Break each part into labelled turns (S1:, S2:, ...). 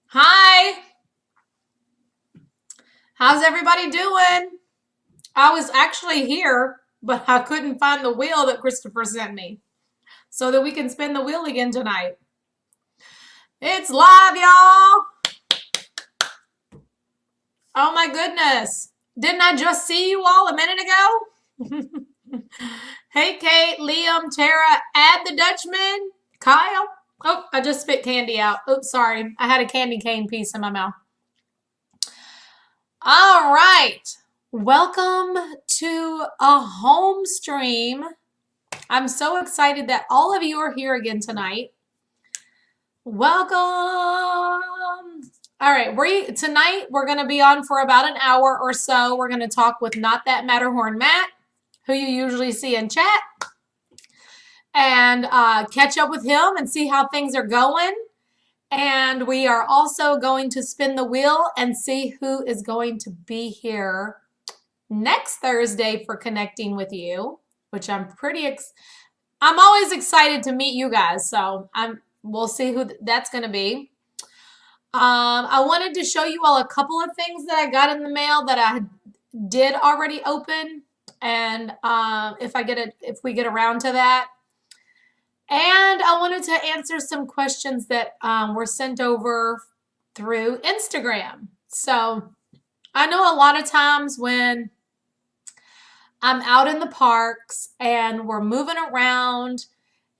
S1: Hi, how's everybody doing? I was actually here, but I couldn't find the wheel that Christopher sent me so that we can spin the wheel again tonight. It's live, y'all. Oh my goodness. Didn't I just see you all a minute ago? Hey, Kate, Liam, Tara, Add the Dutchman, Kyle. Oh, I just spit candy out. Oops, sorry. I had a candy cane piece in my mouth. All right. Welcome to a home stream. I'm so excited that all of you are here again tonight. Welcome. All right, tonight we're going to be on for about an hour or so. We're going to talk with Not That Matterhorn Matt, who you usually see in chat, and catch up with him and see how things are going. And we are also going to spin the wheel and see who is going to be here next Thursday for connecting with you, which I'm I'm always excited to meet you guys. So we'll see who that's going to be. I wanted to show you all a couple of things that I got in the mail that I did already open, and if we get around to that. And I wanted to answer some questions that were sent over through Instagram. So I know a lot of times when I'm out in the parks and we're moving around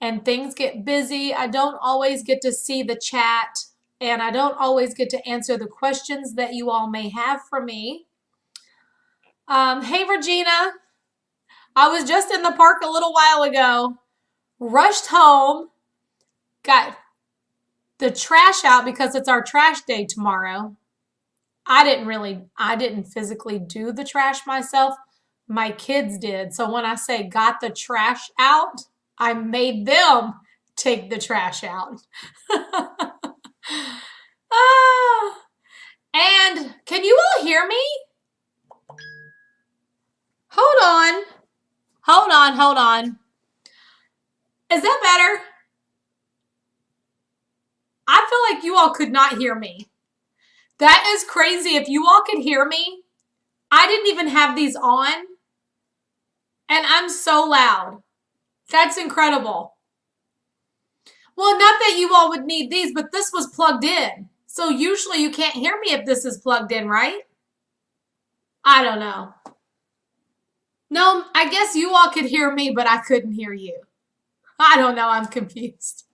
S1: and things get busy, I don't always get to see the chat, and I don't always get to answer the questions that you all may have for me. Hey, Regina. I was just in the park a little while ago. Rushed home, got the trash out because it's our trash day tomorrow. I didn't physically do the trash myself. My kids did. So when I say got the trash out, I made them take the trash out. And can you all hear me? Hold on. Hold on. Is that better? I feel like you all could not hear me. That is crazy. If you all could hear me, I didn't even have these on, and I'm so loud. That's incredible. Well, not that you all would need these, but this was plugged in. So usually you can't hear me if this is plugged in, right? I don't know. No, I guess you all could hear me, but I couldn't hear you. I don't know. I'm confused.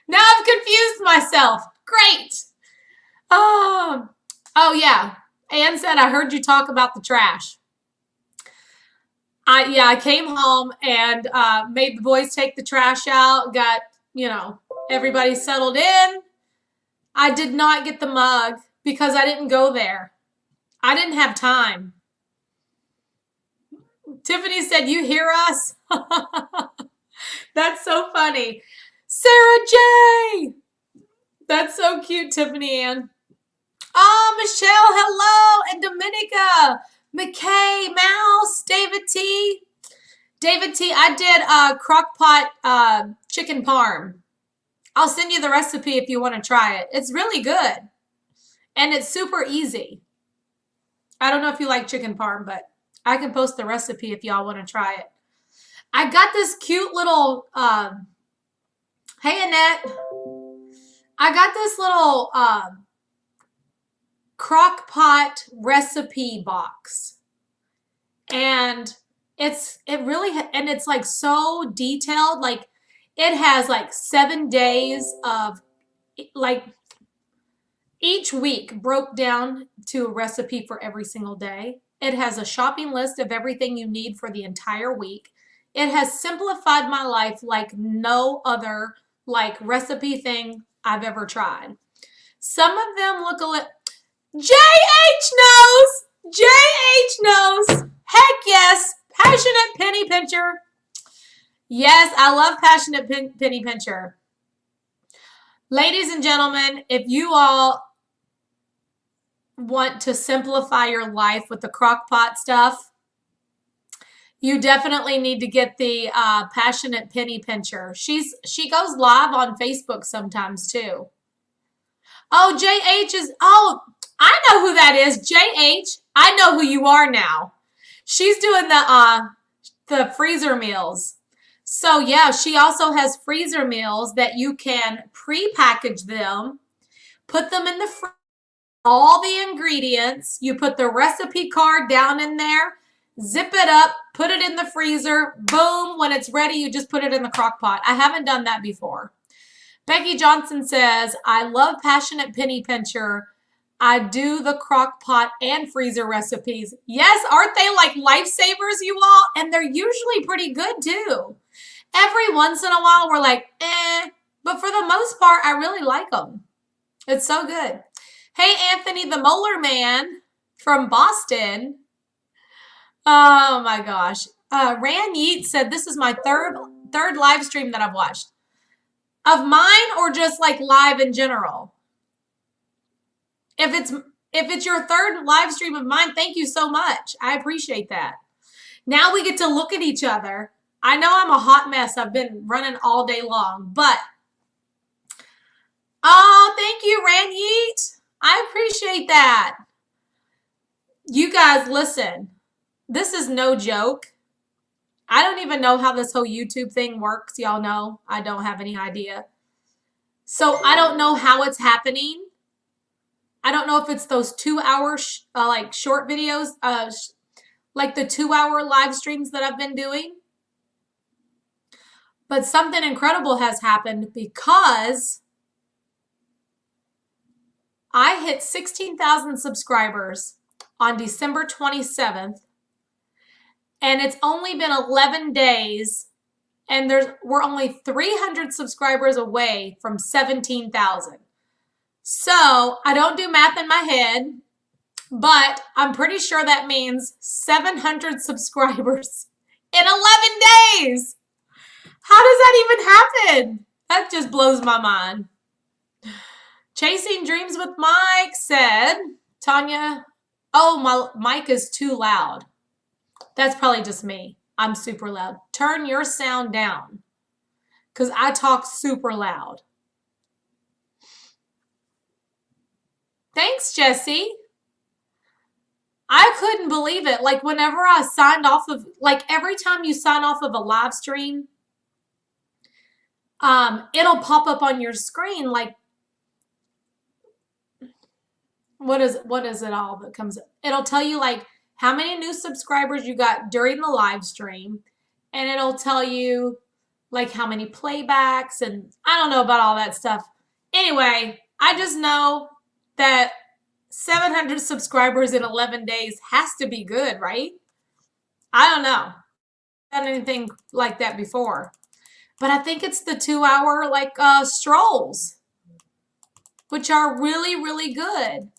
S1: Now I've confused myself. Great. Oh yeah. Ann said, I heard you talk about the trash. I came home and made the boys take the trash out, got, everybody settled in. I did not get the mug because I didn't go there. I didn't have time. Tiffany said, you hear us? That's so funny. Sarah J. That's so cute, Tiffany Ann. Oh, Michelle, hello. And Dominica, McKay, Mouse, David T. David T, I did crock pot chicken parm. I'll send you the recipe if you want to try it. It's really good. And it's super easy. I don't know if you like chicken parm, but I can post the recipe if y'all want to try it. I got this cute little, hey Annette, I got this little crock pot recipe box, and it's like so detailed. Like it has like 7 days of like each week broke down to a recipe for every single day. It has a shopping list of everything you need for the entire week. It has simplified my life like no other recipe thing I've ever tried. Some of them look a little... JH knows! JH knows! Heck yes! Passionate Penny Pincher. Yes, I love Passionate Penny Pincher. Ladies and gentlemen, if you all want to simplify your life with the crock pot stuff, You definitely need to get the Passionate Penny Pincher. She goes live on Facebook sometimes too. Oh, JH is, oh, I know who that is. JH, I know who you are now. She's doing the freezer meals. So yeah, she also has freezer meals that you can pre-package them, put them in the freezer, all the ingredients. You put the recipe card down in there, zip it up, put it in the freezer. Boom, when it's ready, you just put it in the crock pot. I haven't done that before. Becky Johnson says, I love Passionate Penny Pincher. I do the crock pot and freezer recipes. Yes, aren't they like lifesavers, you all? And they're usually pretty good too. Every once in a while, we're like, but for the most part, I really like them. It's so good. Hey, Anthony, the Molar Man from Boston. Oh my gosh. Ran Yeet said, this is my third live stream that I've watched. Of mine or just like live in general? If it's your third live stream of mine, thank you so much. I appreciate that. Now we get to look at each other. I know I'm a hot mess. I've been running all day long, but oh, thank you, Ran Yeet. I appreciate that. You guys, listen. This is no joke. I don't even know how this whole YouTube thing works. Y'all know I don't have any idea. So I don't know how it's happening. I don't know if it's those 2-hour like short videos, like the 2-hour live streams that I've been doing. But something incredible has happened because I hit 16,000 subscribers on December 27th. And it's only been 11 days, and we're only 300 subscribers away from 17,000. So I don't do math in my head, but I'm pretty sure that means 700 subscribers in 11 days. How does that even happen? That just blows my mind. Chasing Dreams with Mike said, Tanya, oh, my mic is too loud. That's probably just me. I'm super loud. Turn your sound down because I talk super loud. Thanks, Jesse. I couldn't believe it. Like whenever I signed off of, like every time you sign off of a live stream, it'll pop up on your screen like, what is it all that comes up? It'll tell you like how many new subscribers you got during the live stream, and it'll tell you like how many playbacks, and I don't know about all that stuff. Anyway, I just know that 700 subscribers in 11 days has to be good, right? I don't know. I've done anything like that before. But I think it's the 2-hour like strolls, which are really, really good.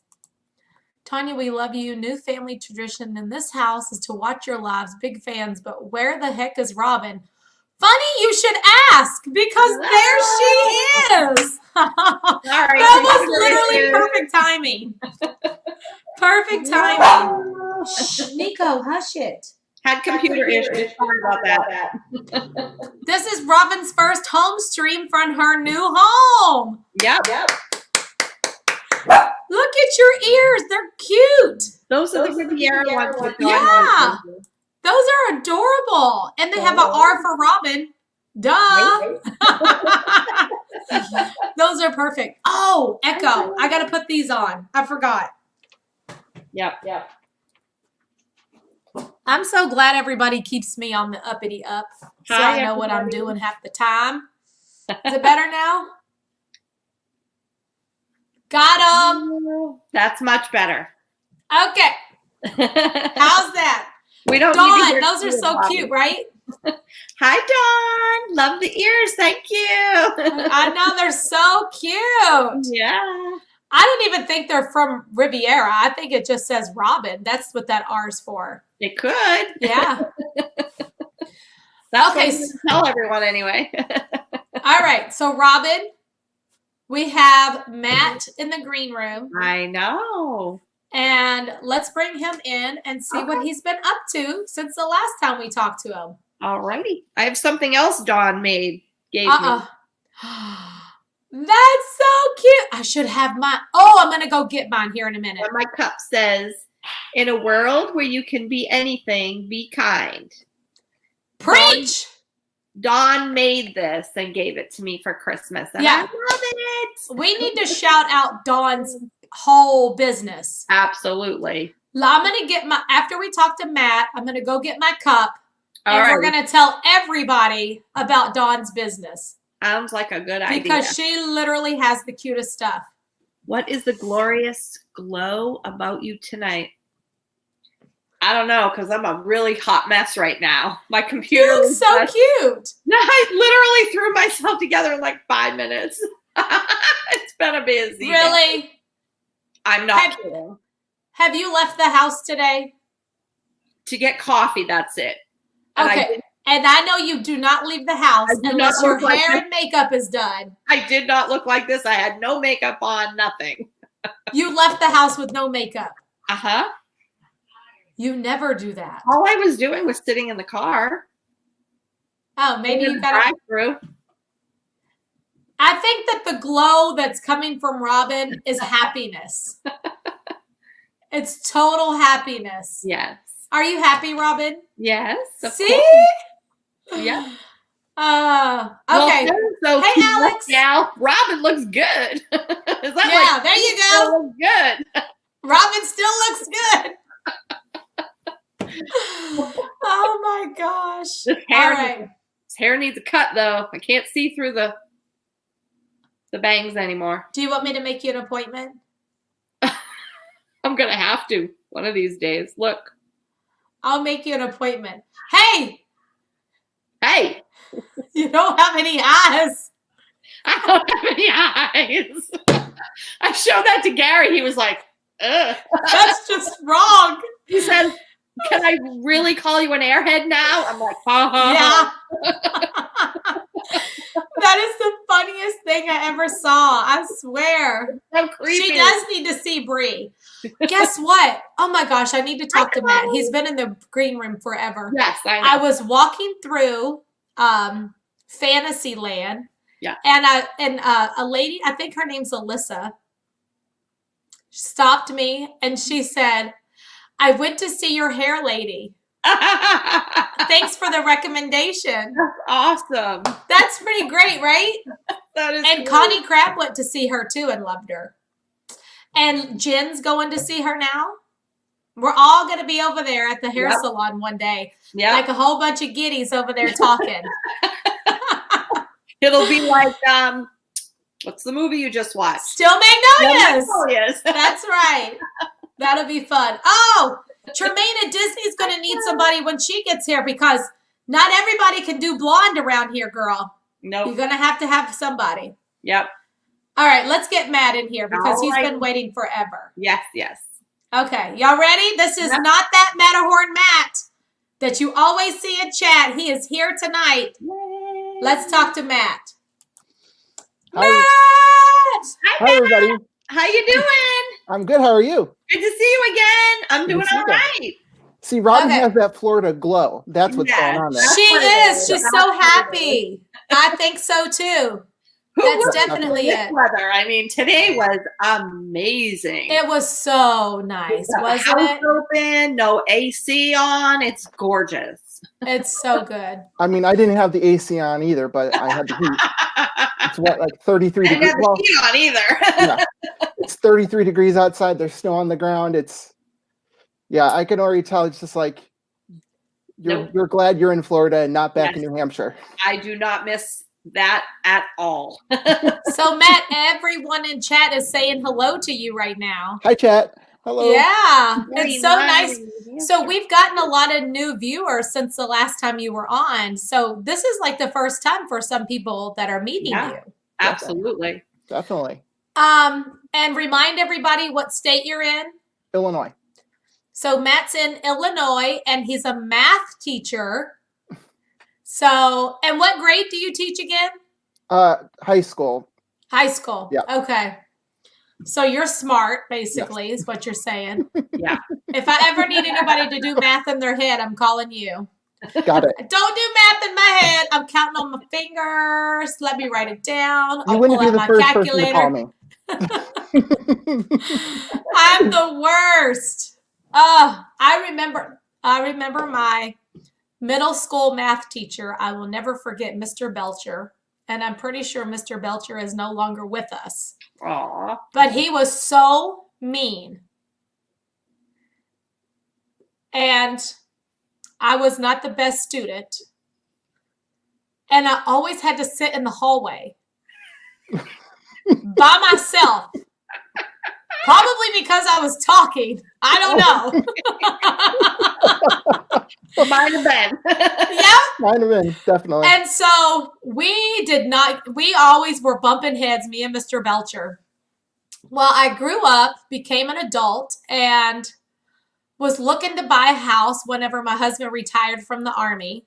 S1: Tanya, we love you. New family tradition in this house is to watch your lives. Big fans, but where the heck is Robin? Funny you should ask, because there she is. That was literally perfect timing. Perfect timing. Shh, Nico, hush it.
S2: Had computer issues. Sorry about that.
S1: This is Robin's first home stream from her new home.
S2: Yep.
S1: Look at your ears. They're cute.
S2: Those are the Riviera ones.
S1: Yeah. Those are adorable. And they have an R for Robin. Duh. Those are perfect. Oh, Echo. I got to put these on. I forgot.
S2: Yep.
S1: I'm so glad everybody keeps me on the uppity up. So I know what I'm doing half the time. Is it better now? Got them.
S2: That's much better.
S1: Okay. How's that?
S2: We don't.
S1: Dawn, those are so cute, right?
S2: Hi, Dawn. Love the ears. Thank you.
S1: I know, they're so cute.
S2: Yeah.
S1: I don't even think they're from Riviera. I think it just says Robin. That's what that R's for.
S2: It could.
S1: Yeah.
S2: That's okay. Tell everyone anyway.
S1: All right. So, Robin, we have Matt in the green room.
S2: I know.
S1: And let's bring him in and see what he's been up to since the last time we talked to him.
S2: All righty. I have something else Dawn gave me.
S1: That's so cute. I should have mine. Oh, I'm going to go get mine here in a minute.
S2: And my cup says, in a world where you can be anything, be kind.
S1: Preach.
S2: Dawn made this and gave it to me for Christmas. And I love it.
S1: We need to shout out Dawn's whole business.
S2: Absolutely.
S1: I'm going to get after we talk to Matt, I'm going to go get my cup.
S2: All
S1: and
S2: right.
S1: we're going to tell everybody about Dawn's business.
S2: Sounds like a good idea.
S1: Because she literally has the cutest stuff.
S2: What is the glorious glow about you tonight? I don't know, because I'm a really hot mess right now. My computer
S1: You look so cute.
S2: I literally threw myself together in like 5 minutes. It's been a busy
S1: Really?
S2: day. I'm not kidding.
S1: Have you left the house today?
S2: To get coffee, that's it. And
S1: Okay. And I know you do not leave the house unless your hair and makeup is done.
S2: I did not look like this. I had no makeup on, nothing.
S1: You left the house with no makeup.
S2: Uh-huh.
S1: You never do that.
S2: All I was doing was sitting in the car.
S1: Oh, maybe you got to
S2: drive-through.
S1: I think that the glow that's coming from Robin is happiness. It's total happiness.
S2: Yes.
S1: Are you happy, Robin?
S2: Yes.
S1: See?
S2: Yeah.
S1: Okay.
S2: So
S1: hey, Alex.
S2: Gal, Robin looks good. Is that
S1: there you go.
S2: Looks good.
S1: Robin still looks good. Oh my gosh. All right.
S2: His hair needs a cut though. I can't see through the bangs anymore.
S1: Do you want me to make you an appointment?
S2: I'm gonna have to one of these days. Look.
S1: I'll make you an appointment. Hey.
S2: Hey.
S1: You don't have any eyes.
S2: I don't have any eyes. I showed that to Gary. He was like, ugh.
S1: That's just wrong.
S2: He said, can I really call you an airhead now? I'm like, yeah.
S1: That is the funniest thing I ever saw. I swear.
S2: So creepy.
S1: She does need to see Bree. Guess what? Oh my gosh, I need to talk to Matt. He's been in the green room forever.
S2: Yes, I know.
S1: I was walking through Fantasyland.
S2: Yeah.
S1: And a lady, I think her name's Alyssa, stopped me and she said, I went to see your hair lady. Thanks for the recommendation.
S2: That's awesome.
S1: That's pretty great, right?
S2: That is.
S1: And
S2: cool.
S1: Connie Crab went to see her too and loved her. And Jen's going to see her now. We're all going to be over there at the hair salon one day.
S2: Yeah.
S1: Like a whole bunch of giddies over there talking.
S2: It'll be like, what's the movie you just watched?
S1: Still Magnolias.
S2: Magnolias.
S1: That's right. That'll be fun. Oh, Tremaine, Disney's going to need somebody when she gets here because not everybody can do blonde around here, girl.
S2: No. Nope.
S1: You're going to have somebody.
S2: Yep.
S1: All right, let's get Matt in here because he's been waiting forever.
S2: Yes, yes.
S1: Okay, y'all ready? This is Not That Matterhorn Matt that you always see in chat. He is here tonight.
S2: Yay.
S1: Let's talk to Matt.
S3: Hi.
S1: Matt!
S3: Hi, everybody.
S2: How you doing?
S3: I'm good. How are you?
S2: Good to see you again. I'm doing all right.
S3: See, Robin has that Florida glow. That's what's going on there.
S1: She is. She's so happy. I think so too. That's definitely it.
S2: Weather. I mean, today was amazing.
S1: It was so nice, wasn't it?
S2: Open, no AC on. It's gorgeous.
S1: It's so good.
S3: I mean, I didn't have the AC on either, but I had the heat. It's what, like 33
S2: I didn't
S3: degrees?
S2: have the heat on either.
S3: Yeah. It's 33 degrees outside. There's snow on the ground. Yeah, I can already tell. It's just like you're glad you're in Florida and not back in New Hampshire.
S2: I do not miss that at all.
S1: So, Matt, everyone in chat is saying hello to you right now.
S3: Hi, chat. Hello.
S1: Yeah,
S2: Very
S1: it's so nice. So we've gotten a lot of new viewers since the last time you were on. So this is like the first time for some people that are meeting you.
S2: Absolutely.
S3: Definitely.
S1: And remind everybody what state you're in.
S3: Illinois.
S1: So Matt's in Illinois and he's a math teacher. So, and what grade do you teach again?
S3: High school.
S1: High school.
S3: Yeah.
S1: Okay. So you're smart, basically, is what you're saying.
S2: Yeah.
S1: If I ever need anybody to do math in their head, I'm calling you.
S3: Got it.
S1: Don't do math in my head. I'm counting on my fingers. Let me write it down.
S3: You
S1: I'll
S3: wouldn't
S1: pull
S3: be
S1: out
S3: the
S1: my
S3: first person to call
S1: calculator.
S3: me.
S1: I'm the worst. I remember my middle school math teacher. I will never forget Mr. Belcher. And I'm pretty sure Mr. Belcher is no longer with us.
S2: Aw.
S1: But he was so mean. And I was not the best student. And I always had to sit in the hallway by myself. Probably because I was talking. I don't know.
S2: Might have been.
S1: Yeah.
S3: Might have been, definitely.
S1: And so we always were bumping heads, me and Mr. Belcher. Well, I grew up, became an adult, and was looking to buy a house whenever my husband retired from the Army.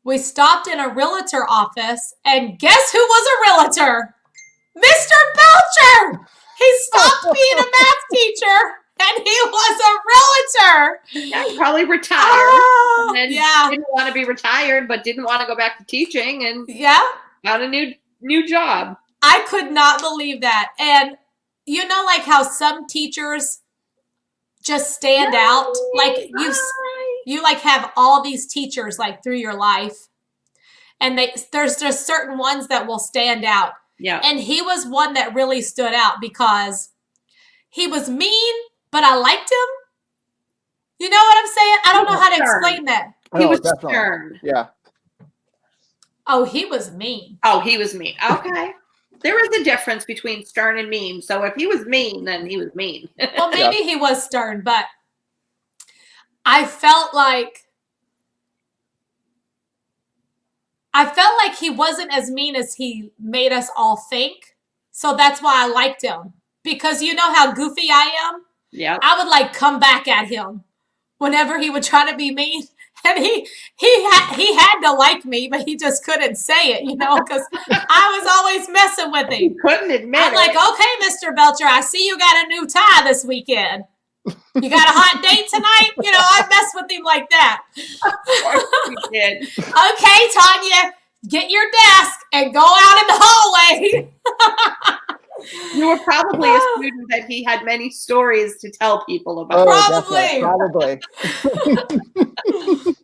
S1: We stopped in a realtor office, and guess who was a realtor? Mr. Belcher! He stopped being a math teacher, and he was a realtor.
S2: Yeah, probably retired.
S1: Oh,
S2: And then
S1: yeah.
S2: didn't want to be retired, but didn't want to go back to teaching, and
S1: Yeah.
S2: got a new job.
S1: I could not believe that. And you know, like how some teachers just stand out? Like you like have all these teachers like through your life. And there's just certain ones that will stand out.
S2: Yeah.
S1: And he was one that really stood out because he was mean, but I liked him. You know what I'm saying? I don't know how to explain that.
S2: He was
S3: definitely.
S2: stern.
S3: Yeah.
S1: Oh, he was mean.
S2: Oh, he was mean. Okay. There is a difference between stern and mean. So if he was mean, then he was mean.
S1: Well, maybe he was stern, but I felt like he wasn't as mean as he made us all think. So that's why I liked him. Because you know how goofy I am?
S2: Yeah.
S1: I would like come back at him whenever he would try to be mean. And he had to like me, but he just couldn't say it, you know, because I was always messing with
S2: He
S1: him.
S2: couldn't admit
S1: I'm
S2: it.
S1: like, okay, Mr. Belcher, I see you got a new tie this weekend. You got a hot date tonight? You know, I mess with him like that.
S2: Of course he did.
S1: Okay, Tanya, get your desk and go out in the hallway.
S2: You were probably a student that he had many stories to tell people about.
S1: Probably.
S3: Probably.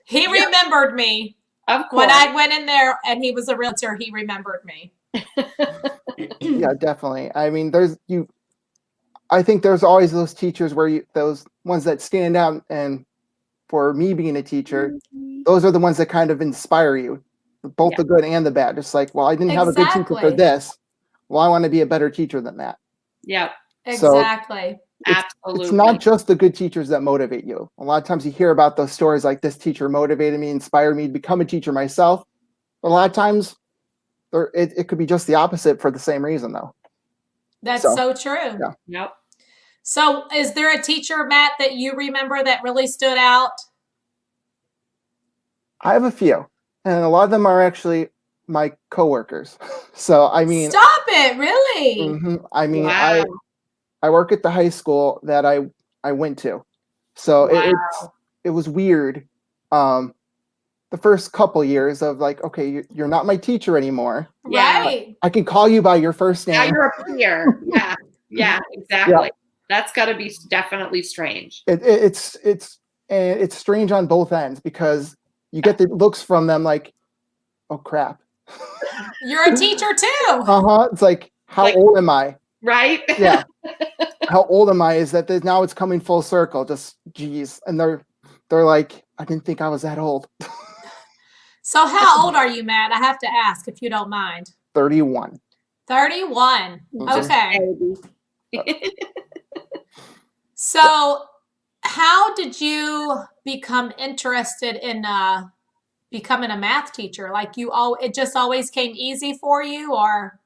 S1: He remembered me.
S2: Of course.
S1: When I went in there and he was a realtor, he remembered me.
S3: Yeah, definitely. I mean, I think there's always those teachers where those ones that stand out. And for me being a teacher, those are the ones that kind of inspire you, both the good and the bad. Just like, well, I didn't have a good teacher for this. Well, I want to be a better teacher than that.
S2: Yeah.
S1: Exactly.
S2: Absolutely.
S3: It's not just the good teachers that motivate you. A lot of times you hear about those stories like this teacher motivated me, inspired me to become a teacher myself. But a lot of times it could be just the opposite for the same reason, though.
S1: That's so true.
S3: Yeah.
S2: Yep.
S1: So is there a teacher, Matt, that you remember that really stood out?
S3: I have a few, and a lot of them are actually my coworkers. So, I mean,
S1: Stop it, really?
S3: mhm. I mean,
S2: Wow.
S3: I work at the high school that I went to. So it was weird. The first couple years of like, okay, you're not my teacher anymore.
S2: Yeah.
S1: Right.
S3: I can call you by your first
S2: Now
S3: name.
S2: you're a peer. Yeah. Yeah, exactly.
S3: Yeah.
S2: That's got to be definitely strange.
S3: It's strange on both ends because you get the looks from them like, oh crap.
S1: You're a teacher too.
S3: It's like, how old am I?
S2: Right?
S3: Yeah. How old am I? Is that now it's coming full circle? Just geez. And they're like, I didn't think I was that old.
S1: So how old are you, Matt? I have to ask if you don't mind.
S3: 31.
S1: 31.
S3: Just
S1: Okay. So how did you become interested in becoming a math teacher? Like it just always came easy for you, or?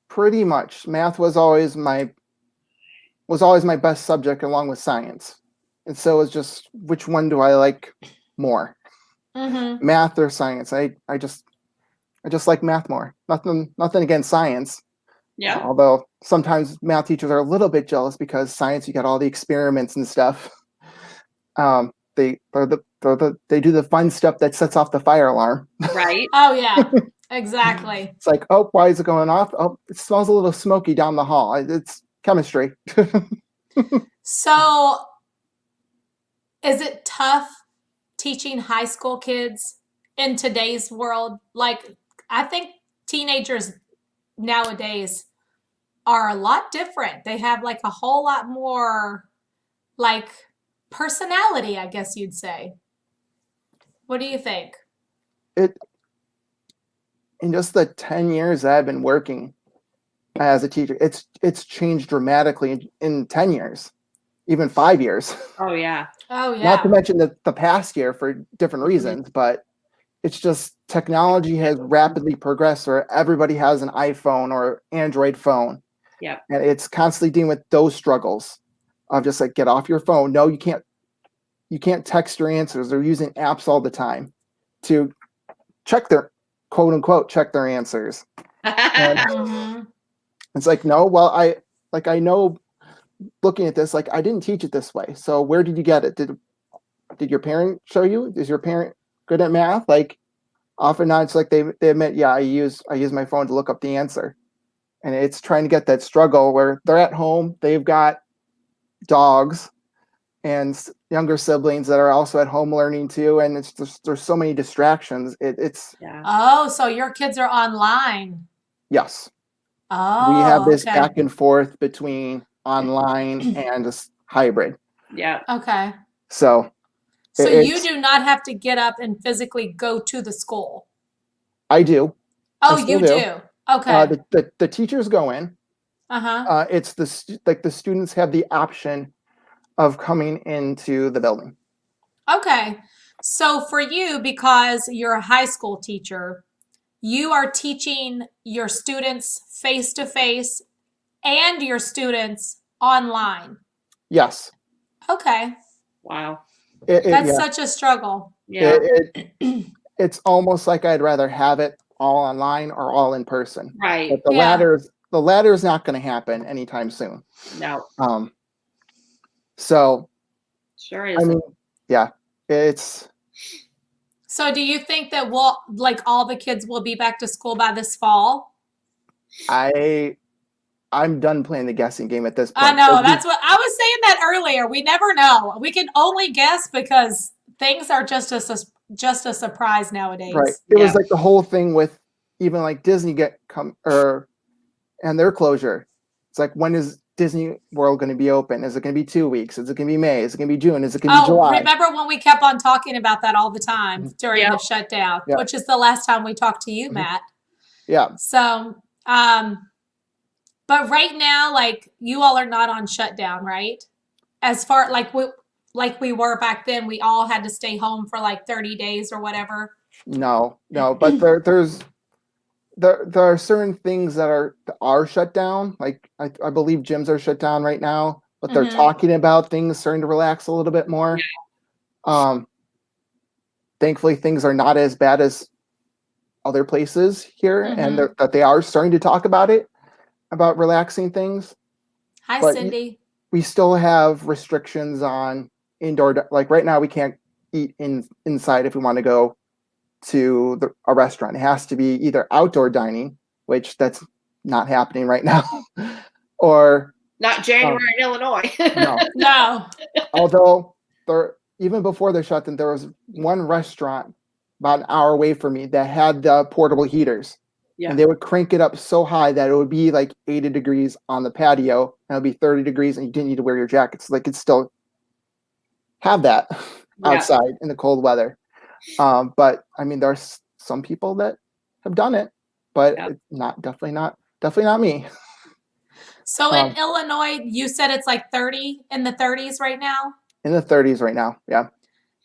S3: Pretty much. Math was always my best subject along with science. And so it's just, which one do I like more?
S1: Mm-hmm.
S3: Math or science? I just like math more. Nothing against science.
S2: Yeah.
S3: Although sometimes math teachers are a little bit jealous because science, you got all the experiments and stuff. They do the fun stuff that sets off the fire alarm.
S2: Right.
S1: Oh yeah, exactly.
S3: It's like, oh, why is it going off? Oh, it smells a little smoky down the hall. It's chemistry.
S1: So, is it tough teaching high school kids in today's world? Like, I think teenagers nowadays are a lot different. They have like a whole lot more like personality, I guess you'd say. What do you think?
S3: It in just the 10 years that I've been working as a teacher, it's changed dramatically in 10 years, even 5 years.
S2: Oh yeah.
S1: Oh yeah.
S3: Not to mention the past year for different reasons, but it's just technology has rapidly progressed where everybody has an iPhone or Android phone.
S2: Yep.
S3: And it's constantly dealing with those struggles of just like, get off your phone. No, you can't text your answers. They're using apps all the time to check their quote unquote check their answers. And
S1: Mhm.
S3: it's like, no, well, I know looking at this, like I didn't teach it this way. So where did you get it? Did your parent show you? Is your parent good at math? Like often now it's like they admit, yeah, I use my phone to look up the answer. And it's trying to get that struggle where they're at home, they've got dogs and younger siblings that are also at home learning too. And it's just, there's so many distractions. It's
S2: Yeah.
S1: Oh, so your kids are online.
S3: yes.
S1: Oh,
S3: We have this
S1: okay.
S3: back and forth between online and just hybrid.
S2: Yeah.
S1: Okay.
S3: So
S1: So you
S3: it's-
S1: do not have to get up and physically go to the school.
S3: I do.
S1: Oh,
S3: still
S1: you
S3: do.
S1: do. Okay.
S3: The teachers go in.
S1: Uh-huh.
S3: It's the students have the option of coming into the building.
S1: Okay. So for you, because you're a high school teacher, you are teaching your students face to face and your students online.
S3: Yes.
S1: Okay.
S2: Wow.
S1: That's
S3: Yeah.
S1: such a struggle.
S2: Yeah.
S3: It's almost like I'd rather have it all online or all in person.
S2: Right.
S3: But the
S1: Yeah.
S3: latter is not going to happen anytime soon.
S2: No.
S3: So
S2: Sure is.
S3: I mean, yeah, it's
S1: So do you think that all the kids will be back to school by this fall?
S3: I'm done playing the guessing game at this point.
S1: I know, that's what I was saying that earlier. We never know. We can only guess because things are just a surprise nowadays.
S3: Right. It was
S2: Yeah.
S3: like the whole thing with even like Disney and their closure. It's like, when is Disney World going to be open? Is it going to be 2 weeks? Is it going to be May? Is it going to be June? Is it going to be July?
S1: Remember when we kept on talking about that all the time during
S2: Yep.
S1: the shutdown,
S3: Yep.
S1: which is the last time we talked to you, Matt.
S3: Yeah.
S1: So, but right now, like you all are not on shutdown, right? As far like we were back then, we all had to stay home for like 30 days or whatever.
S3: No, but there are certain things that are shut down. Like I believe gyms are shut down right now, but they're
S1: Mhm.
S3: talking about things starting to relax a little bit more. Thankfully, things are not as bad as other places here, and that they are starting to talk about relaxing things.
S1: Hi,
S3: But
S1: Cindy.
S3: we still have restrictions on indoor. Like right now, we can't eat inside if we want to go to a restaurant. It has to be either outdoor dining, which that's not happening right now, or
S2: Not January in Illinois.
S3: no.
S1: No.
S3: Although even before the shutdown, there was one restaurant about an hour away from me that had the portable heaters.
S2: Yeah.
S3: And they would crank it up so high that it would be like 80 degrees on the patio, and it would be 30 degrees, and you didn't need to wear your jackets. Like, it's still have that outside in the cold weather. But I mean, there's some people that have done it, but it's definitely not me.
S1: So in Illinois, you said it's like 30 in the 30s right now?
S3: In the 30s right now. Yeah.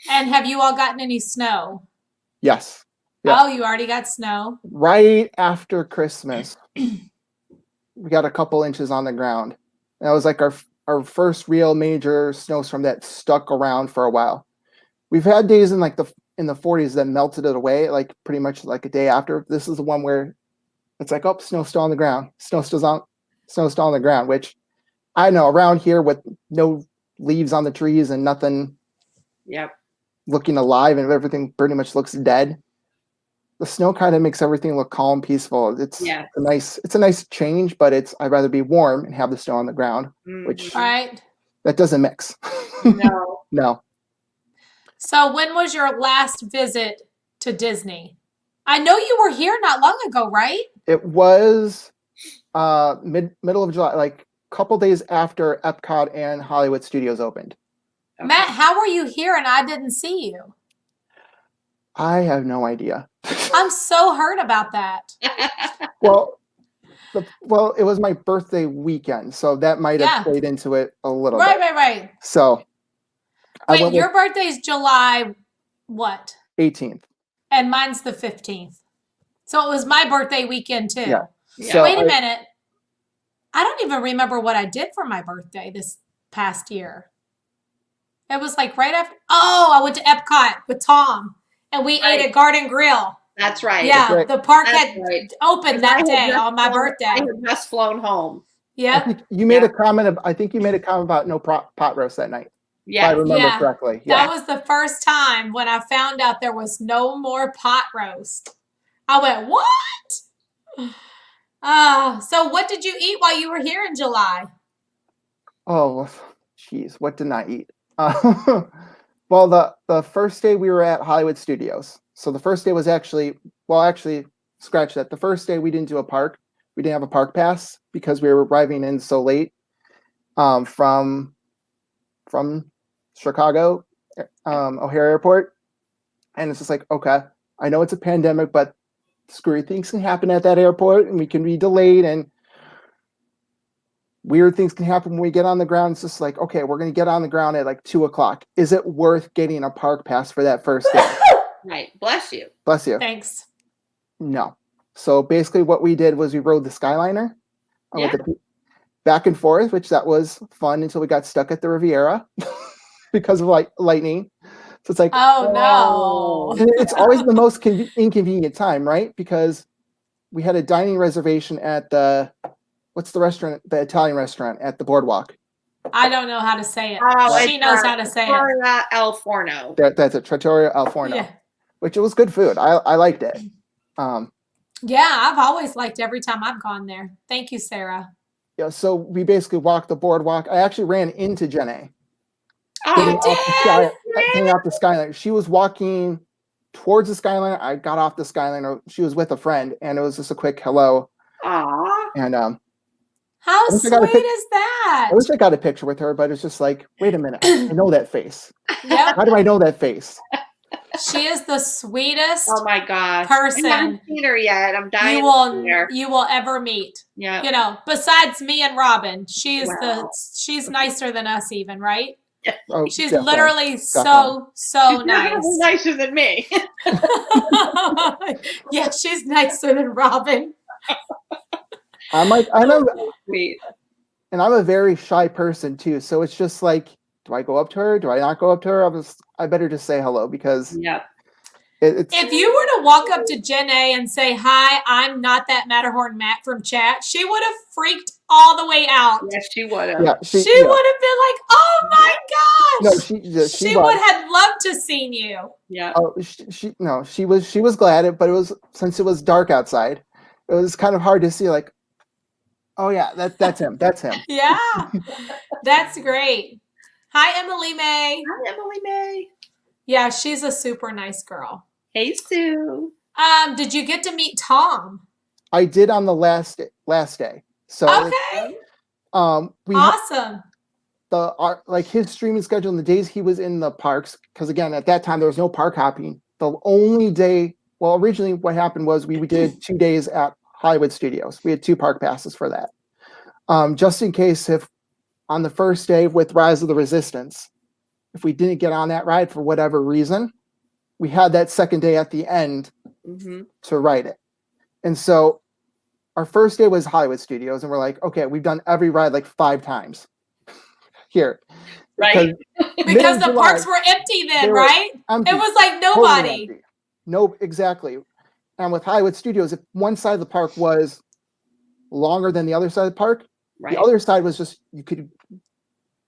S1: And have you all gotten any snow?
S3: Yes. Yeah.
S1: Oh, you already got snow?
S3: Right after Christmas, we got a couple inches on the ground. That was like our first real major snowstorm that stuck around for a while. We've had days in the 40s that melted it away, like pretty much like a day after. This is the one where it's like, oh, snow's still on the ground. Snow's still on the ground, which I know around here with no leaves on the trees and nothing
S2: Yep.
S3: looking alive and everything pretty much looks dead. The snow kind of makes everything look calm, peaceful. It's a nice change, but I'd rather be warm and have the snow on the ground, which
S1: Right.
S3: that doesn't mix.
S2: No.
S3: No.
S1: So when was your last visit to Disney? I know you were here not long ago, right?
S3: It was middle of July, like a couple days after Epcot and Hollywood Studios opened.
S2: Okay.
S1: Matt, how were you here and I didn't see you?
S3: I have no idea.
S1: I'm so hurt about that.
S3: Well, it was my birthday weekend, so that might have played into it a little bit.
S1: Right.
S3: So,
S1: wait, your birthday's July what?
S3: 18th.
S1: And mine's the 15th. So it was my birthday weekend too.
S3: Yeah.
S2: So
S1: wait a minute. I don't even remember what I did for my birthday this past year. It was like right after. Oh, I went to Epcot with Tom and we ate at Garden Grill.
S2: That's right.
S1: Yeah,
S3: That's right.
S1: The park had opened that day on my birthday.
S2: I had just flown home.
S1: Yeah.
S3: You made a comment. I think you made a comment about no pot roast that night.
S2: Yeah,
S3: if I remember correctly. Yeah.
S1: That was the first time when I found out there was no more pot roast. I went, what? So what did you eat while you were here in July?
S3: Oh, geez, what did I eat? Well, the first day we were at Hollywood Studios. So the first day was actually, scratch that. The first day we didn't do a park. We didn't have a park pass because we were arriving in so late from Chicago, O'Hare Airport. And it's just like, okay, I know it's a pandemic, but screwy things can happen at that airport and we can be delayed and weird things can happen when we get on the ground. It's just like, okay, we're going to get on the ground at like 2:00. Is it worth getting a park pass for that first day?
S2: Right. Bless you.
S3: Bless you.
S1: Thanks.
S3: No. So basically what we did was we rode the Skyliner with the back and forth, which that was fun until we got stuck at the Riviera because of lightning. So it's like,
S1: oh no.
S3: It's always the most inconvenient time, right? Because we had a dining reservation at what's the restaurant, the Italian restaurant at the boardwalk.
S1: I don't know how to say it.
S2: Oh,
S1: she knows how to say it.
S2: Trattoria El Forno.
S3: That's it, Trattoria El Forno, which it was good food. I liked it.
S1: Yeah, I've always liked every time I've gone there. Thank you, Sarah.
S3: Yeah, so we basically walked the boardwalk. I actually ran into Jenna.
S1: Oh, you did?
S3: Hanging off the Skyliner. She was walking towards the Skyliner. I got off the Skyliner. She was with a friend, and it was just a quick hello.
S2: Aww.
S3: And
S1: how sweet is that?
S3: I wish I got a picture with her, but it's just like, wait a minute, I know that face.
S1: Yep.
S3: How do I know that face?
S1: She is the sweetest
S2: oh my gosh.
S1: person
S2: I haven't seen her yet. I'm dying
S1: you will ever meet.
S2: Yeah.
S1: You know, besides me and Robin, she's nicer than us even, right?
S3: Oh,
S1: she's
S3: definitely.
S1: Literally so
S2: she's
S1: nice.
S2: Nicer than me.
S1: Yeah, she's nicer than Robin.
S3: I'm
S2: Sweet.
S3: And I'm a very shy person too. So it's just like, do I go up to her? Do I not go up to her? I better just say hello because
S1: if you were to walk up to Jen A and say, hi, I'm Not That Matterhorn Matt from chat, she would have freaked all the way out.
S2: Yes, she would have.
S3: Yeah,
S1: she would have been like, oh my gosh.
S3: No,
S1: she would have loved to seen you.
S2: Yeah.
S3: Oh, she was glad, but it was, since it was dark outside, it was kind of hard to see like, oh yeah, that's him. That's him.
S1: Yeah. That's great. Hi, Emily May.
S2: Hi, Emily May.
S1: Yeah, she's a super nice girl.
S2: Hey, Sue.
S1: Did you get to meet Tom?
S3: I did on the last day. So
S1: okay.
S3: Awesome. Like his streaming schedule and the days he was in the parks, because again, at that time there was no park hopping. The only day, well, originally what happened was we did 2 days at Hollywood Studios. We had 2 park passes for that. Just in case if on the first day with Rise of the Resistance, if we didn't get on that ride for whatever reason, we had that second day at the end to ride it. And so our first day was Hollywood Studios, and we're like, okay, we've done every ride like 5 times here.
S2: Right.
S1: Because the parks were empty then, right? It was like nobody.
S3: Totally no, exactly. And with Hollywood Studios, if one side of the park was longer than the other side of the park,
S2: Right.
S3: the other side was just, you could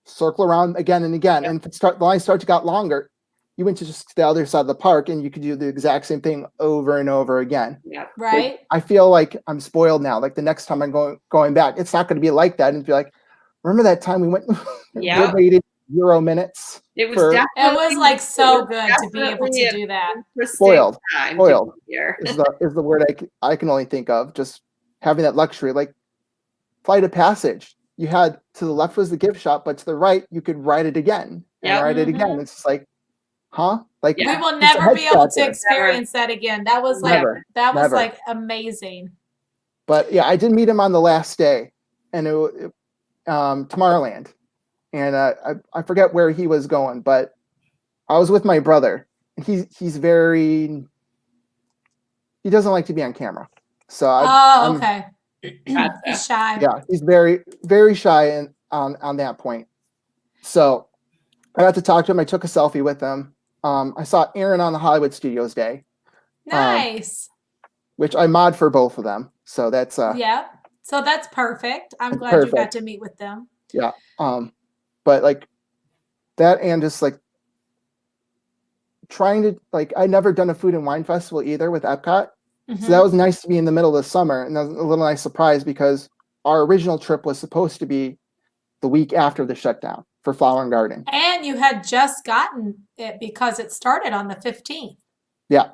S3: circle around again and again.
S2: Yep.
S3: And if the line started to got longer, you went to just the other side of the park and you could do the exact same thing over and over again.
S2: Yeah.
S1: Right.
S3: Like, I feel like I'm spoiled now. Like the next time I'm going back, it's not going to be like that. And be like, remember that time we went,
S2: Yep.
S3: we waited 0 minutes.
S2: It was
S3: for-
S2: definitely.
S1: It was like so
S2: it was
S1: good to be able
S2: definitely
S1: to do that.
S2: an interesting
S3: Spoiled.
S2: time to
S3: Spoiled.
S2: be here.
S3: is the word I can only think of. Just having that luxury, like Flight of Passage. You had to the left was the gift shop, but to the right you could ride it again and
S2: Yep.
S3: ride it again.
S1: Mhm.
S3: It's just like, huh? Like
S2: Yeah.
S1: We will
S3: it's a
S1: never be able to
S3: head-scratcher.
S1: experience that again. That was like
S3: Never.
S1: that was
S3: Never.
S1: like amazing.
S3: But yeah, I did meet him on the last day, and Tomorrowland, and I forget where he was going, but I was with my brother, and he doesn't like to be on camera, so I'm
S1: Okay.
S2: Gotcha.
S1: He's shy.
S3: yeah, he's very, very shy on that point. So I got to talk to him. I took a selfie with him. I saw Aaron on the Hollywood Studios day,
S1: Nice.
S3: which I mod for both of them. So that's
S1: Yep. So that's perfect. I'm
S3: That's
S1: glad you got
S3: perfect.
S1: to meet with them.
S3: but like that, and just like trying to, like, I'd never done a food and wine festival either with Epcot.
S1: Mhm.
S3: So that was nice to be in the middle of the summer, and that was a little nice surprise because our original trip was supposed to be the week after the shutdown for Flower and Garden.
S1: And you had just gotten it because it started on the 15th.
S3: Yeah.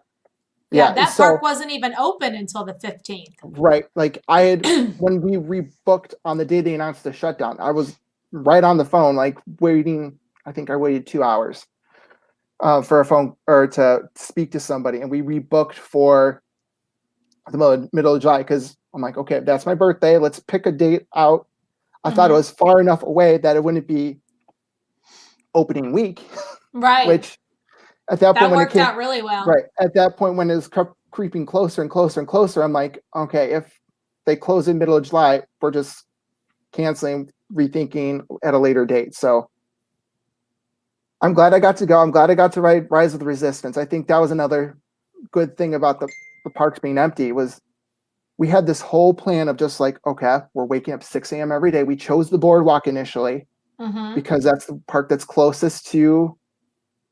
S1: Yeah,
S3: Yeah,
S1: that
S3: so-
S1: park wasn't even open until the 15th.
S3: Right. Like I had, when we rebooked on the day they announced the shutdown, I was right on the phone, like waiting. I think I waited 2 hours for a phone or to speak to somebody, and we rebooked for the middle of July because I'm like, okay, that's my birthday. Let's pick a date out. I thought it was far enough away that it wouldn't be opening week,
S1: Right.
S3: which at that point
S1: that
S3: when it
S1: worked
S3: came,
S1: out really well.
S3: right at that point when it was creeping closer and closer and closer, I'm like, okay, if they close in middle of July, we're just canceling, rethinking at a later date. So I'm glad I got to go. I'm glad I got to ride Rise of the Resistance. I think that was another good thing about the parks being empty was we had this whole plan of just like, okay, we're waking up 6 a.m. every day. We chose the boardwalk initially
S1: Mhm.
S3: because that's the park that's closest to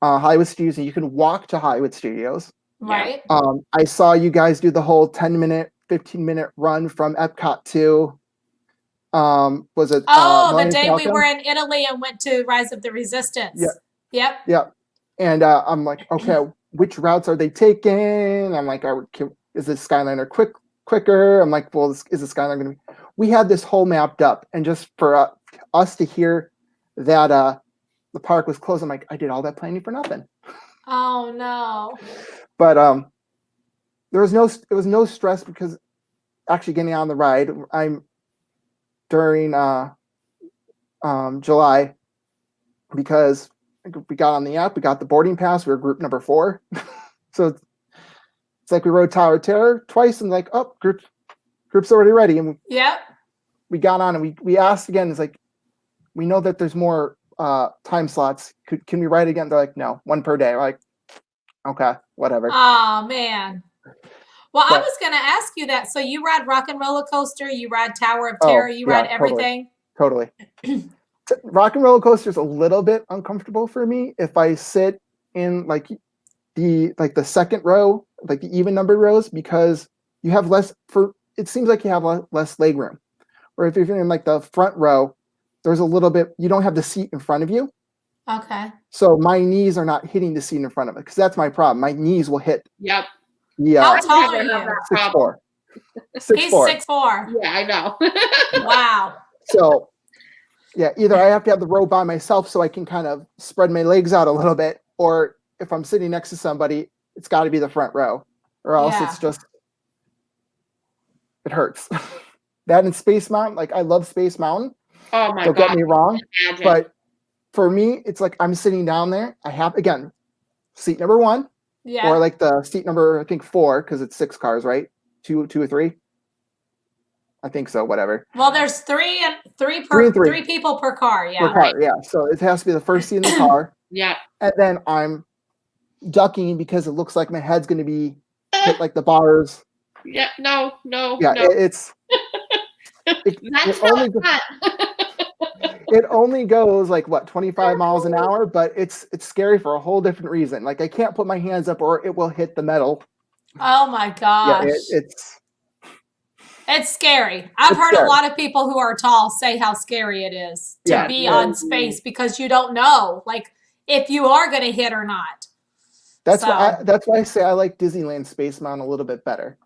S3: Hollywood Studios, and you can walk to Hollywood Studios.
S1: Right.
S3: I saw you guys do the whole 10-minute, 15-minute run from Epcot to was it
S1: Oh, the
S3: Millennium
S1: day we
S3: Falcon?
S1: were in Italy and went to Rise of the Resistance.
S3: Yeah.
S1: Yep.
S3: Yeah. And I'm like, okay, which routes are they taking? I'm like, is the Skyliner quicker? I'm like, well, is the Skyliner going to be? We had this whole mapped up, and just for us to hear that the park was closed, I'm like, I did all that planning for nothing.
S1: Oh no.
S3: But it was no stress because actually getting on the ride, I'm during July, because we got on the app, we got the boarding pass, we were group number 4. So it's like we rode Tower of Terror twice and like, oh, group's already ready. And
S1: Yep.
S3: we got on and we asked again, it's like, we know that there's more time slots. Can we ride again? They're like, no, 1 per day. We're like, okay, whatever.
S1: Oh man. Well, I
S3: But-
S1: was gonna ask you that. So you ride Rock and Roller Coaster, you ride Tower of
S3: Oh,
S1: Terror, you
S3: yeah,
S1: ride everything.
S3: Totally. Rock and Roller Coaster is a little bit uncomfortable for me if I sit in like the second row, like the even numbered rows, because you have it seems like you have less leg room. Or if you're in like the front row, there's a little bit, you don't have the seat in front of you.
S1: Okay.
S3: So my knees are not hitting the seat in front of it, because that's my problem. My knees will hit
S2: Yep.
S3: the
S1: How tall are
S2: I have
S1: you?
S2: that problem.
S3: 6'4".
S1: He's
S3: 6'4".
S1: 6'4".
S2: Yeah, I know.
S1: Wow.
S3: So yeah, either I have to have the row by myself so I can kind of spread my legs out a little bit, or if I'm sitting next to somebody, it's got to be the front row, or else
S1: Yeah.
S3: it's just, it hurts. That and Space Mountain, like I love Space Mountain,
S2: Oh my
S3: don't
S2: god.
S3: get me wrong,
S2: Imagine.
S3: but for me, it's like I'm sitting down there. I have, again, seat number 1,
S1: Yeah.
S3: or like the seat number, I think 4, because it's 6 cars, right? 2 or 3. I think so. Whatever.
S1: Well, there's three
S3: Three and three.
S1: 3 people per car. Yeah.
S3: Per car, yeah. So it has to be the first seat in the car,
S2: Yeah.
S3: and then I'm ducking because it looks like my head's going to be hit like the bars.
S2: Yeah, no.
S3: Yeah, it
S2: That's
S3: only
S2: not
S3: it only goes like what 25 miles an hour, but it's scary for a whole different reason. Like I can't put my hands up or it will hit the metal.
S1: Oh my
S3: Yeah,
S1: gosh.
S3: it's
S1: scary. I've heard
S3: scary.
S1: a lot of people who are tall say how scary it is to
S3: Yeah,
S1: be on space because you don't know like if you are going to hit or not.
S3: That's why I say I like Disneyland Space Mountain a little bit better.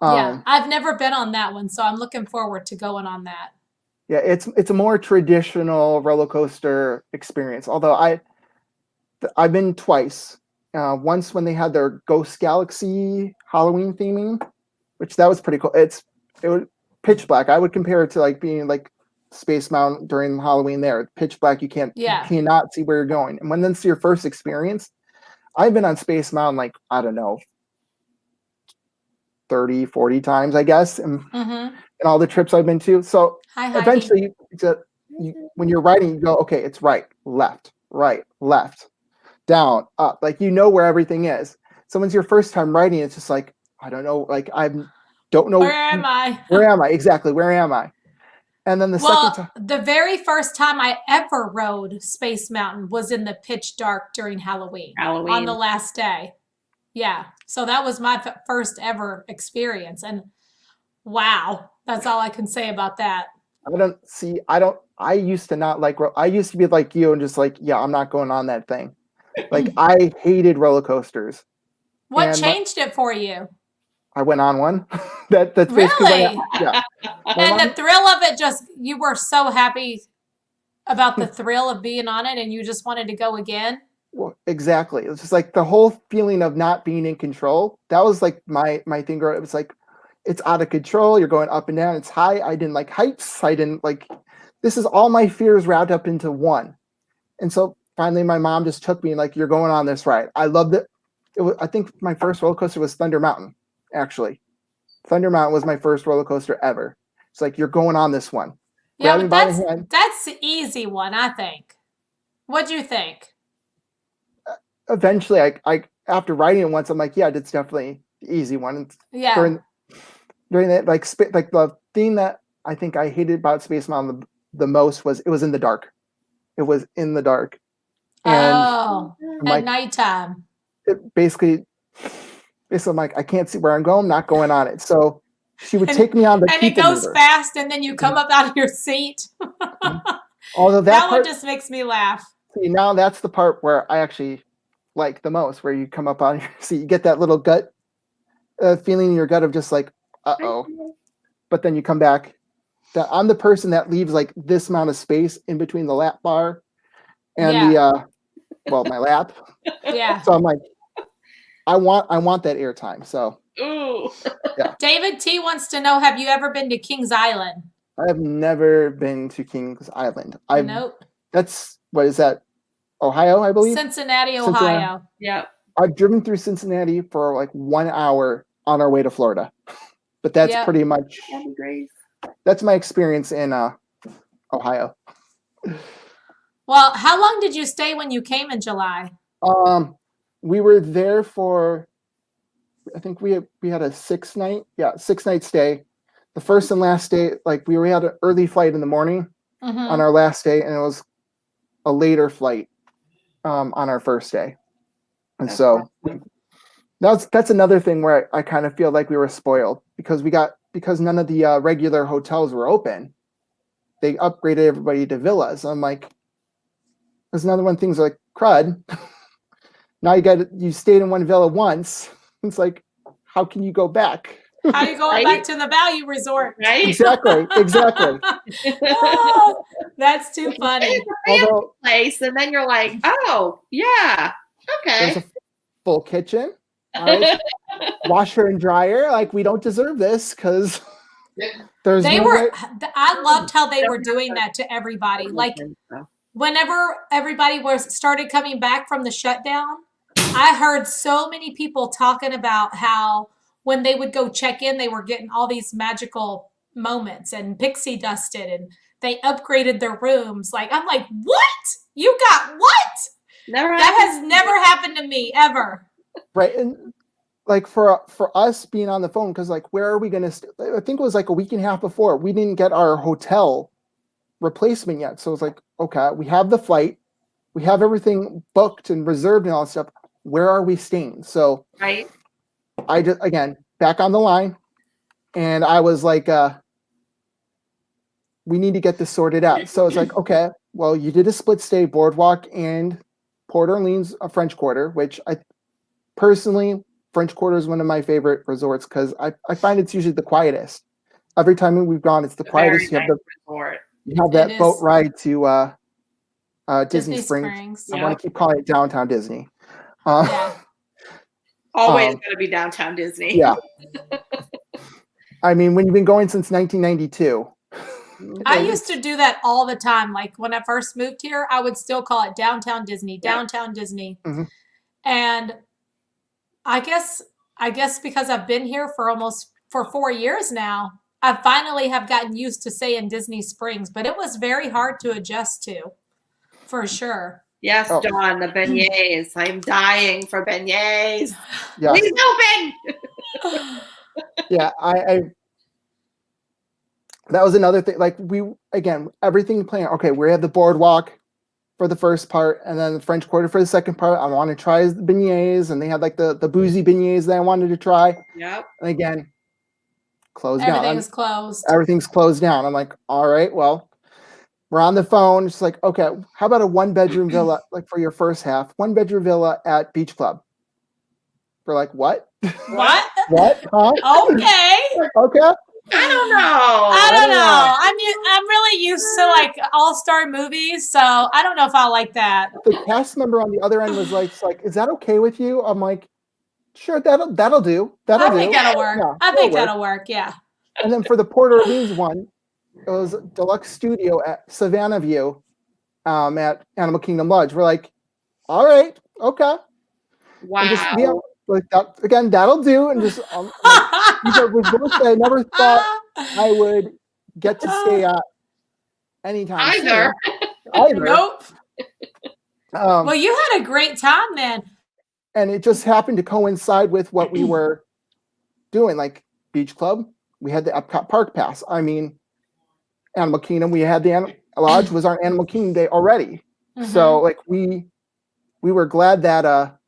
S1: Yeah, I've never been on that one, so I'm looking forward to going on that.
S3: Yeah, it's a more traditional roller coaster experience. Although I've been twice. Once when they had their Ghost Galaxy Halloween theming, which that was pretty cool. It was pitch black. I would compare it to like being like Space Mountain during Halloween there. Pitch black, you cannot see where you're going. And when that's your first experience, I've been on Space Mountain like, I don't know, 30, 40 times, I guess, and all the trips I've been to. So eventually, when you're riding, you go, okay, it's right, left, down, up. Like, you know where everything is. So when it's your first time riding, it's just like, I don't know, like, I don't know.
S1: Where am I?
S3: Where am I? Exactly, where am I? And then the second time.
S1: The very first time I ever rode Space Mountain was in the pitch dark during Halloween. On the last day. Yeah. So that was my first ever experience. And wow, that's all I can say about that.
S3: I used to not like, I used to be like you and just like, yeah, I'm not going on that thing. Like, I hated roller coasters.
S1: What changed it for you?
S3: I went on one. That's
S1: really? Yeah. And the thrill of it, you were so happy about the thrill of being on it and you just wanted to go again?
S3: Well, exactly. It's just like the whole feeling of not being in control. That was like my thing. It was like, it's out of control. You're going up and down. It's high. I didn't like heights. This is all my fears wrapped up into one. And so finally my mom just took me and like, you're going on this ride. I loved it. I think my first roller coaster was Thunder Mountain, actually. Thunder Mountain was my first roller coaster ever. It's like, you're going on this one.
S1: Yeah, but that's the easy one, I think. What'd you think?
S3: Eventually, I after riding it once, I'm like, yeah, it's definitely the easy one.
S1: Yeah.
S3: During that, like the thing that I think I hated about Space Mountain the most was it was in the dark. It was in the dark. And
S1: at nighttime.
S3: Basically, I'm like, I can't see where I'm going. I'm not going on it. So she would take me on the
S1: and it goes fast, and then you come up out of your seat.
S3: Although that
S1: one just makes me laugh.
S3: See, now that's the part where I actually like the most, where you come up on your seat, you get that little gut feeling in your gut of just like, uh-oh. But then you come back. I'm the person that leaves like this amount of space in between the lap bar and my lap.
S1: Yeah.
S3: So I'm like, I want that airtime. So
S2: ooh.
S3: Yeah.
S1: David T wants to know, have you ever been to Kings Island?
S3: I have never been to Kings Island.
S1: Nope.
S3: That's, what is that? Ohio, I believe?
S1: Cincinnati, Ohio.
S2: Yeah.
S3: I've driven through Cincinnati for like 1 hour on our way to Florida. But that's pretty much, that's my experience in Ohio.
S1: Well, how long did you stay when you came in July?
S3: We were there for, I think we had a 6-night stay. The first and last day, like we had an early flight in the morning on our last day, and it was a later flight on our first day. And that's another thing where I kind of feel like we were spoiled because none of the regular hotels were open. They upgraded everybody to villas. I'm like, there's another one. Things like crud. Now you stayed in one villa once. It's like, how can you go back?
S1: How are you going back to the value resort?
S2: Right?
S3: Exactly.
S1: Oh, that's too funny.
S2: It's a family place, and then you're like, oh, yeah, okay.
S3: There's a full kitchen, right? Washer and dryer. Like, we don't deserve this because there's
S1: I loved how they were doing that to everybody. Like, whenever everybody started coming back from the shutdown, I heard so many people talking about how when they would go check in, they were getting all these magical moments and pixie dusted, and they upgraded their rooms. Like, I'm like, what? You got what? That has never happened to me ever.
S3: Right. And like for us being on the phone, because like where are we gonna I think it was like a week and a half before, we didn't get our hotel replacement yet. So it's like, okay, we have the flight, we have everything booked and reserved and all that stuff. Where are we staying? So
S2: Right.
S3: I just, again, back on the line, and I was like, we need to get this sorted out. So it's like, okay, well, you did a split stay, Boardwalk and Port Orleans, a French Quarter, which I personally, French Quarter is one of my favorite resorts because I find it's usually the quietest. Every time we've gone, it's the quietest.
S2: Very nice resort.
S3: You have
S1: It
S3: that boat
S1: is.
S3: ride to Disney Springs.
S1: Springs.
S3: I
S2: Yeah.
S3: want to keep calling it Downtown Disney.
S1: Yeah.
S2: Always going to be downtown Disney.
S3: Yeah. I mean, when you've been going since 1992.
S1: I used to do that all the time. Like when I first moved here, I would still call it Downtown Disney, Downtown Disney.
S3: Mhm.
S1: And I guess because I've been here for 4 years now, I finally have gotten used to saying Disney Springs, but it was very hard to adjust to, for sure.
S2: Yes,
S3: Oh.
S2: Dawn, the beignets. I'm dying for beignets.
S3: Yeah.
S2: Please open.
S3: Yeah, I that was another thing. Like everything planned. Okay, we had the Boardwalk for the first part, and then the French Quarter for the second part. I want to try the beignets, and they had like the boozy beignets that I wanted to try.
S2: Yep.
S3: And again, closed down.
S1: Everything's closed.
S3: Everything's closed down. I'm like, all right, well, we're on the phone. It's like, okay, how about a 1-bedroom villa, like for your first half, 1-bedroom villa at Beach Club? We're like, what?
S1: What?
S3: What? Huh?
S1: Okay.
S3: Okay.
S2: I don't know.
S1: I don't know. I'm really used to like all-star movies, so I don't know if I like that.
S3: The cast member on the other end was like, is that okay with you? I'm like, sure, that'll do.
S1: I think that'll work.
S3: Yeah,
S1: I think
S3: work.
S1: that'll work. Yeah.
S3: And then for the Port Orleans one, it was a deluxe studio at Savannah View, at Animal Kingdom Lodge. We're like, all right, okay.
S2: Wow.
S3: And just, yeah, like that again, that'll do. And just these are resorts that I never thought I would get to stay at anytime
S2: Either.
S3: Either.
S1: Nope. Well, you had a great time then.
S3: And it just happened to coincide with what we were doing, like Beach Club. We had the Epcot Park Pass. I mean, Animal Kingdom, we had the Lodge was our Animal Kingdom day already.
S1: Mhm.
S3: So like we were glad that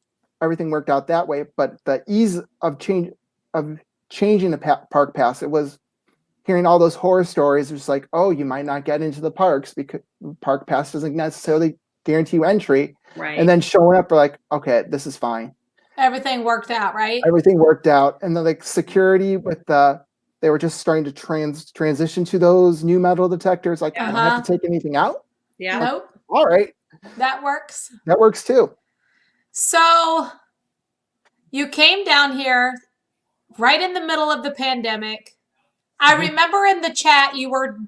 S3: everything worked out that way. But the ease of changing the Park Pass, it was hearing all those horror stories. It was like, oh, you might not get into the parks because Park Pass doesn't necessarily guarantee you entry.
S2: Right.
S3: And then showing up, we're like, okay, this is fine.
S1: Everything worked out, right?
S3: Everything worked out. And then like security with they were just starting to transition to those new metal detectors. Like, I don't have to take anything out.
S2: Yeah.
S1: Nope.
S3: All right.
S1: That works.
S3: That works too.
S1: So you came down here right in the middle of the pandemic. I remember in the chat you were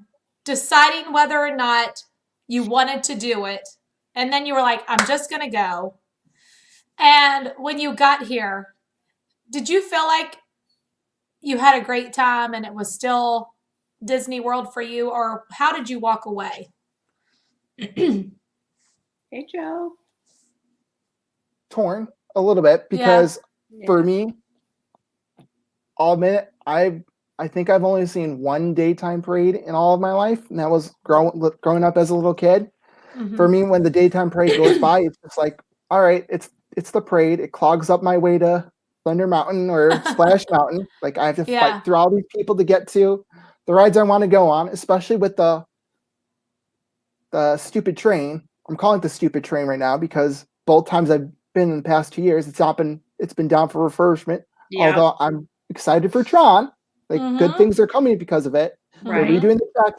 S1: deciding whether or not you wanted to do it. And then you were like, I'm just going to go. And when you got here, did you feel like you had a great time and it was still Disney World for you? Or how did you walk away?
S2: Hey, Joe.
S3: Torn a little bit because for me, I'll admit, I think I've only seen one daytime parade in all of my life, and that was growing up as a little kid.
S1: Mhm.
S3: For me, when the daytime parade goes by, it's just like, all right, it's the parade. It clogs up my way to Thunder Mountain or Splash Mountain. Like I have to fight through all these people to get to the rides I want to go on, especially with the stupid train. I'm calling it the stupid train right now because both times I've been in the past 2 years, it's been down for refurbishment.
S2: Yeah.
S3: Although I'm excited for Tron. Like good things are coming because of it.
S2: Right.
S3: They're redoing the track.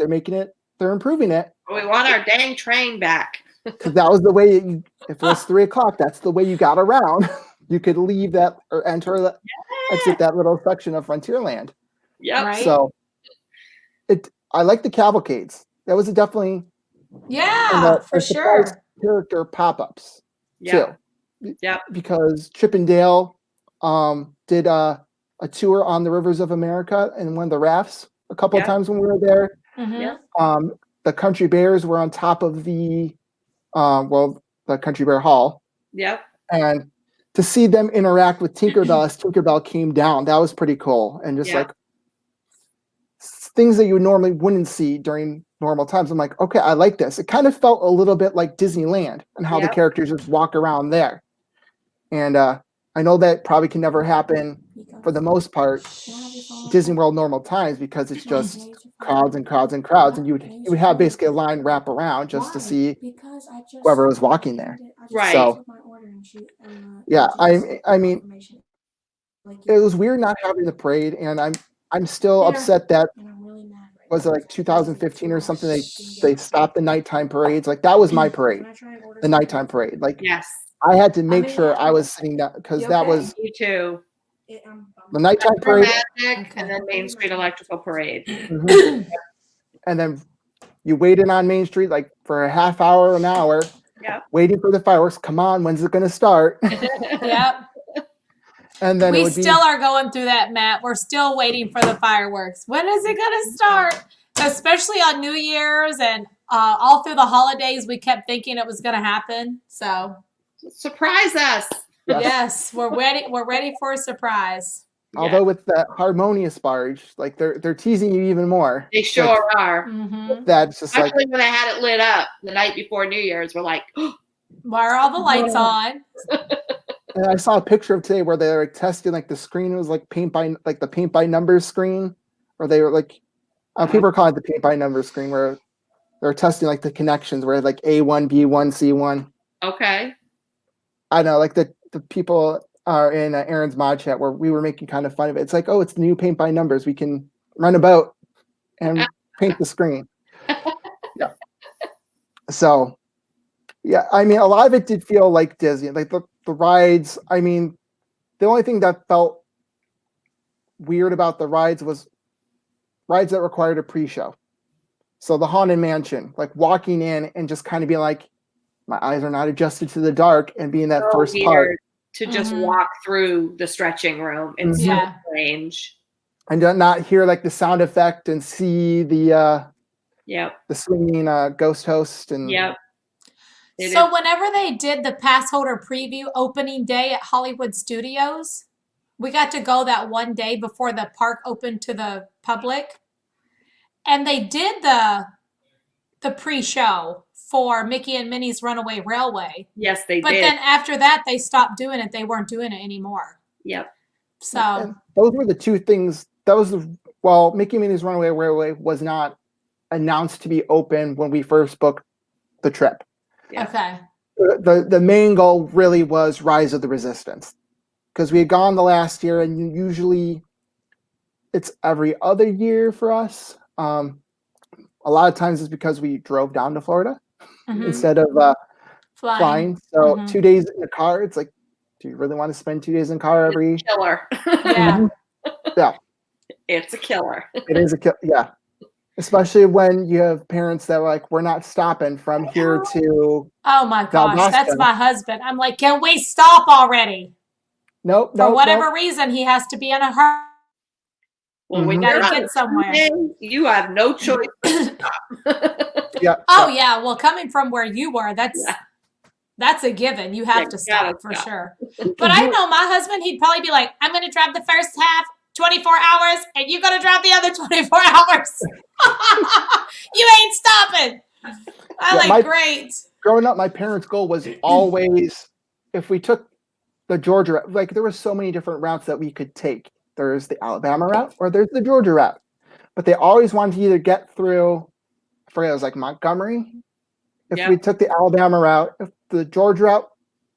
S3: They're improving it.
S2: We want our dang train back.
S3: Because that was the way, if it was 3 o'clock, that's the way you got around. You could leave that or exit that little section of Frontierland.
S2: Yep.
S1: Right.
S3: So I like the cavalcades. That was definitely
S1: For
S3: surprise
S1: sure.
S3: character pop-ups
S2: Yep.
S3: too.
S2: Yep.
S3: Because Chip and Dale did a tour on the Rivers of America and one of the rafts a couple of times when we were there.
S1: Mhm.
S3: The Country Bears were on top of the Country Bear Hall.
S2: Yep.
S3: And to see them interact with Tinkerbell as Tinkerbell came down, that was pretty cool. And just like things that you normally wouldn't see during normal times. I'm like, okay, I like this. It kind of felt a little bit like Disneyland and how the characters just walk around there. And I know that probably can never happen for the most part, Disney World normal times, because it's just crowds and crowds and crowds, and you would have basically a line wrap around just to see whoever was walking there.
S2: Right.
S3: So yeah, I mean, it was weird not having the parade, and I'm still upset that was it like 2015 or something. They stopped the nighttime parades. Like that was my parade, the nighttime parade. Like
S2: Yes.
S3: I had to make sure I was sitting down because that was
S2: Me too.
S3: the nighttime parade.
S2: Magic and then Main Street Electrical Parade.
S3: Mhm. And then you waited on Main Street like for a half hour, an hour, waiting for the fireworks. Come on, when's it going to start?
S1: Yep.
S3: And then
S1: We still are going through that, Matt. We're still waiting for the fireworks. When is it going to start? Especially on New Year's and all through the holidays, we kept thinking it was going to happen. So
S2: surprise us.
S1: Yes, we're ready. We're ready for a surprise.
S3: Although with that harmonious barge, like they're teasing you even more.
S2: They sure are.
S1: Mm-hmm.
S3: That's just
S2: Especially
S3: like
S2: when they had it lit up the night before New Year's. We're like,
S1: why are all the lights on?
S3: And I saw a picture of today where they were like testing like the screen was like the paint by numbers screen, or they were like people are calling it the paint by numbers screen, where they're testing like the connections where like A1, B1, C1.
S2: Okay.
S3: I know, like the people are in Aaron's mod chat where we were making kind of fun of it. It's like, oh, it's the new paint by numbers. We can run about and paint the screen. Yeah. So, yeah, I mean, a lot of it did feel like Disney, like the rides. I mean, the only thing that felt weird about the rides was rides that required a pre-show. So the Haunted Mansion, like walking in and just kind of being like, my eyes are not adjusted to the dark, and being that first part.
S2: To just walk through the stretching room. It's so strange.
S3: And not hear like the sound effect and see the swinging ghost host and
S1: so whenever they did the pass holder preview opening day at Hollywood Studios, we got to go that one day before the park opened to the public, and they did the pre-show for Mickey and Minnie's Runaway Railway.
S2: Yes, they did.
S1: But then after that, they stopped doing it. They weren't doing it anymore.
S2: Yep.
S1: So
S3: and those were the two things. Mickey and Minnie's Runaway Railway was not announced to be open when we first booked the trip.
S2: Yeah.
S1: Okay.
S3: The main goal really was Rise of the Resistance, because we had gone the last year, and usually it's every other year for us. A lot of times it's because we drove down to Florida instead of flying. So 2 days in the car, it's like, do you really want to spend 2 days in the car every
S2: killer?
S1: Yeah.
S3: Yeah.
S2: It's a killer.
S3: It is a killer. Yeah. Especially when you have parents that are like, we're not stopping from here to.
S1: Oh my gosh, that's my husband. I'm like, can we stop already?
S3: Nope.
S1: For whatever reason, he has to be in a hurry.
S2: Well, when
S1: you gotta get somewhere.
S2: You have no choice but to stop.
S3: Yeah.
S1: Oh yeah. Well, coming from where you were, that's a given. You have to stop for sure. But I know my husband, he'd probably be like, I'm gonna drive the first half 24 hours and you're gonna drive the other 24 hours. You ain't stopping. I'm like, great.
S3: Growing up, my parents' goal was always, if we took the Georgia, like there were so many different routes that we could take. There's the Alabama route or there's the Georgia route. But they always wanted to either get through, I forget, it was like Montgomery. If we took the Alabama route, if the Georgia route,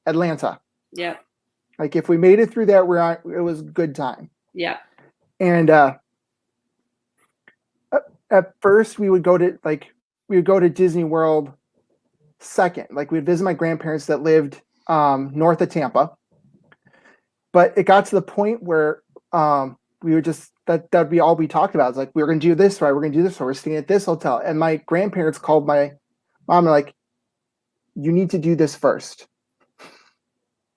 S3: Atlanta.
S2: Yeah.
S3: Like if we made it through there, it was a good time.
S2: Yeah.
S3: And at first we would go to Disney World second. Like we'd visit my grandparents that lived north of Tampa. But it got to the point where we would just that'd be all we talked about. It's like, we're gonna do this right, we're gonna do this right, we're staying at this hotel. And my grandparents called my mom and like, you need to do this first.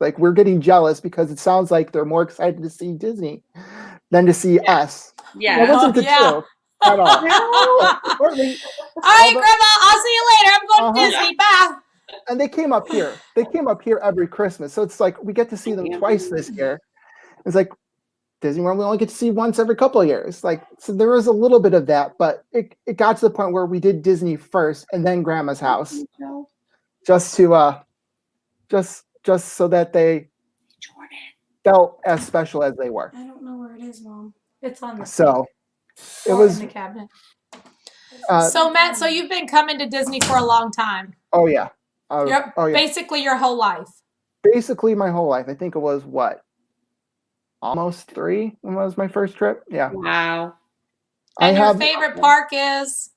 S3: Like we're getting jealous because it sounds like they're more excited to see Disney than to see us.
S2: Yeah.
S3: That wasn't the truth at all.
S1: All right, Grandma, I'll see you later. I'm going to Disney. Bye.
S3: and they came up here. They came up here every Christmas. So it's like we get to see them twice this year. It's like Disney World we only get to see once every couple of years. Like so there was a little bit of that, but it got to the point where we did Disney first and then Grandma's house. Just to just so that they felt as special as they were.
S1: I don't know where it is, Mom. It's on the
S3: So it
S1: or
S3: was
S1: in the cabinet.
S3: uh,
S1: So Matt, so you've been coming to Disney for a long time.
S3: oh yeah.
S1: You're
S3: Oh yeah.
S1: basically your whole life.
S3: Basically my whole life. I think it was what? Almost 3 when was my first trip. Yeah.
S2: Wow.
S1: And your favorite park is?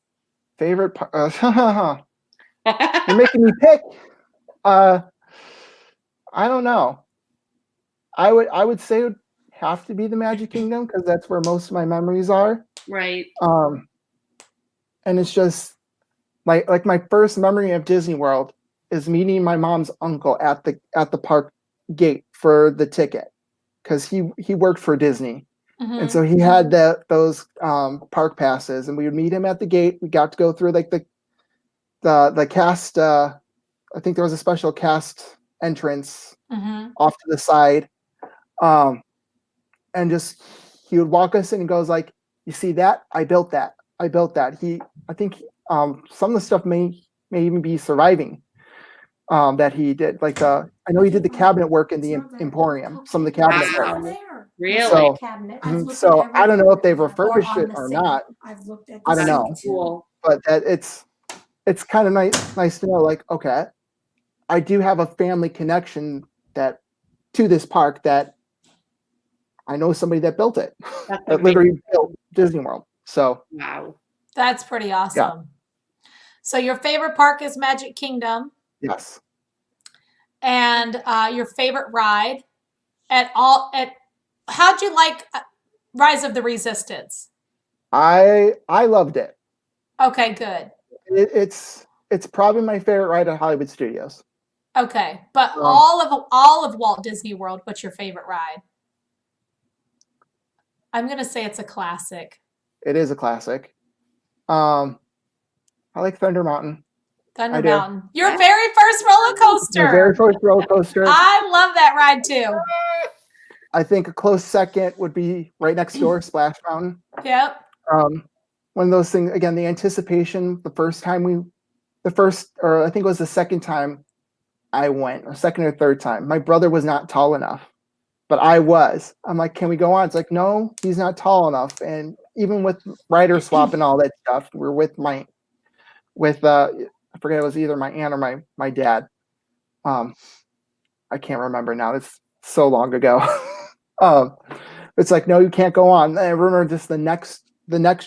S3: Favorite part. You're making me pick. I don't know. I would say it would have to be the Magic Kingdom because that's where most of my memories are.
S2: Right.
S3: And it's just like my first memory of Disney World is meeting my mom's uncle at the park gate for the ticket because he worked for Disney. And so he had those park passes, and we would meet him at the gate. We got to go through like the cast. I think there was a special cast entrance off to the side, and just he would walk us in and goes like, "You see that? I built that. I built that." I think some of the stuff may even be surviving that he did. Like I know he did the cabinet work in the Emporium. Some of the cabinet work.
S2: Really?
S3: So,
S1: Cabinet.
S3: so I don't know if they've refurbished it or not.
S1: I've looked at
S3: I don't know.
S2: Cool.
S3: But that it's kind of nice to know. Like, okay, I do have a family connection to this park that I know somebody that built it. That literally built Disney World. So
S2: wow,
S1: that's pretty awesome. Yeah. So your favorite park is Magic Kingdom.
S3: Yes.
S1: And your favorite ride how'd you like Rise of the Resistance?
S3: I loved it.
S1: Okay, good.
S3: It's probably my favorite ride at Hollywood Studios.
S1: Okay, but all of Walt Disney World, what's your favorite ride? I'm gonna say it's a classic.
S3: It is a classic. I like Thunder Mountain.
S1: Thunder Mountain. Your very first roller coaster.
S3: My very first roller coaster.
S1: I love that ride too.
S3: I think a close second would be right next door, Splash Mountain.
S1: Yep.
S3: One of those things, again, the anticipation, I think it was the second time I went, or second or third time. My brother was not tall enough, but I was. I'm like, can we go on? It's like, no, he's not tall enough. And even with rider swap and all that stuff, we're with I forget, it was either my aunt or my dad. I can't remember now. It's so long ago. It's like, no, you can't go on. And I remember just the next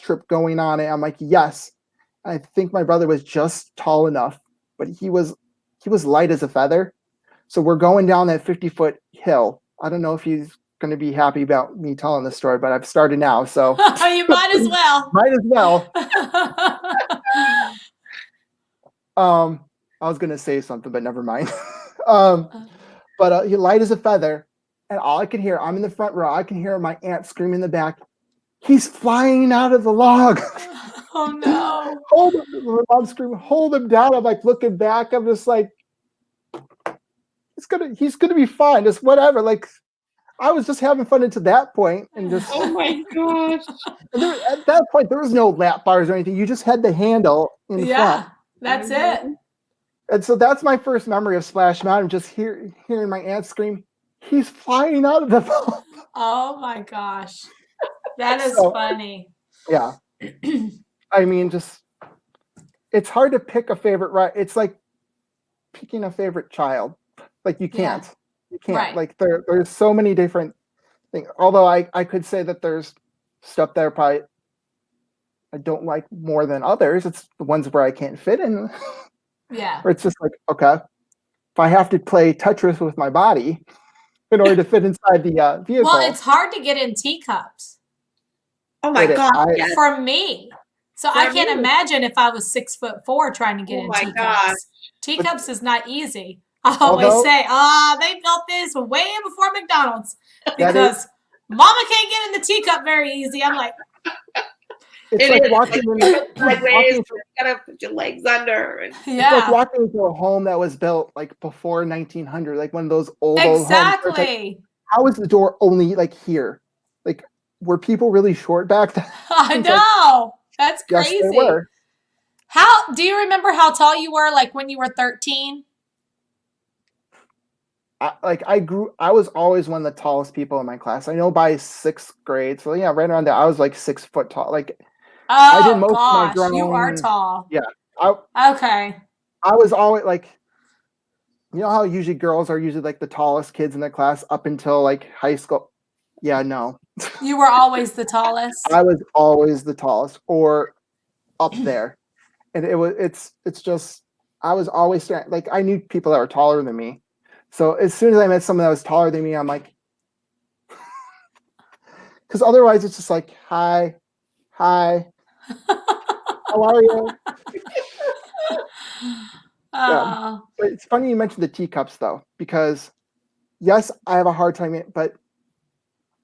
S3: trip going on, and I'm like, yes. I think my brother was just tall enough, but he was light as a feather. So we're going down that 50-foot hill. I don't know if he's going to be happy about me telling this story, but I've started now. So
S1: you might as well.
S3: Might as well. I was going to say something, but never mind. But he light as a feather. And all I could hear, I'm in the front row, I can hear my aunt screaming in the back, "He's flying out of the log."
S1: Oh no.
S3: Hold him. My mom screaming, "Hold him down." I'm like looking back, I'm just like, he's gonna be fine. Just whatever. Like I was just having fun until that point, and just
S2: oh my gosh.
S3: At that point there was no lap bars or anything. You just had the handle in the front.
S1: That's it.
S3: And so that's my first memory of Splash Mountain, just hearing my aunt scream, "He's flying out of the boat."
S1: Oh my gosh. That is funny.
S3: Yeah. I mean, it's hard to pick a favorite ride. It's like picking a favorite child. Like you can't. Yeah. You can't. Right. Like there's so many different things. Although I could say that there's stuff that probably I don't like more than others. It's the ones where I can't fit in.
S1: Yeah.
S3: Or it's just like, okay, if I have to play Tetris with my body in order to fit inside the vehicle.
S1: Well, it's hard to get in teacups.
S2: Oh my God.
S1: For me. So I can't imagine if I was 6'4" trying to get in teacups. Gosh. Teacups is not easy. I always say, they built this way before McDonald's because Mama can't get in the teacup very easy. I'm like,
S3: It's
S2: It
S3: like
S2: is.
S3: walking
S2: Sideways.
S3: into,
S2: You gotta put your legs under. And
S3: it's like
S1: Yeah,
S3: walking into a home that was built like before 1900, like one of those old homes. Where it's like,
S1: exactly.
S3: how is the door only like here? Like, were people really short back then?
S1: I
S3: It's like,
S1: know. That's
S3: yes, they
S1: crazy.
S3: were.
S1: How do you remember how tall you were like when you were 13?
S3: I was always one of the tallest people in my class. I know by sixth grade, so yeah, right around there, I was like 6 foot tall. Like I did
S1: Oh
S3: most of my
S1: gosh, you are
S3: growing.
S1: tall.
S3: Yeah, I
S1: Okay.
S3: I was always like, you know how usually girls are usually like the tallest kids in the class up until like high school. Yeah, no,
S1: You were always the tallest.
S3: I was always the tallest or up there, and it's just I was always like I knew people that were taller than me. So as soon as I met someone that was taller than me, I'm like, because otherwise it's just like, hi, how are you? Yeah.
S1: Oh,
S3: But it's funny you mentioned the teacups though, because yes, I have a hard time, but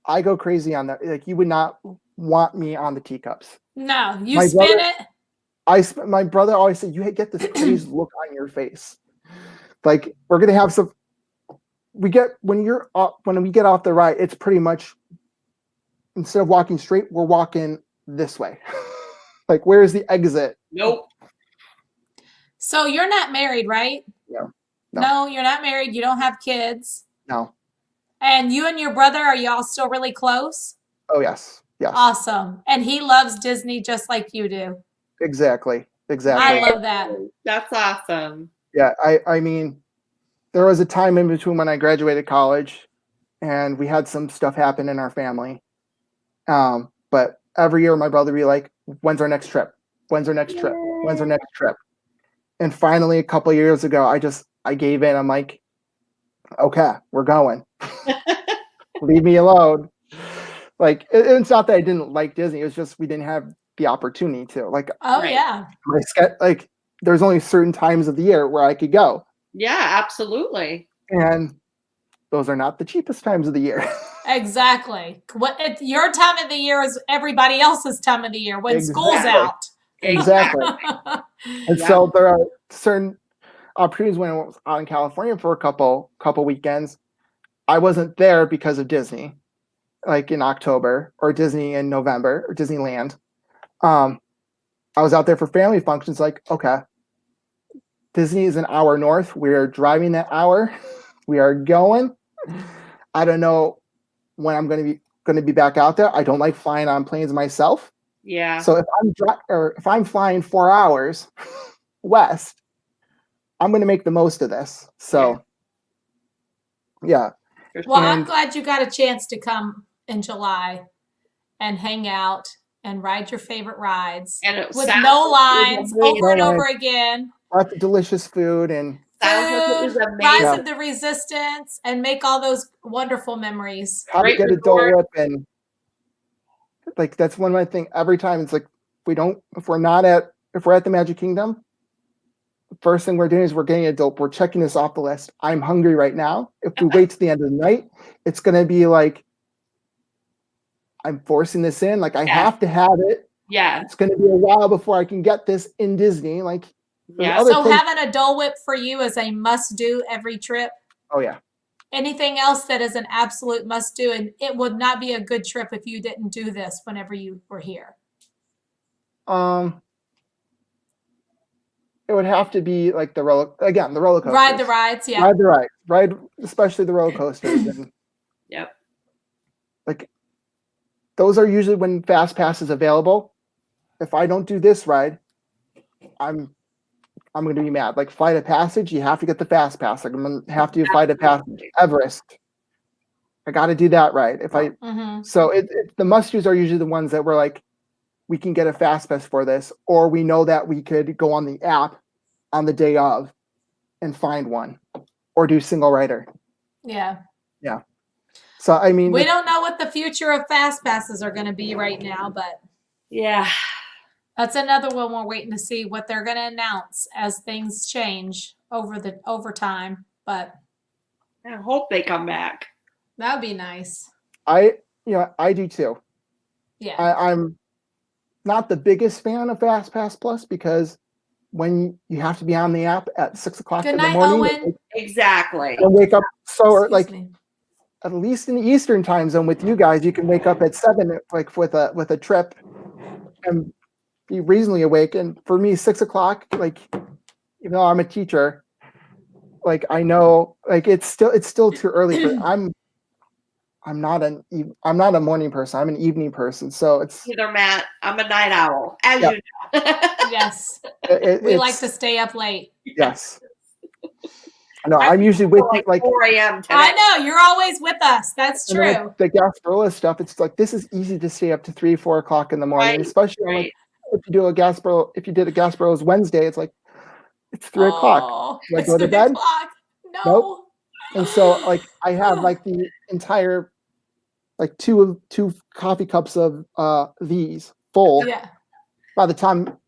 S3: I go crazy on that. Like you would not want me on the teacups.
S1: no, you
S3: My
S1: spin
S3: brother, my brother always said, you get this crazed look on your face. Like we're gonna have some. We get when we get off the ride, it's pretty much instead of walking straight, we're walking this way. Like where's the exit?
S2: nope.
S1: So you're not married, right?
S3: No,
S1: No, you're not married. You don't have kids.
S3: no.
S1: And you and your brother, are y'all still really close?
S3: Oh yes, yes,
S1: Awesome. And he loves Disney just like you do.
S3: exactly.
S1: I love that.
S2: That's awesome.
S3: Yeah, I mean, there was a time in between when I graduated college, and we had some stuff happen in our family. But every year my brother would be like, "When's our next trip? When's our next trip? When's our next trip?" And finally, a couple of years ago, I gave in. I'm like, "Okay, we're going. Leave me alone." Like it's not that I didn't like Disney; it was just we didn't have the opportunity to. Like
S1: Oh,
S2: Right.
S1: yeah.
S3: like there's only certain times of the year where I could go,
S2: Yeah, absolutely.
S3: and those are not the cheapest times of the year.
S1: Exactly. Your time of the year is everybody else's time of the year when school's
S3: Exactly.
S1: out.
S3: Exactly. And
S2: Yeah.
S3: so there are certain opportunities when I was out in California for a couple weekends. I wasn't there because of Disney, like in October, or Disney in November, or Disneyland. I was out there for family functions. Like, okay, Disney is an hour north. We're driving that hour. We are going. I don't know when I'm going to be back out there. I don't like flying on planes myself.
S2: Yeah.
S3: So if I'm flying 4 hours west, I'm going to make the most of this. So, yeah.
S1: Well, I'm
S3: And-
S1: glad you got a chance to come in July and hang out and ride your favorite rides
S2: And it
S1: with
S2: sounds
S1: no
S2: like it was
S1: lines
S2: amazing.
S1: over and
S3: No
S1: over
S3: lines.
S1: again.
S3: Lots of delicious food and
S2: Sounds like it was
S1: Food,
S2: amazing.
S1: Rise
S3: Yeah.
S1: of the Resistance, and make all those wonderful memories.
S3: how to
S2: Great
S3: get a Dole
S2: resort.
S3: Whip. And like, that's one of my things every time. It's like, if we're at the Magic Kingdom, the first thing we're doing is we're getting a dope. We're checking this off the list. I'm hungry right now. If we wait to the end of the night, it's going to be like, I'm forcing this in. Like, I have to have it.
S2: Yeah.
S3: It's going to be a while before I can get this in Disney. Like,
S2: Yeah.
S3: other
S1: So
S3: places-
S1: having a Dole Whip for you is a must do every trip.
S3: oh yeah.
S1: Anything else that is an absolute must do, and it would not be a good trip if you didn't do this whenever you were here.
S3: It would have to be like the roller coasters.
S1: Ride the rides, yeah.
S3: Ride the rides. Ride, especially the roller coasters. And
S2: Yep.
S3: like, those are usually when Fast Pass is available. If I don't do this ride, I'm going to be mad. Like Flight of Passage, you have to get the Fast Pass. Like I'm going to have to do Flight of Passage. Everest, I got to do that ride. So the must-dos are usually the ones that we're like, we can get a Fast Pass for this, or we know that we could go on the app on the day of and find one, or do single rider.
S1: Yeah.
S3: So I mean,
S1: We don't know what the future of Fast Passes are going to be right now, but
S2: Yeah.
S1: that's another one we're waiting to see what they're going to announce as things change over time. But
S2: I hope they come back.
S1: that would be nice.
S3: I do too.
S1: Yeah.
S3: not the biggest fan of FastPass Plus because when you have to be on the app at 6 o'clock
S1: Good
S3: in the
S1: night,
S3: morning,
S1: Owen.
S2: Exactly.
S3: and wake up
S1: Excuse
S3: like
S1: me.
S3: at least in the Eastern time zone with you guys, you can wake up at 7 like with a trip and be reasonably awake. And for me, 6 o'clock, like even though I'm a teacher, like I know like it's still too early for I'm not a morning person. I'm an evening person. So it's
S2: Either Matt, I'm a night owl, as
S3: Yeah.
S2: you know.
S1: Yes.
S3: it,
S1: We like
S3: it's
S1: to stay up late.
S3: yes. No, I'm usually with you like
S2: 4 a.m. today.
S1: I know. You're always with us. That's
S3: and then,
S1: true.
S3: like, the Gasparilla stuff. It's like this is easy to stay up to 3, 4 o'clock in the morning,
S2: Right,
S3: especially
S2: right.
S3: like if you did a Gasparillo's Wednesday, it's like it's 3 o'clock.
S1: Oh,
S3: Do I
S1: it's
S3: go to
S1: 3
S3: bed?
S1: o'clock. No.
S3: Nope. And so like I have like the entire like two coffee cups of these full
S1: Yeah.
S3: by the time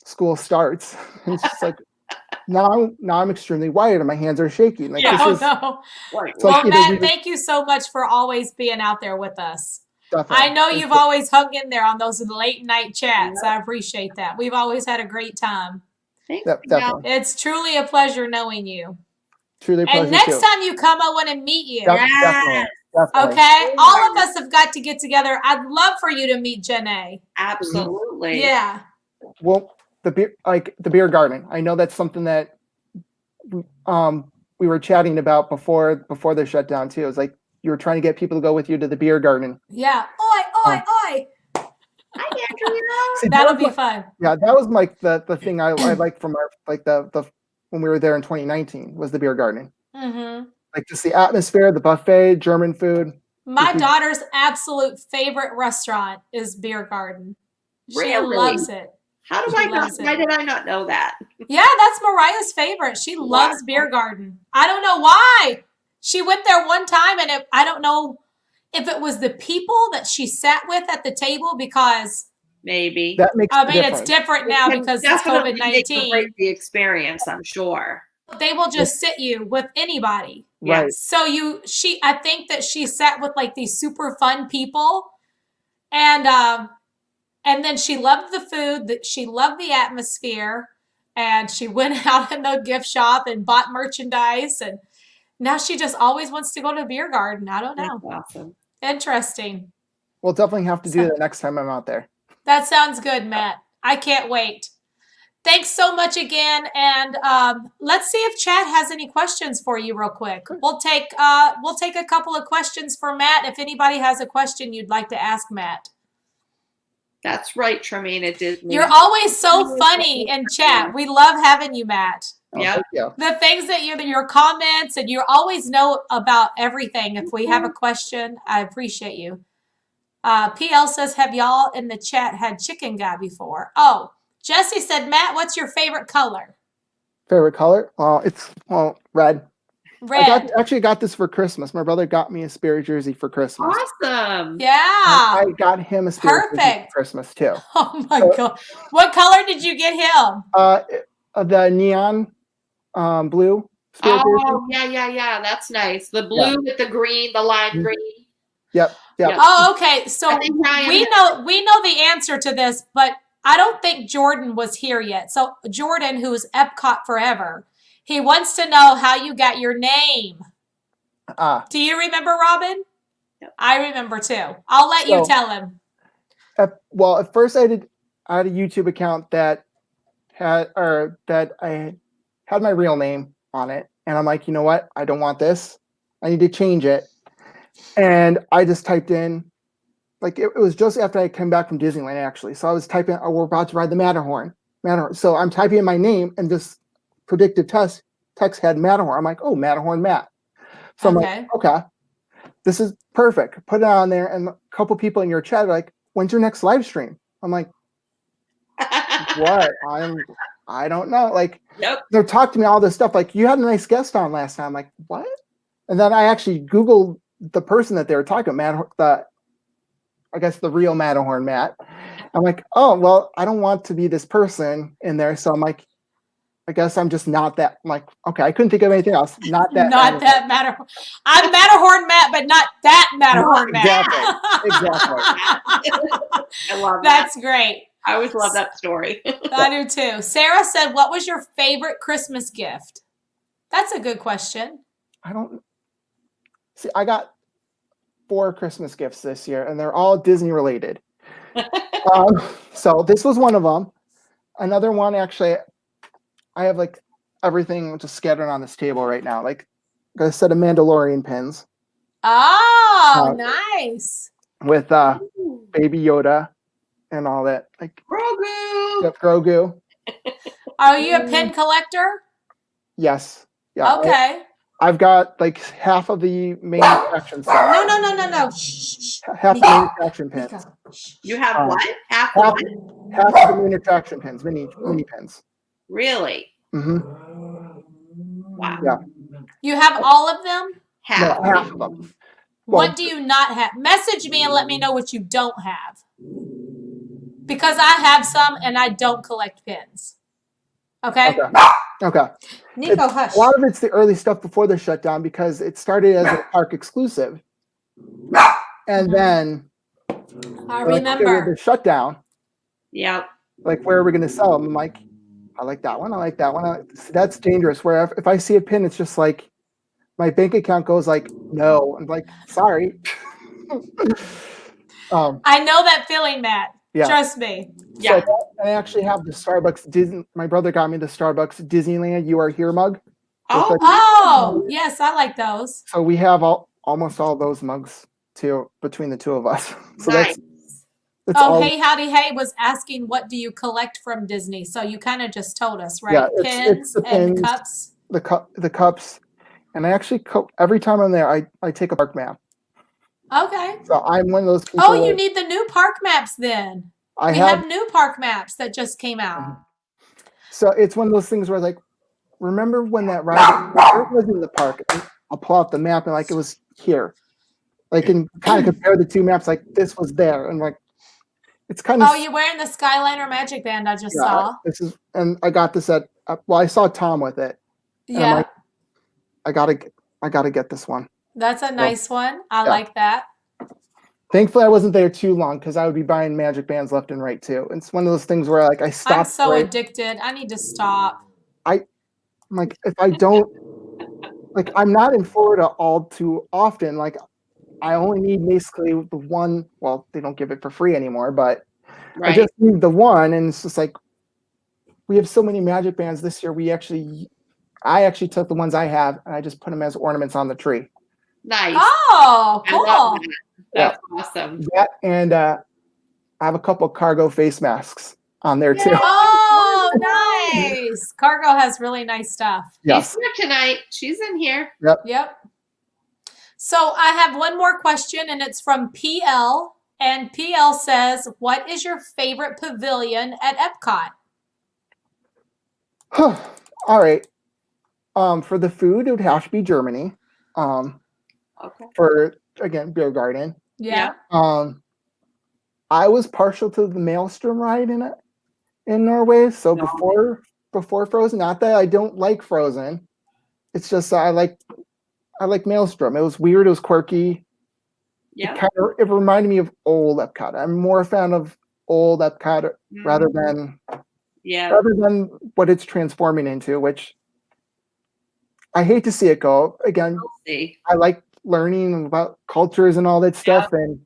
S3: school starts. And it's just like now I'm extremely wired and my hands are shaking. Like
S2: Yeah.
S3: this
S1: Oh,
S3: is
S1: no.
S2: Right.
S3: it's like
S1: Well,
S3: either
S1: Matt, thank you so much for always being out there with us.
S3: definitely.
S1: I know
S3: Thank
S1: you've
S3: you.
S1: always hung in there on those late night chats. I appreciate that. We've always had a great time.
S2: Thanks.
S3: Yep, definitely.
S1: It's truly a pleasure knowing you.
S3: Truly a pleasure
S1: And next
S3: too.
S1: time you come, I want to meet you.
S3: Yep,
S2: Yes.
S3: definitely. Definitely.
S1: Okay? All of us have got to get together. I'd love for you to meet Janae.
S2: Absolutely.
S1: Yeah.
S3: Well, the beer garden. I know that's something that we were chatting about before the shutdown too. It was like you were trying to get people to go with you to the beer garden.
S1: Yeah. Oi, oi, oi.
S2: Hi, Andrea.
S3: See,
S1: That'll
S3: that
S1: be
S3: was
S1: fun.
S3: yeah, that was like the thing I liked from our like the when we were there in 2019 was the beer garden.
S1: Mm-hmm.
S3: Like just the atmosphere, the buffet, German food.
S1: My
S3: Mhm.
S1: daughter's absolute favorite restaurant is Beer Garden. She
S2: Really?
S1: loves it.
S2: How do
S1: She
S2: I not?
S1: loves it.
S2: Why did I not know that?
S1: Yeah, that's Mariah's favorite. She loves
S2: Wow.
S1: Beer Garden. I don't know why. She went there one time, and I don't know if it was the people that she sat with at the table because
S2: Maybe.
S3: That makes
S1: I
S3: a
S1: mean
S3: difference.
S1: it's different now
S2: It
S1: because it's
S2: definitely
S1: COVID
S2: make or
S1: 19.
S2: break the experience, I'm sure.
S1: They will just sit you with anybody.
S3: Right.
S1: So I think that she sat with like these super fun people, and then she loved the food, that she loved the atmosphere, and she went out in the gift shop and bought merchandise, and now she just always wants to go to a beer garden. I don't know.
S2: That's awesome.
S1: Interesting.
S3: We'll definitely have to do that next time I'm out there.
S1: That sounds good, Matt. I can't wait. Thanks so much again, and let's see if Chad has any questions for you real quick. We'll take a couple of questions for Matt. If anybody has a question you'd like to ask Matt.
S2: That's right, Tremaine. Disney.
S1: You're always so funny in chat. We love having you, Matt.
S3: Oh,
S2: Yep.
S3: thank you.
S1: The things that your comments, and you always know about everything. If we have a question, I appreciate you. PL says, have y'all in the chat had chicken guy before? Oh, Jesse said, Matt, what's your favorite color?
S3: Favorite color? It's red.
S1: Red.
S3: I actually got this for Christmas. My brother got me a Spirit jersey for Christmas.
S2: Awesome.
S1: Yeah.
S3: I got him a Spirit jersey
S1: Perfect.
S3: for Christmas too.
S1: Oh my God. What color did you get him?
S3: The neon blue Spirit jersey.
S2: Oh, yeah. That's nice. The blue with the green, the lime green.
S3: Yep.
S1: Oh, okay. So
S2: I think Ryan
S1: we know the answer to this, but I don't think Jordan was here yet. So Jordan, who's Epcot forever, he wants to know how you got your name. Do you remember, Robin?
S2: Yep.
S1: I remember too. I'll let you tell him.
S3: Well, at first I had a YouTube account that I had my real name on it, and I'm like, you know what? I don't want this. I need to change it. And I just typed in, like it was just after I came back from Disneyland actually. So I was typing, oh, we're about to ride the Matterhorn. So I'm typing in my name, and this predictive text had Matterhorn. I'm like, oh, Matterhorn Matt. So I'm like, okay, this is perfect. Put it on there, and a couple people in your chat are like, when's your next live stream? I'm like, what? I don't know. Like, they're talking to me all this stuff. Like, you had a nice guest on last time. I'm like, what? And then I actually Googled the person that they were talking about, I guess the real Matterhorn Matt. I'm like, oh, well, I don't want to be this person in there. So I'm like, I guess I'm just not that, like, okay, I couldn't think of anything else. Not that.
S1: Not that Matterhorn. I'm Matterhorn Matt, but not that Matterhorn Matt.
S3: Exactly.
S2: I love that.
S1: That's great.
S2: I always love that story.
S1: I do too. Sarah said, what was your favorite Christmas gift? That's a good question.
S3: I don't see. I got 4 Christmas gifts this year, and they're all Disney related. So this was one of them. Another one, actually, I have like everything just scattered on this table right now. Like got a set of Mandalorian pins.
S1: Oh, nice.
S3: With Baby Yoda and all that. Like
S2: Grogu.
S3: Yep, Grogu.
S1: Are you a pin collector?
S3: Yes. Yeah.
S1: Okay.
S3: I've got like half of the main attraction stuff.
S1: No. Shh.
S3: Half the main attraction pins.
S2: You have what? Half
S3: Half
S2: of
S3: of the main attraction pins, mini pins.
S2: Really?
S3: Mm-hmm.
S2: Wow.
S3: Yeah.
S1: You have all of them?
S2: Half.
S3: No, half of them.
S1: What do you not have? Message me and let me know what you don't have. Because I have some and I don't collect pins. Okay?
S3: Okay.
S1: Nico, hush.
S3: A lot of it's the early stuff before the shutdown because it started as a park exclusive. And then
S1: I
S3: with
S1: remember.
S3: the shutdown,
S2: Yep.
S3: like where are we going to sell them? I'm like, I like that one. I like that one. That's dangerous. Where if I see a pin, it's just like my bank account goes like, no. I'm like, sorry.
S1: I know that feeling, Matt.
S3: Yeah.
S1: Trust me.
S2: Yeah.
S3: So I actually have the Starbucks Disney. My brother got me the Starbucks Disneyland You Are Here mug.
S2: Oh,
S1: Yes, I like those.
S3: So we have almost all those mugs too between the two of us. So
S2: nice.
S3: that's all.
S1: Hey, Howdy Hey was asking, what do you collect from Disney? So you kind of just told us, right?
S3: Yeah,
S1: Pins
S3: it's the
S1: and
S3: pins,
S1: cups.
S3: The cups, and I actually every time I'm there, I take a park map.
S1: Okay.
S3: So I'm one of those people.
S1: Oh, you need the new park maps then. We have new park maps that just came out.
S3: So it's one of those things where like, remember when that ride was in the park? I'll pull out the map and like it was here. Like and kind of compare the two maps. Like this was there, and like it's kind of.
S1: Oh, you're wearing the Skyliner Magic Band I just saw.
S3: And I got this at. Well, I saw Tom with it.
S1: Yeah.
S3: I'm like, I gotta get this one.
S1: That's a nice one. I like that.
S3: Thankfully, I wasn't there too long because I would be buying magic bands left and right too. It's one of those things where like I stopped.
S1: I'm so addicted. I need to stop.
S3: I'm like, if I don't, like, I'm not in Florida all too often. Like, I only need basically the one. Well, they don't give it for free anymore, but I just need the one. And it's just like, we have so many magic bands this year. I actually took the ones I have and I just put them as ornaments on the tree.
S2: Nice.
S1: Oh, cool.
S2: That's awesome.
S3: Yeah, and I have a couple cargo face masks on there too.
S1: Oh, nice. Cargo has really nice stuff.
S3: Yes.
S2: She's here tonight. She's in here.
S1: Yep. So I have one more question, and it's from PL. And PL says, what is your favorite pavilion at Epcot?
S3: All right. For the food, it would have to be Germany.
S2: Okay.
S3: For again, beer garden.
S1: Yeah.
S3: I was partial to the Maelstrom ride in Norway. So before Frozen, not that I don't like Frozen. It's just I like Maelstrom. It was weird. It was quirky.
S2: Yeah.
S3: It reminded me of old Epcot. I'm more a fan of old Epcot rather than what it's transforming into, which I hate to see it go. Again, I like learning about cultures and all that stuff. And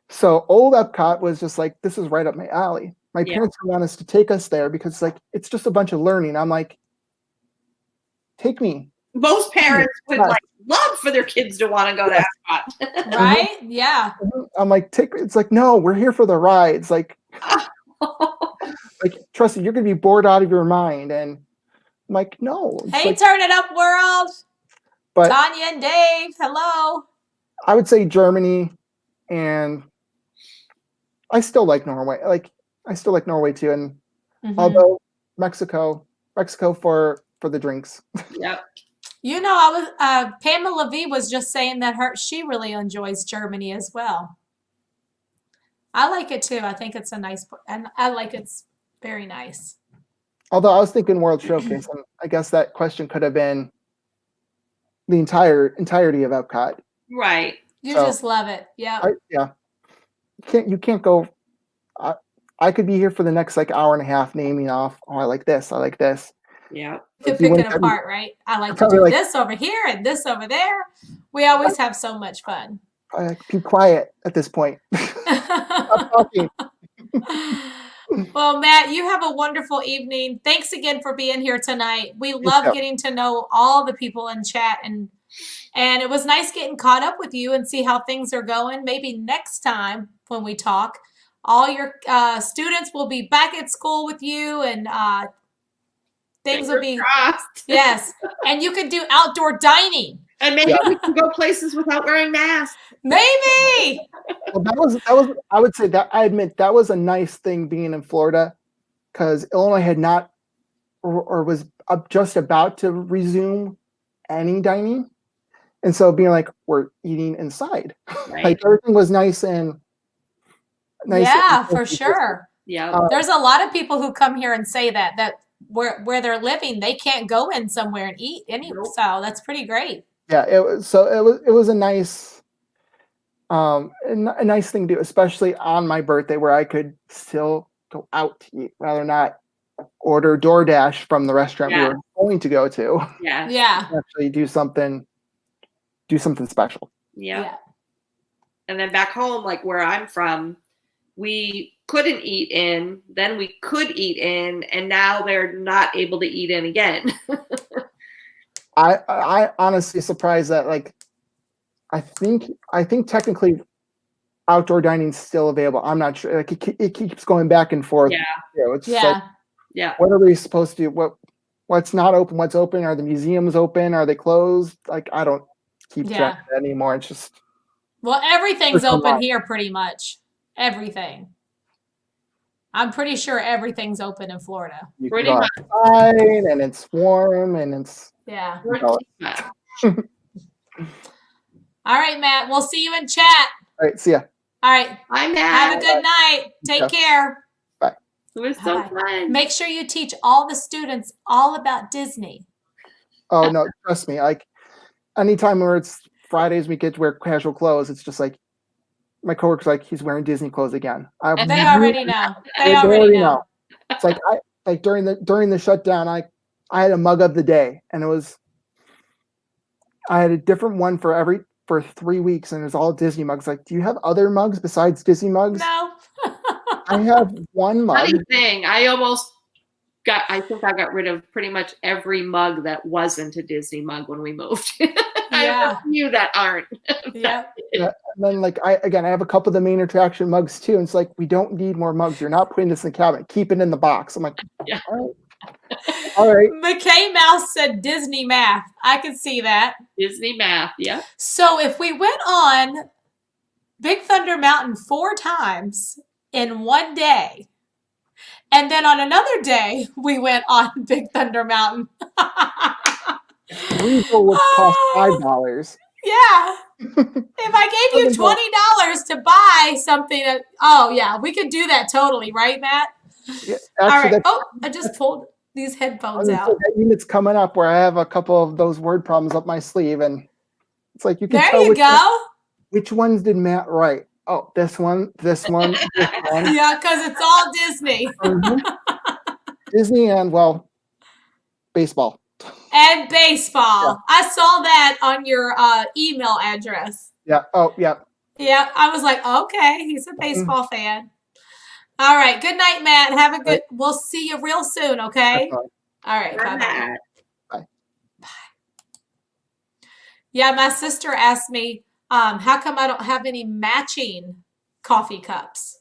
S3: so old Epcot was just like, this is right up my alley. My parents want us to take us there because like it's just a bunch of learning. I'm like, take me.
S2: Most parents would like love for their kids to want to go to Epcot.
S1: Right? Yeah.
S3: I'm like, it's like, no, we're here for the rides. Like, like, trust me, you're gonna be bored out of your mind. And I'm like, no.
S1: Hey,
S3: like,
S1: Turn It Up World.
S3: But
S1: Tanya and Dave, hello.
S3: I would say Germany, and I still like Norway. I still like Norway too. And although Mexico for the drinks.
S2: Yep.
S1: You know, I was Pamela V was just saying that she really enjoys Germany as well. I like it too. I think it's a nice, and I like it's very nice.
S3: Although I was thinking World Showcase, and I guess that question could have been the entirety of Epcot.
S2: Right.
S1: You
S3: So,
S1: just love it. Yeah.
S3: Yeah. You can't go. I could be here for the next like hour and a half naming off. Oh, I like this. I like this.
S2: Yeah.
S1: You
S3: Like,
S1: pick
S3: wouldn't
S1: it
S3: have-
S1: apart, right? I like to
S3: probably
S1: do
S3: like-
S1: this over here and this over there. We always have so much fun.
S3: Be quiet at this point. Stop talking.
S1: Well, Matt, you have a wonderful evening. Thanks again for being here tonight. We love
S3: too.
S1: getting to know all the people in chat, and it was nice getting caught up with you and see how things are going. Maybe next time when we talk, all your students will be back at school with you, and things will be
S2: crossed.
S1: yes. And you could do outdoor dining.
S2: And maybe we can go places without wearing masks.
S1: Maybe.
S3: Well, that was. I would say that I admit that was a nice thing being in Florida, because Illinois had not, or was just about to resume any dining, and so being like we're eating inside,
S2: Right.
S3: like everything was nice and nice.
S1: Yeah, for sure.
S2: Yeah.
S1: There's a lot of people who come here and say that where they're living, they can't go in somewhere and eat
S2: Nope.
S1: so that's pretty great.
S3: Yeah, it was a nice, a nice thing to do, especially on my birthday where I could still go out to eat, rather not order DoorDash from the restaurant we were going to go to.
S2: Yeah.
S1: Yeah.
S3: Actually do something special.
S2: Yeah. And then back home, like where I'm from, we couldn't eat in, then we could eat in, and now they're not able to eat in again.
S3: I honestly surprised that, like, I think technically outdoor dining is still available. I'm not sure. Like it keeps going back and forth.
S2: Yeah.
S3: You know, it's just
S1: Yeah.
S3: like,
S2: Yeah.
S3: what are we supposed to do? What's not open? What's open? Are the museums open? Are they closed? Like, I don't keep track of that anymore. It's just,
S1: Well, everything's
S3: There's a
S1: open
S3: lot.
S1: here pretty much. Everything. I'm pretty sure everything's open in Florida.
S3: you
S2: Pretty
S3: can go outside and it's warm and it's,
S1: Yeah.
S3: all
S1: All right, Matt. We'll see you in chat.
S3: right, see ya.
S1: All right.
S2: I'm
S1: Have a
S2: mad.
S1: good night. Take
S3: Yeah.
S1: care.
S2: It was so
S1: Bye-bye.
S2: fun.
S1: Make sure you teach all the students all about Disney.
S3: Oh no, trust me. Like, anytime where it's Fridays, we get to wear casual clothes. It's just like, my coworker's like, he's wearing Disney clothes again.
S1: And they already know. They
S3: already
S1: already know.
S3: It's like during the shutdown, I had a mug of the day, and I had a different one for 3 weeks, and it was all Disney mugs. Like, do you have other mugs besides Disney mugs?
S1: No.
S3: I have one mug.
S2: Funny thing, I think I got rid of pretty much every mug that wasn't a Disney mug when we moved. I have
S1: Yeah.
S2: a few that aren't.
S1: Yeah.
S3: Yeah, and then like I have a couple of the main attraction mugs too. And it's like, we don't need more mugs. You're not putting this in the cabinet. Keep it in the box. I'm like,
S2: Yeah.
S3: all right.
S1: McKay Mouse said Disney math. I could see that.
S2: Disney math, yeah.
S1: So if we went on Big Thunder Mountain 4 times in one day, and then on another day we went on Big Thunder Mountain.
S3: Refill would cost $5.
S1: Yeah. If I gave you $20 to buy something, oh yeah, we could do that totally, right, Matt?
S3: Yeah,
S1: All
S3: actually,
S1: right. Oh, I just pulled these headphones out.
S3: that unit's coming up where I have a couple of those word problems up my sleeve, and it's like you can
S1: There
S3: tell
S1: you go.
S3: which ones did Matt write. Oh, this one, this one, this one.
S1: Yeah, because it's all Disney.
S3: Mhm. Disney and, well, baseball.
S1: And baseball. I saw that on your email address.
S3: Yeah. Oh, yeah.
S1: Yeah, I was like, okay, he's a baseball fan. All right. Good night, Matt. Have a good. We'll see you real soon. Okay.
S3: Definitely.
S1: All right. Bye bye.
S2: Bye.
S1: Yeah, my sister asked me, how come I don't have any matching coffee cups?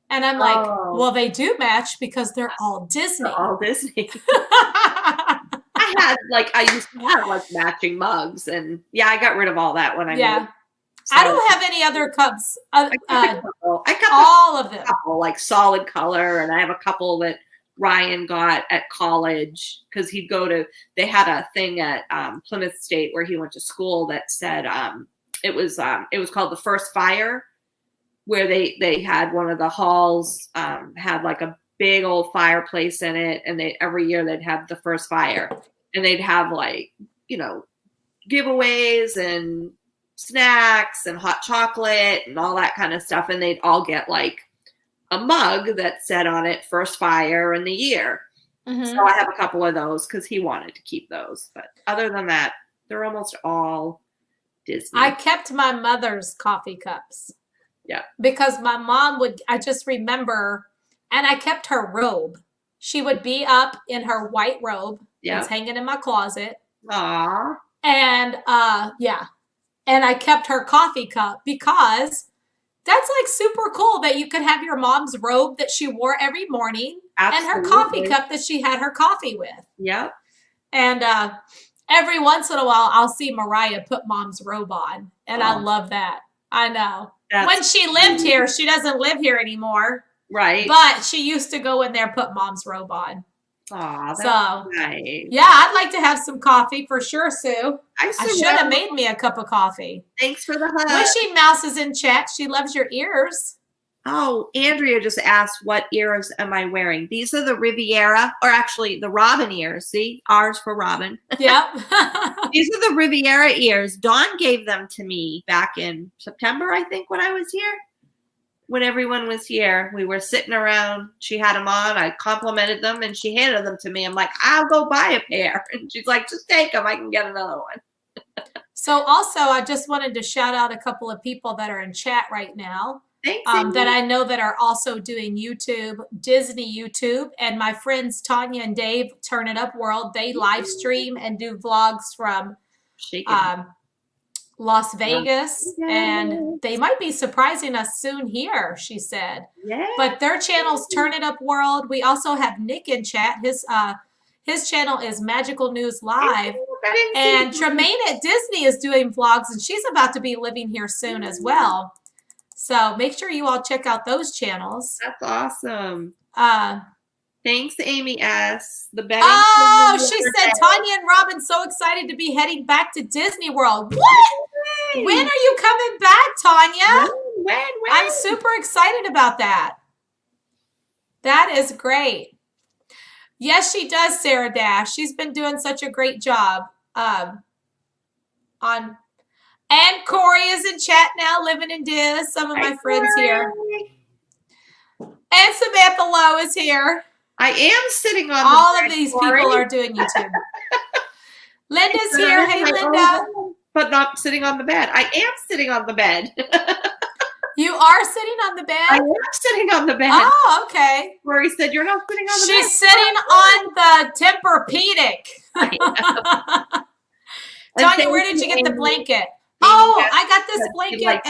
S1: And I'm like,
S2: Oh.
S1: well, they do match because they're all Disney.
S2: They're all Disney. I used to have like matching mugs, and yeah, I got rid of all that when I
S1: Yeah.
S2: moved.
S1: I don't have any other cups.
S2: I got
S1: All of them.
S2: a couple, like solid color, and I have a couple that Ryan got at college because they had a thing at Plymouth State where he went to school that said it was called the First Fire, where they had one of the halls had like a big old fireplace in it, and every year they'd have the first fire, and they'd have like, you know, giveaways and snacks and hot chocolate and all that kind of stuff, and they'd all get like a mug that said on it first fire in the year. So I have a couple of those because he wanted to keep those, but other than that, they're almost all Disney.
S1: I kept my mother's coffee cups.
S2: Yeah.
S1: Because my mom would, I just remember, and I kept her robe. She would be up in her white robe.
S2: Yeah.
S1: It's hanging in my closet.
S2: Aww.
S1: And yeah. And I kept her coffee cup because that's like super cool that you could have your mom's robe that she wore every morning.
S2: Absolutely.
S1: And her coffee cup that she had her coffee with.
S2: Yep.
S1: And every once in a while, I'll see Mariah put mom's robe on. And I love that. I know. When she lived here, she doesn't live here anymore.
S2: Right.
S1: But she used to go in there, put mom's robe on.
S2: Aw, that's
S1: So,
S2: nice.
S1: yeah, I'd like to have some coffee for sure, Sue. I
S2: Sue,
S1: should have made me a cup of coffee.
S2: Thanks for the hug.
S1: Wishy Mouse is in chat. She loves your ears.
S2: Oh, Andrea just asked, what ears am I wearing? These are the Riviera, or actually the Robin ears. See, R's for Robin.
S1: Yep.
S2: These are the Riviera ears. Dawn gave them to me back in September, I think, when I was here. When everyone was here, we were sitting around. She had them on. I complimented them, and she handed them to me. I'm like, I'll go buy a pair. And she's like, just take them. I can get another one.
S1: So also, I just wanted to shout out a couple of people that are in chat right now.
S2: Thanks,
S1: That I know that are also doing YouTube, Disney YouTube, and my friends Tanya and Dave, Turn It Up World, they live stream and do vlogs from Las Vegas, and they might be surprising us soon here, she said.
S2: Yeah.
S1: But their channel's Turn It Up World. We also have Nick in chat. His channel is Magical News Live. And Tremaine at Disney is doing vlogs, and she's about to be living here soon as well. So make sure you all check out those channels.
S2: That's awesome. Thanks, Amy S. The betting.
S1: Oh, she said Tanya and Robin so excited to be heading back to Disney World. What? When are you coming back, Tanya?
S2: When?
S1: I'm super excited about that. That is great. Yes, she does, Sarah Dash. She's been doing such a great job on. And Corey is in chat now, living in Diz. Some of my friends here. And Samantha Lowe is here.
S2: I am sitting on
S1: all
S2: the bed,
S1: of these
S2: Corey.
S1: people are doing YouTube. Linda's here. Hey, Linda.
S2: But not sitting on the bed. I am sitting on the bed.
S1: You are sitting on the bed?
S2: I am sitting on the bed.
S1: Oh, okay.
S2: Corey said, you're not sitting on the bed.
S1: She's sitting on the Tempur-Pedic. Tanya, where did you get the blanket? Oh, I got this blanket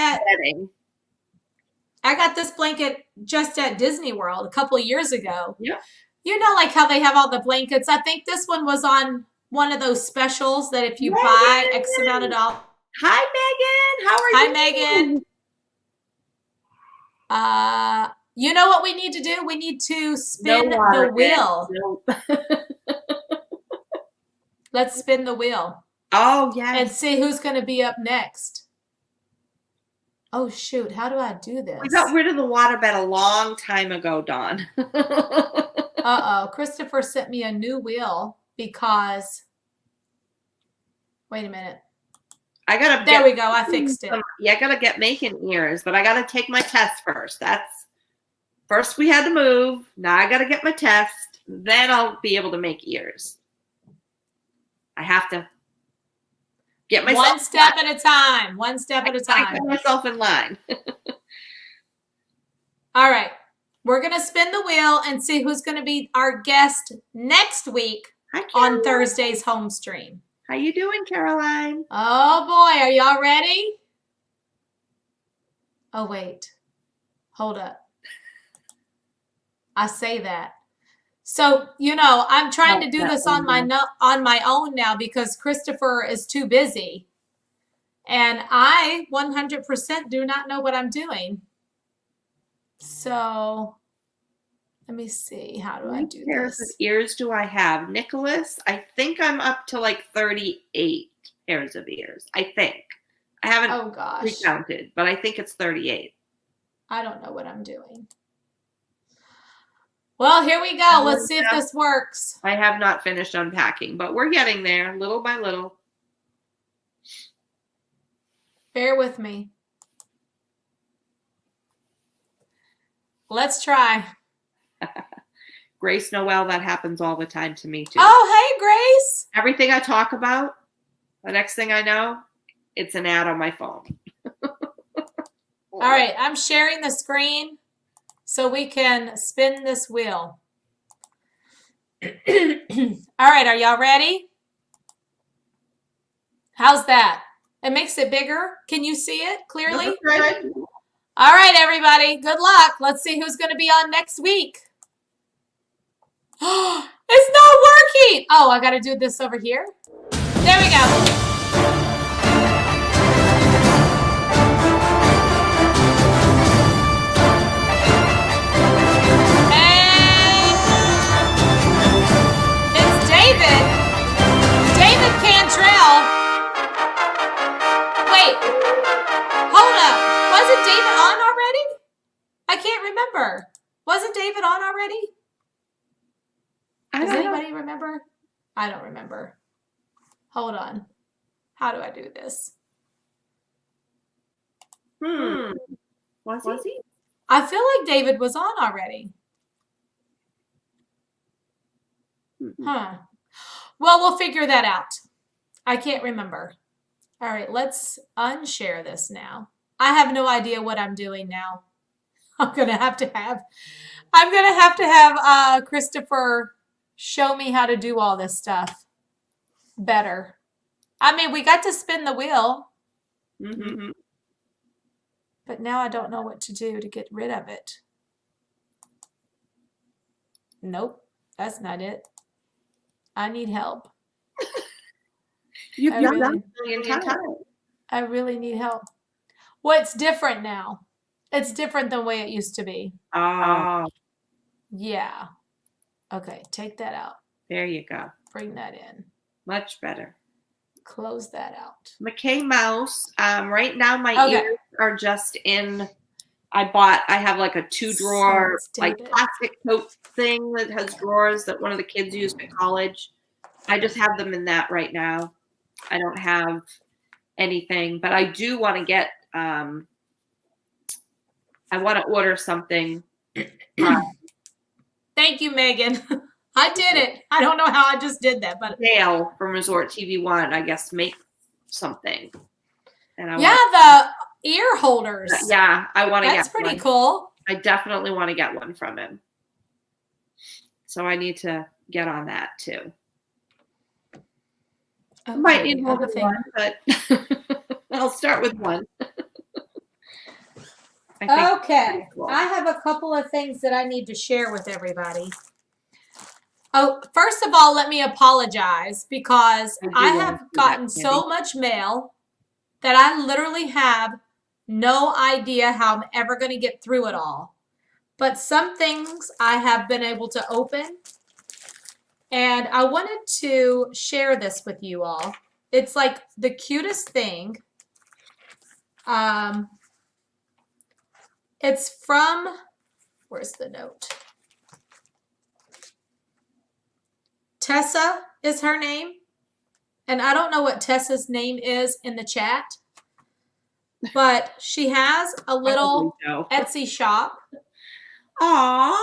S1: I got this blanket just at Disney World a couple of years ago.
S2: Yeah.
S1: You know, like how they have all the blankets. I think this one was on one of those specials that if you buy X amount of dollars.
S2: Hi, Megan. How are you?
S1: Hi, Megan. You know what we need to do? We need to spin the wheel.
S2: Nope.
S1: Let's spin the wheel.
S2: Oh, yes.
S1: And see who's going to be up next. Oh, shoot. How do I do this?
S2: We got rid of the waterbed a long time ago, Dawn.
S1: Uh-oh. Christopher sent me a new wheel because... Wait a minute. There we go. I fixed it.
S2: Yeah, I got to get making ears, but I got to take my test first. First we had to move. Now I got to get my test. Then I'll be able to make ears. I have to get myself
S1: one step at a time. One step at a time.
S2: I get myself in line.
S1: All right. We're going to spin the wheel and see who's going to be our guest next week on Thursday's home stream.
S2: How you doing, Caroline?
S1: Oh, boy. Are y'all ready? Oh, wait. Hold up. I say that. So, you know, I'm trying to do this on my own now because Christopher is too busy. And I 100% do not know what I'm doing. So, let me see. How do I do this?
S2: Pairs of ears do I have? Nicholas, I think I'm up to like 38 pairs of ears. I think. I haven't recounted, but I think it's 38.
S1: I don't know what I'm doing. Well, here we go. Let's see if this works.
S2: I have not finished unpacking, but we're getting there little by little.
S1: Bear with me. Let's try.
S2: Grace Noel, that happens all the time to me too.
S1: Oh, hey, Grace.
S2: Everything I talk about, the next thing I know, it's an ad on my phone.
S1: All right, I'm sharing the screen so we can spin this wheel. All right, are y'all ready? How's that? It makes it bigger. Can you see it clearly? All right, everybody, good luck. Let's see who's going to be on next week. It's not working. Oh, I got to do this over here. There we go. David Cantrell. Wait, hold up. Wasn't David on already? I can't remember. Wasn't David on already? Does anybody remember? I don't remember. Hold on. How do I do this?
S2: Was he?
S1: I feel like David was on already. Huh. Well, we'll figure that out. I can't remember. All right, let's unshare this now. I have no idea what I'm doing now. I'm gonna have to have Christopher show me how to do all this stuff better. I mean, we got to spin the wheel, but now I don't know what to do to get rid of it. Nope, that's not it. I need help.
S2: You've done that a million times.
S1: I really need help. What's different now? It's different than the way it used to be.
S2: Oh.
S1: Yeah. Okay, take that out.
S2: There you go.
S1: Bring that in.
S2: Much better.
S1: Close that out.
S2: McKay Mouse. Right now my ears are just in. I have like a 2-drawer like plastic tote thing that has drawers that one of the kids used in college. I just have them in that right now. I don't have anything, but I do want to get. I want to order something.
S1: Thank you, Megan. I did it. I don't know how I just did that, but
S2: Dale from Resort TV wanted, I guess, to make something. And I
S1: the ear holders.
S2: Yeah, I want to get.
S1: That's pretty cool.
S2: I definitely want to get one from him. So I need to get on that too.
S1: Okay,
S2: might need more than one, but I'll start with one.
S1: Okay,
S2: cool.
S1: I have a couple of things that I need to share with everybody. Oh, first of all, let me apologize because I have gotten so much mail that I literally have no idea how I'm ever going to get through it all. But some things I have been able to open, and I wanted to share this with you all. It's like the cutest thing. It's from, where's the note? Tessa is her name. And I don't know what Tessa's name is in the chat, but she has a little Etsy shop.
S2: Aww.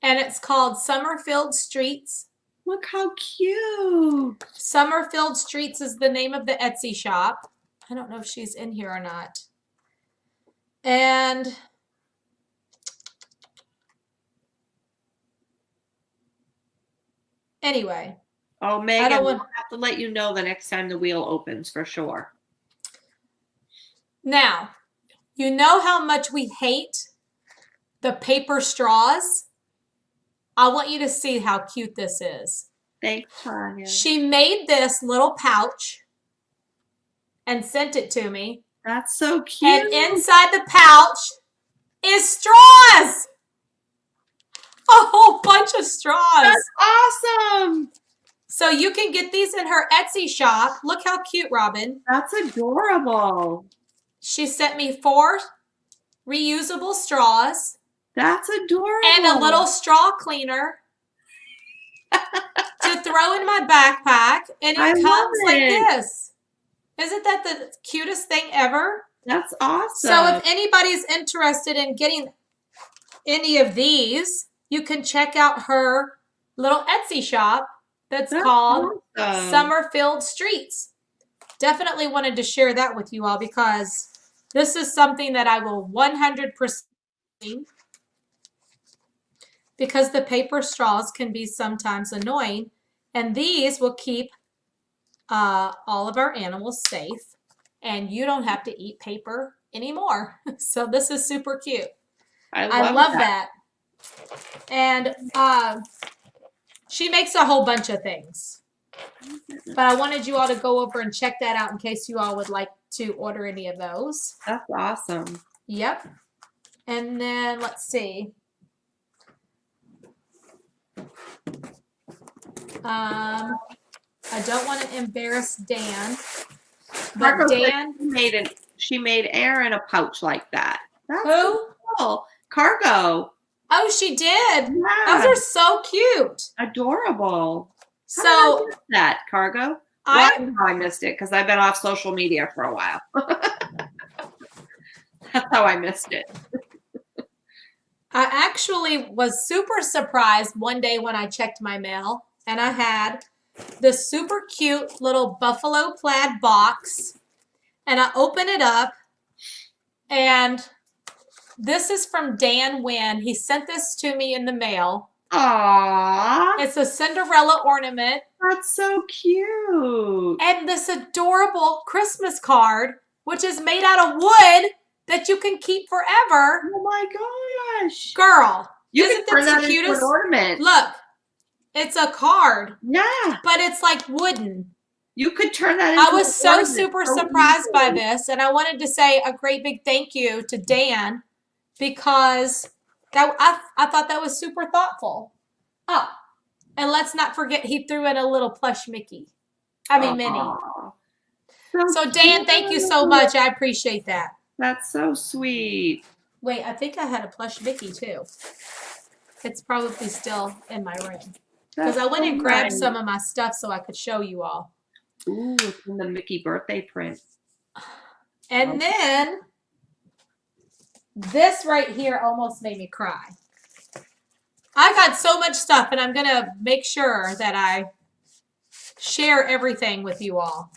S1: And it's called Summerfield Streets.
S2: Look how cute.
S1: Summerfield Streets is the name of the Etsy shop. I don't know if she's in here or not. And anyway.
S2: Oh, Megan, we'll have to let you know the next time the wheel opens for sure.
S1: Now, you know how much we hate the paper straws? I want you to see how cute this is.
S2: Thanks, Tanya.
S1: She made this little pouch and sent it to me.
S2: That's so cute.
S1: And inside the pouch is straws. A whole bunch of straws.
S2: That's awesome.
S1: So you can get these in her Etsy shop. Look how cute, Robin.
S2: That's adorable.
S1: She sent me 4 reusable straws.
S2: That's adorable.
S1: And a little straw cleaner to throw in my backpack. And
S2: I
S1: it
S2: love
S1: comes like
S2: it.
S1: this. Isn't that the cutest thing ever?
S2: That's awesome.
S1: So if anybody's interested in getting any of these, you can check out her little Etsy shop that's called
S2: awesome.
S1: Summerfield Streets. Definitely wanted to share that with you all because this is something that I will 100% because the paper straws can be sometimes annoying, and these will keep all of our animals safe, and you don't have to eat paper anymore. So this is super cute. I love that. And she makes a whole bunch of things. But I wanted you all to go over and check that out in case you all would like to order any of those.
S2: That's awesome.
S1: Yep. And then let's see. I don't want to embarrass Dan, but
S2: Marco said
S1: Dan
S2: she made Aaron a pouch like that. That's
S1: who?
S2: so cool. Cargo.
S1: Oh, she did.
S2: Yeah.
S1: Those are so cute.
S2: Adorable. How did I
S1: So
S2: miss that, Cargo? Well, I know I missed it because I've been off social media for a while. That's how I missed it.
S1: I actually was super surprised one day when I checked my mail and I had this super cute little buffalo plaid box, and I open it up, and this is from Dan Wynn. He sent this to me in the mail.
S2: Aww.
S1: It's a Cinderella ornament.
S2: That's so cute.
S1: And this adorable Christmas card, which is made out of wood that you can keep forever.
S2: Oh my gosh.
S1: Girl,
S2: You
S1: isn't
S2: can turn
S1: this
S2: that
S1: the
S2: into
S1: cutest?
S2: an ornament.
S1: Look, it's a card,
S2: Yeah.
S1: but it's like wooden.
S2: You could turn that into
S1: I was
S2: an
S1: so
S2: ornament
S1: super
S2: so
S1: surprised by
S2: easily.
S1: this, and I wanted to say a great big thank you to Dan because that I thought that was super thoughtful. Oh, and let's not forget he threw in a little plush Mickey. Minnie.
S2: Aw.
S1: So Dan, thank you so much. I appreciate that.
S2: That's so sweet.
S1: Wait, I think I had a plush Mickey too. It's probably still in my room. Because I went and grabbed some of my stuff so I could show you all.
S2: Ooh, it's in the Mickey birthday print.
S1: And then this right here almost made me cry. I got so much stuff, and I'm going to make sure that I share everything with you all.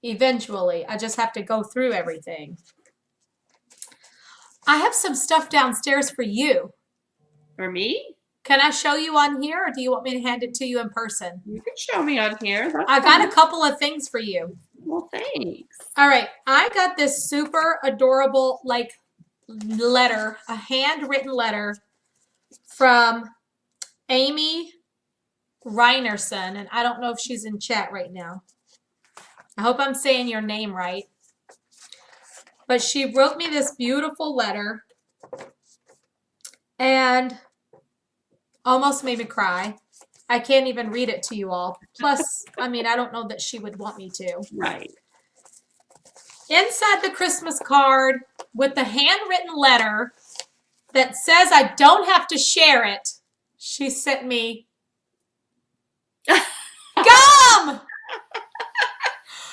S1: Eventually. I just have to go through everything. I have some stuff downstairs for you.
S2: For me?
S1: Can I show you on here, or do you want me to hand it to you in person?
S2: You can show me on here. That's
S1: I got
S2: fine.
S1: a couple of things for you.
S2: Well, thanks.
S1: All right. I got this super adorable, like, letter, a handwritten letter from Amy Reinerson, and I don't know if she's in chat right now. I hope I'm saying your name right. But she wrote me this beautiful letter and almost made me cry. I can't even read it to you all. Plus, I mean, I don't know that she would want me to.
S2: Right.
S1: Inside the Christmas card with the handwritten letter that says I don't have to share it, she sent me gum!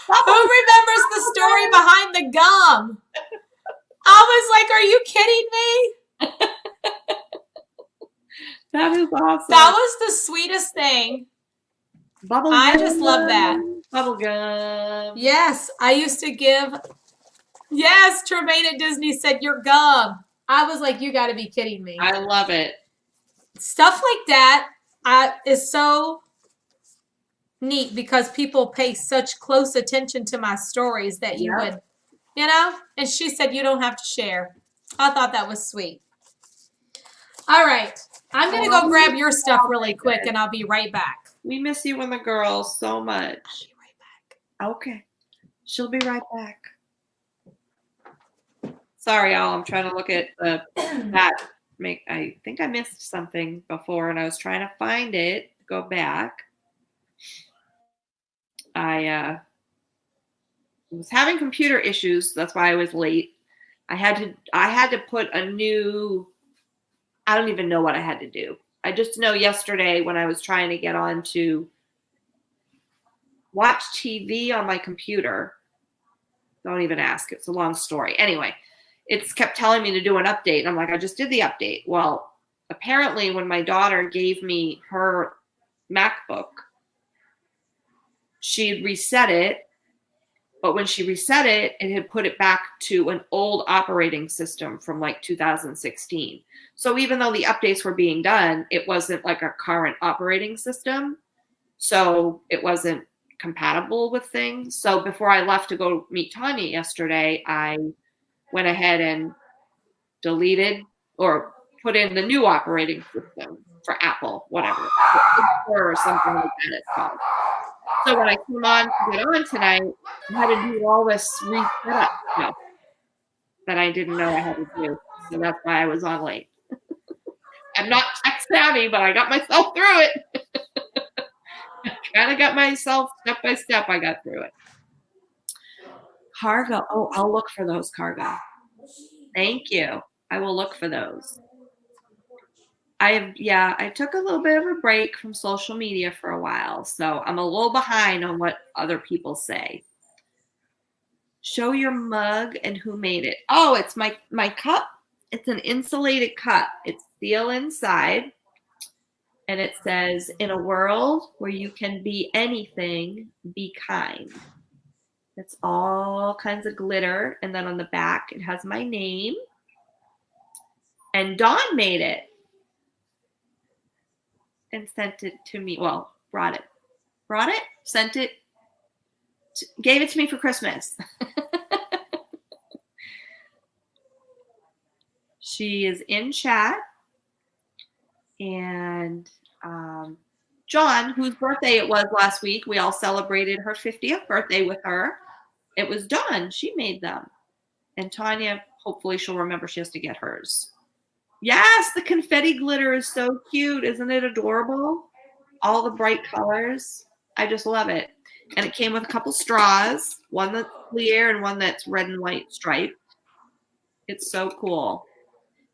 S1: Who remembers the story behind the gum? I was like, are you kidding me?
S2: That is awesome.
S1: That was the sweetest thing.
S2: Bubble
S1: I
S2: gum.
S1: just love that.
S2: Bubble gum.
S1: Yes, I used to give. Yes, Tremaine at Disney said, your gum. I was like, you got to be kidding me.
S2: I love it.
S1: Stuff like that is so neat because people pay such close attention to my stories that you would, you know? And she said, you don't have to share. I thought that was sweet. All right. I'm going to go grab your stuff really quick and I'll be right back.
S2: We miss you and the girls so much.
S1: I'll be right back.
S2: Okay. She'll be right back. Sorry, y'all. I'm trying to look at that. I think I missed something before and I was trying to find it. Go back. I was having computer issues. That's why I was late. I had to put a new I don't even know what I had to do. I just know yesterday when I was trying to get on to watch TV on my computer, don't even ask. It's a long story. Anyway, it's kept telling me to do an update. And I'm like, I just did the update. Well, apparently when my daughter gave me her MacBook, she had reset it. But when she reset it, it had put it back to an old operating system from like 2016. So even though the updates were being done, it wasn't like a current operating system. So it wasn't compatible with things. So before I left to go meet Tanya yesterday, I went ahead and deleted or put in the new operating system for Apple, whatever, or something like that it's called. So when I came on to get on tonight, I had to do all this reset up stuff that I didn't know I had to do. So that's why I was on late. I'm not tech savvy, but I got myself through it. Kind of got myself step by step. I got through it. Cargo. Oh, I'll look for those, Cargo. Thank you. I will look for those. I took a little bit of a break from social media for a while, so I'm a little behind on what other people say. Show your mug and who made it. Oh, it's my cup. It's an insulated cup. It's steel inside. And it says, in a world where you can be anything, be kind. It's all kinds of glitter. And then on the back, it has my name. And Dawn made it and sent it to me. Well, brought it, sent it, gave it to me for Christmas. She is in chat. And John, whose birthday it was last week, we all celebrated her 50th birthday with her. It was Dawn. She made them. And Tanya, hopefully she'll remember she has to get hers. Yes, the confetti glitter is so cute. Isn't it adorable? All the bright colors. I just love it. And it came with a couple straws, one that's clear and one that's red and white striped. It's so cool.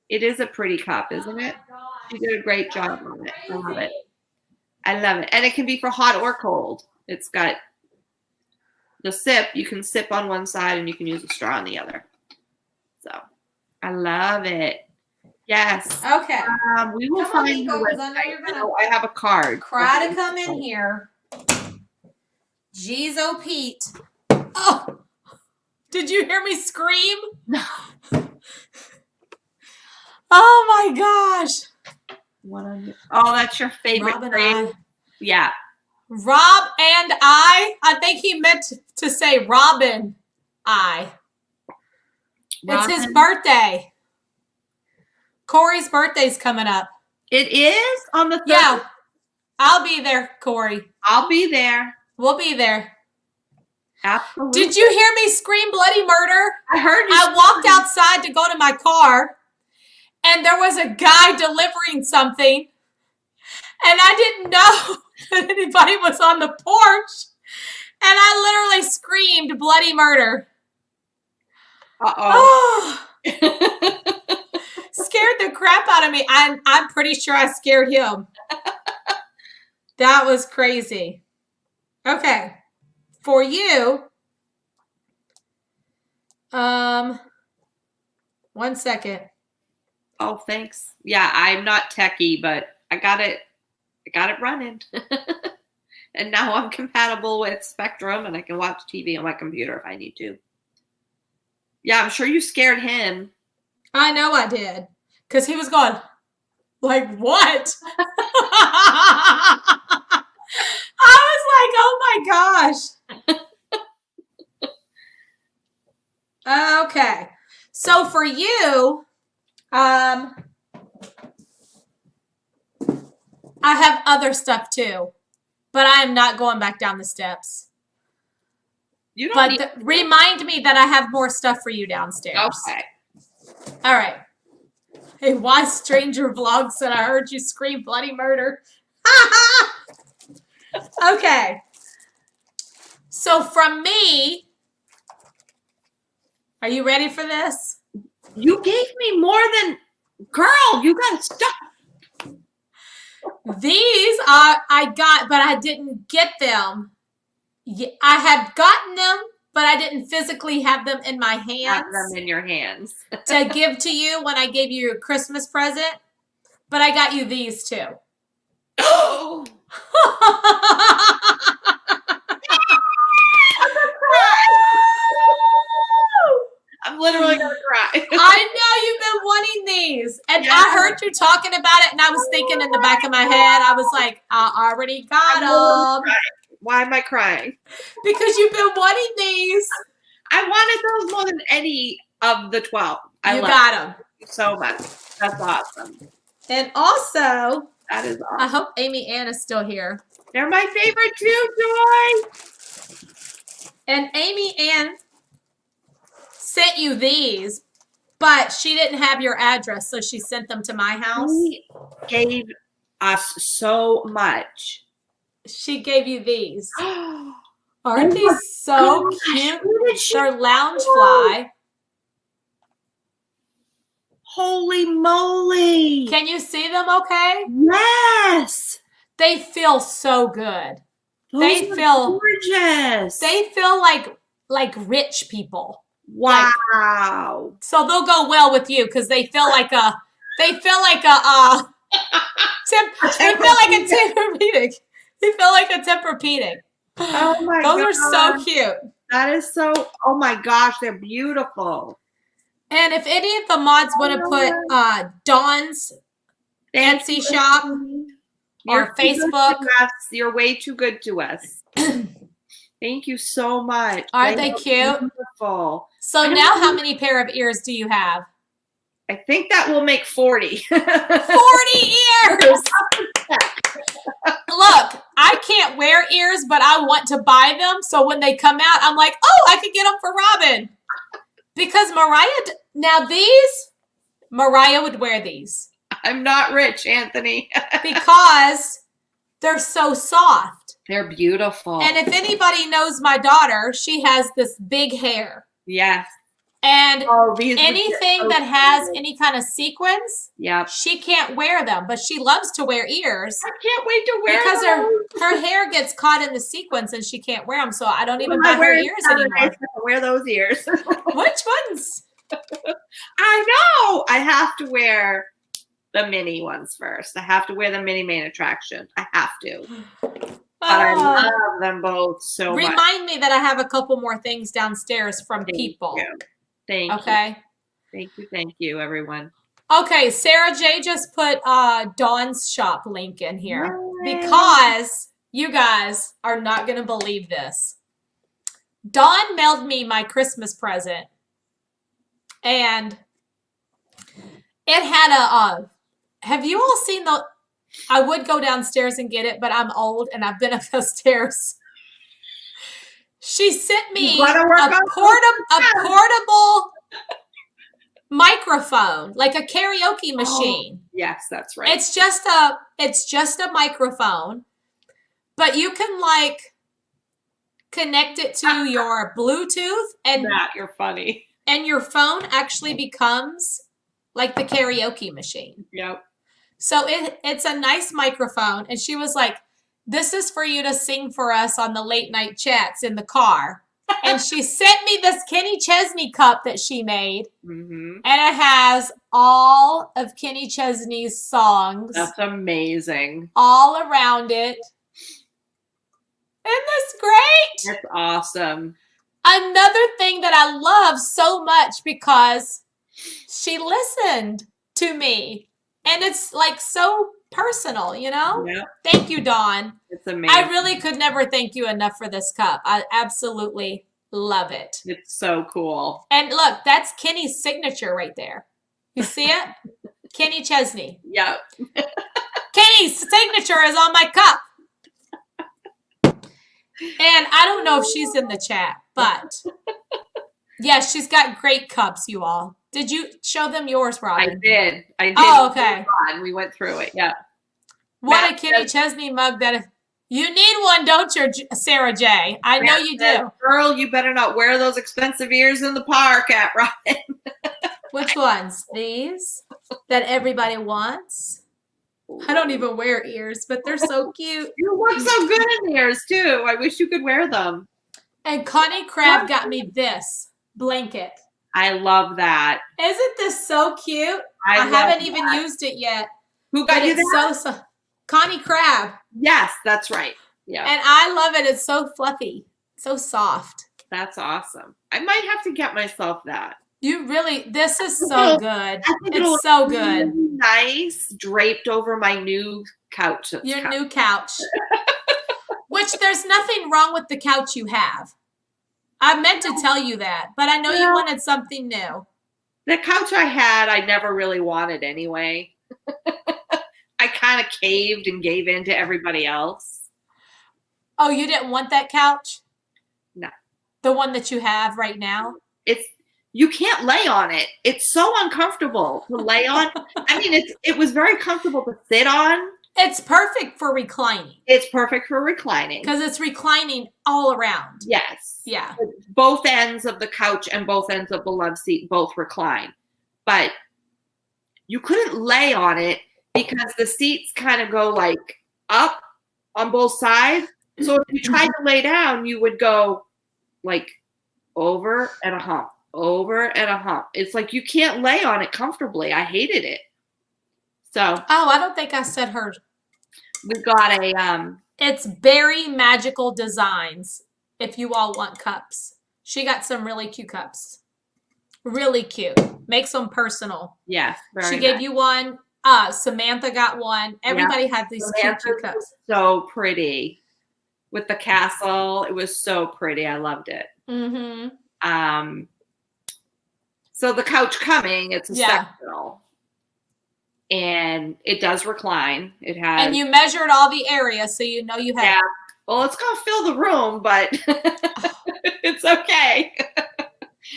S2: It is a pretty cup, isn't it? She did a great job on it. I love it. I love it. And it can be for hot or cold. It's got the sip. You can sip on one side and you can use a straw on the other. So I love it. Yes.
S1: Okay.
S2: We will
S1: Come on,
S2: find
S1: Nico,
S2: the
S1: 'cause I know you're gonna
S2: I have a card.
S1: try to come in here. Jeez, oh Pete. Oh, did you hear me scream?
S2: No.
S1: Oh my gosh.
S2: What on you? Oh, that's your favorite
S1: Rob and
S2: phrase. Yeah.
S1: Rob and I think he meant to say Robin. It's his birthday. Corey's birthday's coming up.
S2: It is on the 3rd?
S1: Yeah. I'll be there, Corey.
S2: I'll be there.
S1: We'll be there.
S2: Absolutely.
S1: Did you hear me scream bloody murder?
S2: I heard you.
S1: I walked outside to go to my car, and there was a guy delivering something, and I didn't know that anybody was on the porch, and I literally screamed bloody murder.
S2: Uh-oh.
S1: Scared the crap out of me. I'm pretty sure I scared him. That was crazy. Okay. For you, 1 second.
S2: Oh, thanks. Yeah, I'm not techie, but I got it running. And now I'm compatible with Spectrum and I can watch TV on my computer if I need to. Yeah, I'm sure you scared him.
S1: I know I did. Because he was going, like, what? I was like, oh my gosh. Okay. So for you, I have other stuff too, but I am not going back down the steps.
S2: You don't
S1: But remind me that I have more stuff for you downstairs.
S2: Okay.
S1: All right. Hey, why stranger vlog said I heard you scream bloody murder. Okay. So from me, are you ready for this?
S2: You gave me more than Girl, you gotta stop.
S1: These I got, but I didn't get them. I had gotten them, but I didn't physically have them in my
S2: Have
S1: hands
S2: them in your hands.
S1: to give to you when I gave you your Christmas present. But I got you these too.
S2: Oh, I'm literally gonna cry.
S1: I know you've been wanting these. And
S2: Yeah.
S1: I heard you talking about it, and I was thinking in the back of my head, I was like, I already got them.
S2: Why am I crying?
S1: Because you've been wanting these.
S2: I wanted those more than any of the 12.
S1: You got them.
S2: So much. That's awesome.
S1: And also,
S2: That is awesome.
S1: I hope Amy Ann is still here.
S2: They're my favorite too, Joy.
S1: And Amy Ann sent you these, but she didn't have your address, so she sent them to my house.
S2: She gave us so much.
S1: She gave you these. Aren't these so cute? They're lounge fly.
S2: Holy moly.
S1: Can you see them okay?
S2: Yes.
S1: They feel so good.
S2: Those are gorgeous.
S1: They feel like rich people.
S2: Wow.
S1: So they'll go well with you because they feel like a Tempur-Pedic. They feel like a Tempur-Pedic.
S2: Oh my
S1: Those
S2: God.
S1: are so cute.
S2: That is so, oh my gosh, they're beautiful.
S1: And if any of the mods want to put Dawn's Fancy Shop or Facebook.
S2: You're way too good to us. Thank you so much.
S1: Aren't they cute?
S2: Beautiful.
S1: So now how many pair of ears do you have?
S2: I think that will make 40.
S1: 40 ears! Look, I can't wear ears, but I want to buy them. So when they come out, I'm like, oh, I could get them for Robin. Because Mariah would wear these.
S2: I'm not rich, Anthony.
S1: Because they're so soft.
S2: They're beautiful.
S1: And if anybody knows my daughter, she has this big hair.
S2: Yes.
S1: And
S2: anything
S1: that has any kind of sequins,
S2: yeah,
S1: she can't wear them, but she loves to wear ears.
S2: I can't wait to wear
S1: because
S2: those.
S1: her hair gets caught in the sequins and she can't wear them. So I don't even buy her ears anymore.
S2: I wear those ears.
S1: Which ones?
S2: I know. I have to wear the mini ones first. I have to wear the mini main attraction. I have to. But I love them both so much.
S1: Remind me that I have a couple more things downstairs from people.
S2: Thank you.
S1: Okay.
S2: Thank you, everyone.
S1: Okay, Sarah J just put Dawn's shop link in here because you guys are not going to believe this. Dawn mailed me my Christmas present, and it had have you all seen I would go downstairs and get it, but I'm old and I've been up those stairs. She sent me a portable microphone, like a karaoke machine.
S2: Yes, that's right.
S1: It's just a microphone, but you can connect it to your Bluetooth and
S2: you're funny.
S1: And your phone actually becomes like the karaoke machine.
S2: Yep.
S1: So it's a nice microphone, and she was like, this is for you to sing for us on the late night chats in the car. And she sent me this Kenny Chesney cup that she made.
S2: Mm-hmm.
S1: And it has all of Kenny Chesney's songs.
S2: That's amazing.
S1: All around it. Isn't this great?
S2: That's awesome.
S1: Another thing that I love so much because she listened to me. And it's so personal, you know?
S2: Yep.
S1: Thank you, Dawn.
S2: It's amazing.
S1: I really could never thank you enough for this cup. I absolutely love it.
S2: It's so cool.
S1: And look, that's Kenny's signature right there. You see it? Kenny Chesney.
S2: Yep.
S1: Kenny's signature is on my cup. And I don't know if she's in the chat, but yes, she's got great cups, you all. Did you show them yours, Robin?
S2: I did.
S1: Oh, okay.
S2: We went through it. Yeah.
S1: What a Kenny Chesney mug that you need one, don't you, Sarah J? I know you do.
S2: Girl, you better not wear those expensive ears in the park at Ryan.
S1: Which ones? These that everybody wants? I don't even wear ears, but they're so cute.
S2: You look so good in ears too. I wish you could wear them.
S1: And Connie Crab got me this blanket.
S2: I love that.
S1: Isn't this so cute? I
S2: love
S1: haven't even
S2: that.
S1: used it yet.
S2: Who got
S1: But
S2: you
S1: it's
S2: that?
S1: so Connie Crab.
S2: Yes, that's right. Yeah.
S1: And I love it. It's so fluffy, so soft.
S2: That's awesome. I might have to get myself that.
S1: You really, this is so good.
S2: I think it'll
S1: It's so
S2: look
S1: good.
S2: really nice draped over my new couch.
S1: Your new couch. Which there's nothing wrong with the couch you have. I meant to tell you that, but I know you wanted something new.
S2: The couch I had, I never really wanted anyway. I kind of caved and gave in to everybody else.
S1: Oh, you didn't want that couch?
S2: No.
S1: The one that you have right now?
S2: You can't lay on it. It's so uncomfortable to lay on. I mean, it was very comfortable to sit on.
S1: It's perfect for reclining.
S2: It's perfect for reclining.
S1: Because it's reclining all around.
S2: Yes.
S1: Yeah.
S2: Both ends of the couch and both ends of the love seat both recline. But you couldn't lay on it because the seats kind of go like up on both sides. So if you tried to lay down, you would go like over and a hump, over and a hump. It's like you can't lay on it comfortably. I hated it. So
S1: I don't think I said her.
S2: we got a
S1: It's Berry Magical Designs. If you all want cups, she got some really cute cups. Really cute. Makes them personal.
S2: yes,
S1: She
S2: very
S1: gave
S2: nice.
S1: you one. Samantha got one. Everybody had these cute cups.
S2: So pretty with the castle. It was so pretty. I loved it.
S1: Mm-hmm.
S2: So the couch coming, it's a
S1: Yeah.
S2: sectional. And it does recline. It has.
S1: And you measured all the area, so you know you had.
S2: Yeah. Well, it's gonna fill the room, but it's okay.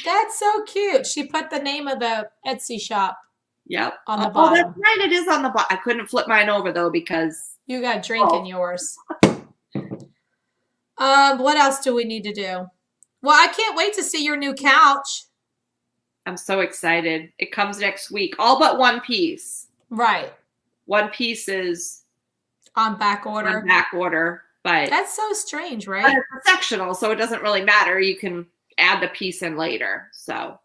S1: That's so cute. She put the name of the Etsy shop.
S2: Yep.
S1: On the
S2: Oh,
S1: bottom.
S2: that's right. It is on the bottom. I couldn't flip mine over though because
S1: You got drink in yours. What else do we need to do? Well, I can't wait to see your new couch.
S2: I'm so excited. It comes next week. All but one piece.
S1: Right.
S2: One piece is
S1: On back order.
S2: on back order, but
S1: That's so strange,
S2: but
S1: right?
S2: it's a sectional, so it doesn't really matter. You can add the piece in later. So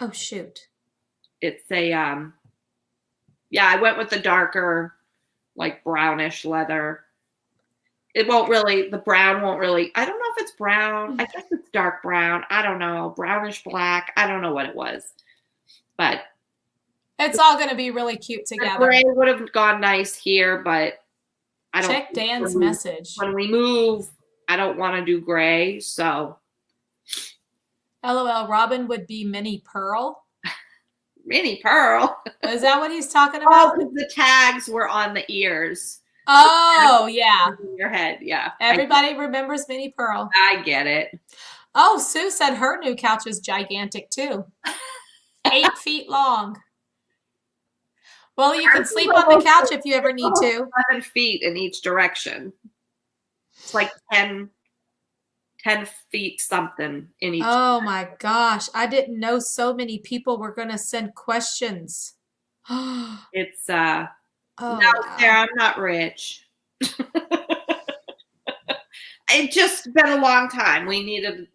S1: Oh, shoot.
S2: it's a yeah, I went with the darker, like brownish leather. It won't really, the brown won't really, I don't know if it's brown. I guess it's dark brown. I don't know. Brownish black. I don't know what it was. But
S1: It's all going to be really cute
S2: the
S1: together.
S2: gray would have gone nice here, but I don't
S1: Check Dan's
S2: when we-
S1: message.
S2: When we move, I don't want to do gray. So
S1: LOL, Robin would be Minnie Pearl.
S2: Minnie Pearl.
S1: Is that what he's talking
S2: Oh,
S1: about?
S2: because the tags were on the ears.
S1: Oh, yeah.
S2: In your head. Yeah.
S1: Everybody remembers Minnie Pearl.
S2: I get it.
S1: Oh, Sue said her new couch is gigantic too. 8 feet long. Well, you can sleep on the couch if you ever need to.
S2: 11 feet in each direction. It's like 10 feet something in each.
S1: Oh my gosh. I didn't know so many people were going to send questions. Oh,
S2: It's
S1: wow.
S2: Sarah, I'm not rich. It's just been a long time. We needed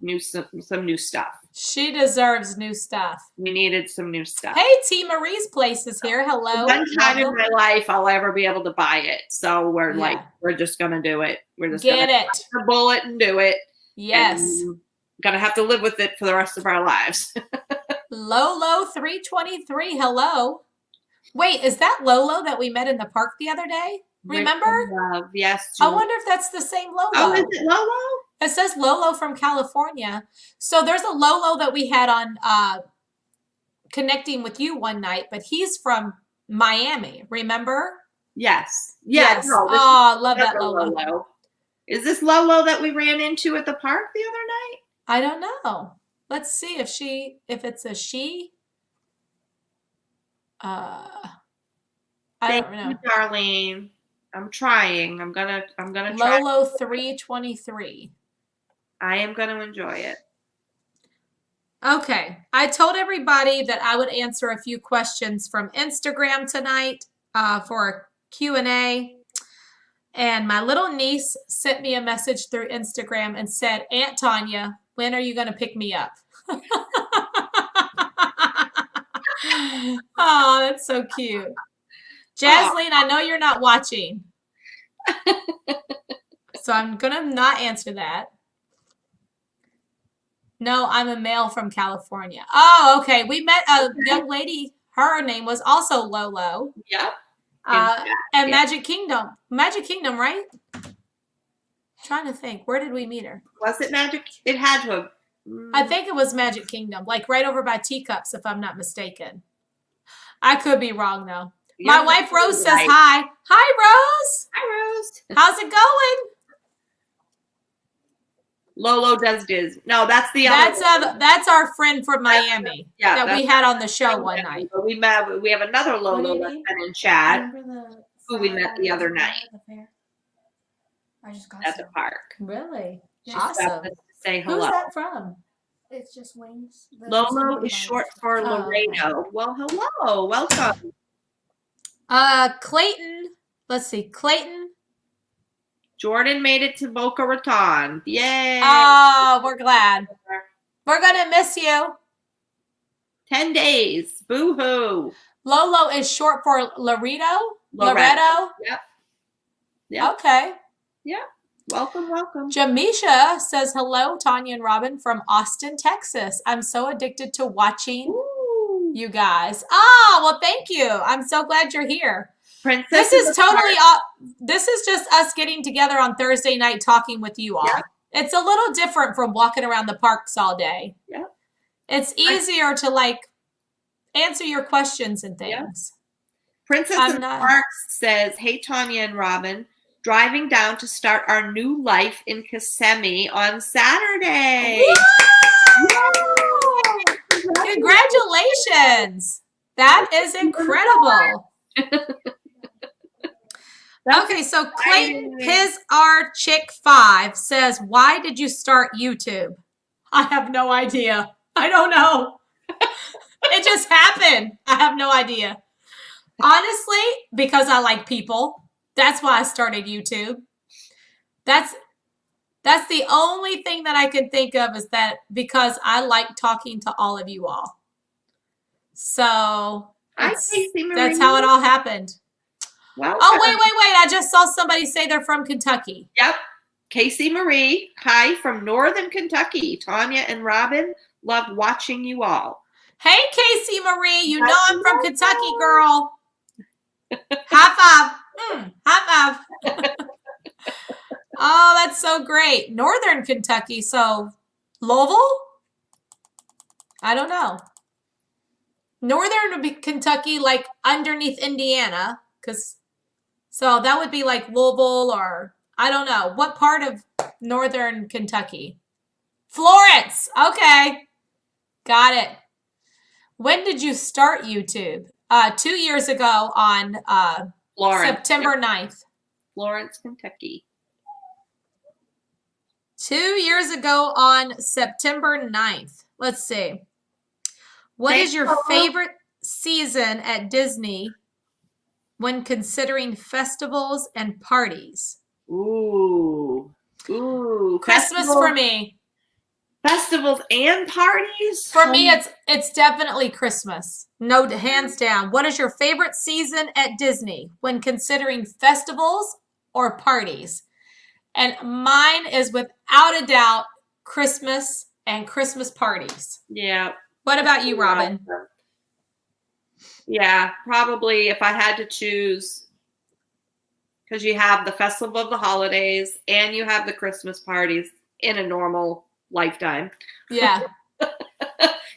S2: some new stuff.
S1: She deserves new stuff.
S2: We needed some new stuff.
S1: Hey, T. Marie's place is here. Hello.
S2: One time in
S1: Welcome.
S2: my life I'll ever be able to buy it. So we're
S1: Yeah.
S2: like, we're just gonna do it. We're just
S1: Get
S2: gonna
S1: it.
S2: bite the bullet and do it.
S1: Yes.
S2: And gonna have to live with it for the rest of our lives.
S1: Lolo 323. Hello. Wait, is that Lolo that we met in the park the other day? Remember?
S2: Love. Yes.
S1: I
S2: Julie.
S1: wonder if that's the same Lolo.
S2: Oh, is it Lolo?
S1: It says Lolo from California. So there's a Lolo that we had on connecting with you one night, but he's from Miami. Remember?
S2: Yes. Yes. No, this
S1: Oh, love
S2: is
S1: that
S2: another
S1: Lolo.
S2: Is this Lolo that we ran into at the park the other night?
S1: I don't know. Let's see if it's a she. I
S2: Thank
S1: don't know.
S2: you, Darlene. I'm trying. I'm gonna try.
S1: Lolo 323.
S2: I am gonna enjoy it.
S1: Okay. I told everybody that I would answer a few questions from Instagram tonight for a Q&A. And my little niece sent me a message through Instagram and said, Aunt Tanya, when are you going to pick me up? Oh, that's so cute. Jasleen, I know you're not watching. So I'm going to not answer that. No, I'm a male from California. Oh, okay. We met a young lady. Her name was also Lolo.
S2: Yep.
S1: And Magic Kingdom. Magic Kingdom, right? Trying to think. Where did we meet her?
S2: Was it Magic? It had to have.
S1: I think it was Magic Kingdom, like right over by Teacups, if I'm not mistaken. I could be wrong, though. My wife, Rose, says hi. Hi, Rose.
S2: Hi, Rose.
S1: How's it going?
S2: Lolo does Diz. No, that's the other.
S1: That's our friend from Miami that we had on the show one night.
S2: But we have another Lolo that's been in chat who we met the other night
S1: I just got
S2: at the park.
S1: Really?
S2: She
S1: Awesome.
S2: stopped us to say hello.
S1: Who's that from?
S4: It's just wings.
S2: Lolo is short for Laredo. Well, hello. Welcome.
S1: Clayton. Let's see. Clayton.
S2: Jordan made it to Boca Raton. Yay.
S1: Oh, we're glad. We're going to miss you.
S2: 10 days. Boo-hoo.
S1: Lolo is short for Laredo?
S2: Loretto. Yep.
S1: Okay.
S2: Yep. Welcome, welcome.
S1: Jamisha says, hello, Tanya and Robin from Austin, Texas. I'm so addicted to watching you guys. Oh, well, thank you. I'm so glad you're here.
S2: Princess
S1: This is totally, this is just us getting together on Thursday night talking with you all.
S2: Yep.
S1: It's a little different from walking around the parks all day.
S2: Yep.
S1: It's easier to like answer your questions and things.
S2: Princess of the Parks says, hey, Tanya and Robin, driving down to start our new life in Kissimmee on Saturday.
S1: Congratulations. That is incredible. Okay, so Clayton, his R Chick 5 says, why did you start YouTube? I have no idea. I don't know. It just happened. I have no idea. Honestly, because I like people. That's why I started YouTube. That's the only thing that I can think of is that because I like talking to all of you all. So that's how it all happened.
S2: Welcome.
S1: Oh, wait. I just saw somebody say they're from Kentucky.
S2: Yep. Casey Marie. Hi from Northern Kentucky. Tanya and Robin love watching you all.
S1: Hey, Casey Marie. You know I'm from Kentucky, girl. High five. High five. Oh, that's so great. Northern Kentucky. So Louisville? I don't know. Northern would be Kentucky, like underneath Indiana. So that would be like Louisville or I don't know. What part of Northern Kentucky? Florence. Okay. Got it. When did you start YouTube? 2 years ago on September 9th.
S2: Florence, Kentucky.
S1: 2 years ago on September 9th. Let's see. What is your favorite season at Disney when considering festivals and parties?
S2: Ooh.
S1: Christmas for me.
S2: Festivals and parties?
S1: For me, it's definitely Christmas. No, hands down. What is your favorite season at Disney when considering festivals or parties? And mine is without a doubt Christmas and Christmas parties.
S2: Yeah.
S1: What about you, Robin?
S2: Yeah, probably if I had to choose, because you have the Festival of the Holidays and you have the Christmas parties in a normal lifetime.
S1: Yeah.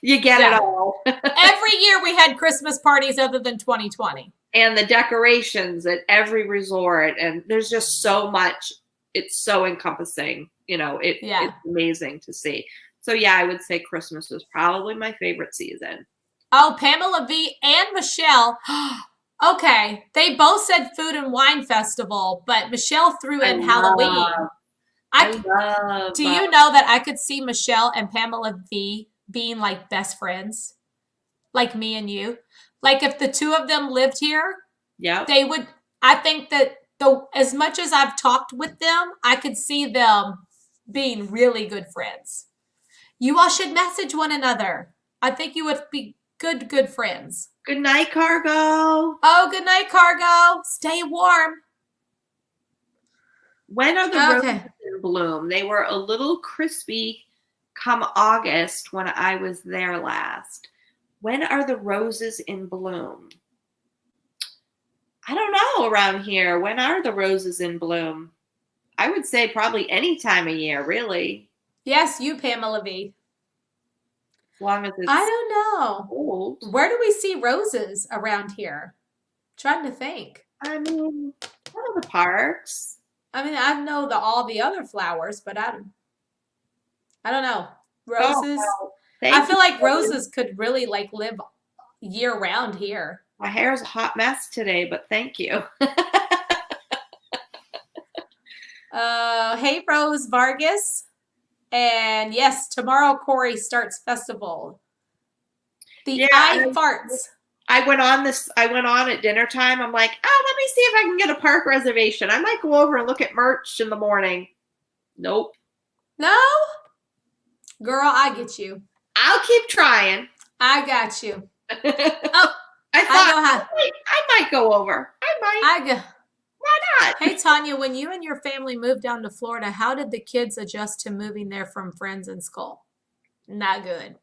S2: You get it all.
S1: Every year we had Christmas parties other than 2020.
S2: And the decorations at every resort. And there's just so much. It's so encompassing. You know, it's amazing to see. So, yeah, I would say Christmas was probably my favorite season.
S1: Oh, Pamela V and Michelle. Okay. They both said Food and Wine Festival, but Michelle threw in Halloween. Do you know that I could see Michelle and Pamela V being like best friends, like me and you. Like if the two of them lived here,
S2: Yep.
S1: they would. I think that as much as I've talked with them, I could see them being really good friends. You all should message one another. I think you would be good friends.
S2: Good night, Cargo.
S1: Oh, good night, Cargo. Stay warm.
S2: When are the
S1: Okay.
S2: roses in bloom? They were a little crispy come August when I was there last. When are the roses in bloom? I don't know around here. When are the roses in bloom? I would say probably any time of year, really.
S1: Yes, you, Pamela V.
S2: As long as it's
S1: I don't know.
S2: cold.
S1: Where do we see roses around here? Trying to think.
S2: I mean, one of the parks.
S1: I mean, I know all the other flowers, but I don't know. Roses.
S2: Oh,
S1: I feel like roses could really like live year round here.
S2: My hair's a hot mess today, but thank you.
S1: Hey, Rose Vargas. And yes, tomorrow Corey starts festival. The eye farts.
S2: I went on at dinner time. I'm like, oh, let me see if I can get a park reservation. I might go over and look at merch in the morning. Nope.
S1: No? Girl, I get you.
S2: I'll keep trying.
S1: I got you.
S2: Oh, I thought I might go over. I might. Why not?
S1: Hey, Tanya, when you and your family moved down to Florida, how did the kids adjust to moving there from friends in school? Not good.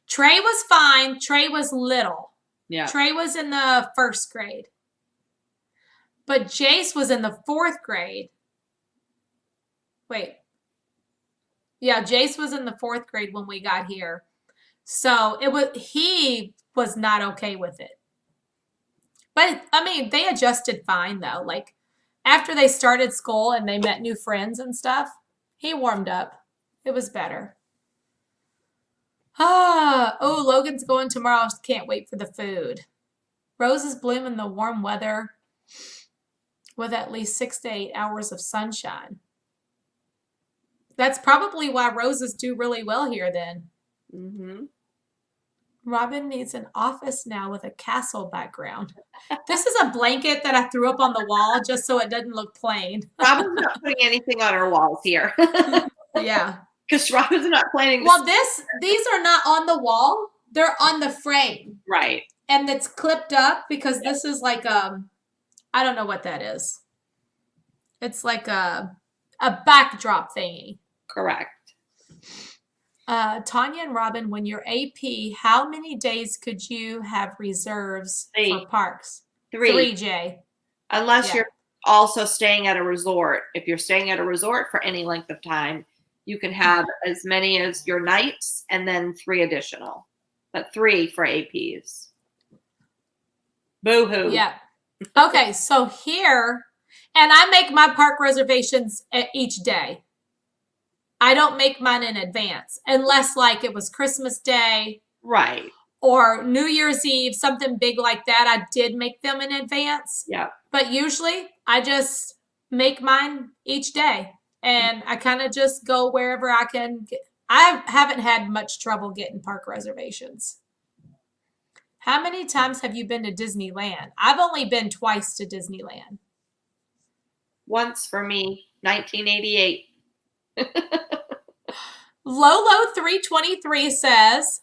S1: Trey was fine. Trey was little.
S2: Yeah.
S1: Trey was in the 1st grade. But Jace was in the 4th grade. Wait. Yeah, Jace was in the 4th grade when we got here. So he was not okay with it. But I mean, they adjusted fine though. Like after they started school and they met new friends and stuff, he warmed up. It was better. Oh, Logan's going tomorrow. Can't wait for the food. Roses bloom in the warm weather with at least 6 to 8 hours of sunshine. That's probably why roses do really well here then.
S2: Mm-hmm.
S1: Robin needs an office now with a castle background. This is a blanket that I threw up on the wall just so it doesn't look plain.
S2: Robin's not putting anything on her walls here.
S1: Yeah.
S2: Because Robin's not planning.
S1: Well, these are not on the wall. They're on the frame.
S2: Right.
S1: And it's clipped up because this is like I don't know what that is. It's like a backdrop thingy.
S2: Correct.
S1: Tanya and Robin, when you're AP, how many days could you have reserves for parks? 3, Jay.
S2: Unless you're also staying at a resort. If you're staying at a resort for any length of time, you can have as many as your nights and then 3 additional. But 3 for APs. Boo-hoo.
S1: Yeah. Okay, so here, and I make my park reservations each day. I don't make mine in advance unless like it was Christmas Day.
S2: Right.
S1: Or New Year's Eve, something big like that. I did make them in advance.
S2: Yeah.
S1: But usually I just make mine each day and I kind of just go wherever I can. I haven't had much trouble getting park reservations. How many times have you been to Disneyland? I've only been twice to Disneyland.
S2: Once for me, 1988.
S1: Lolo323 says,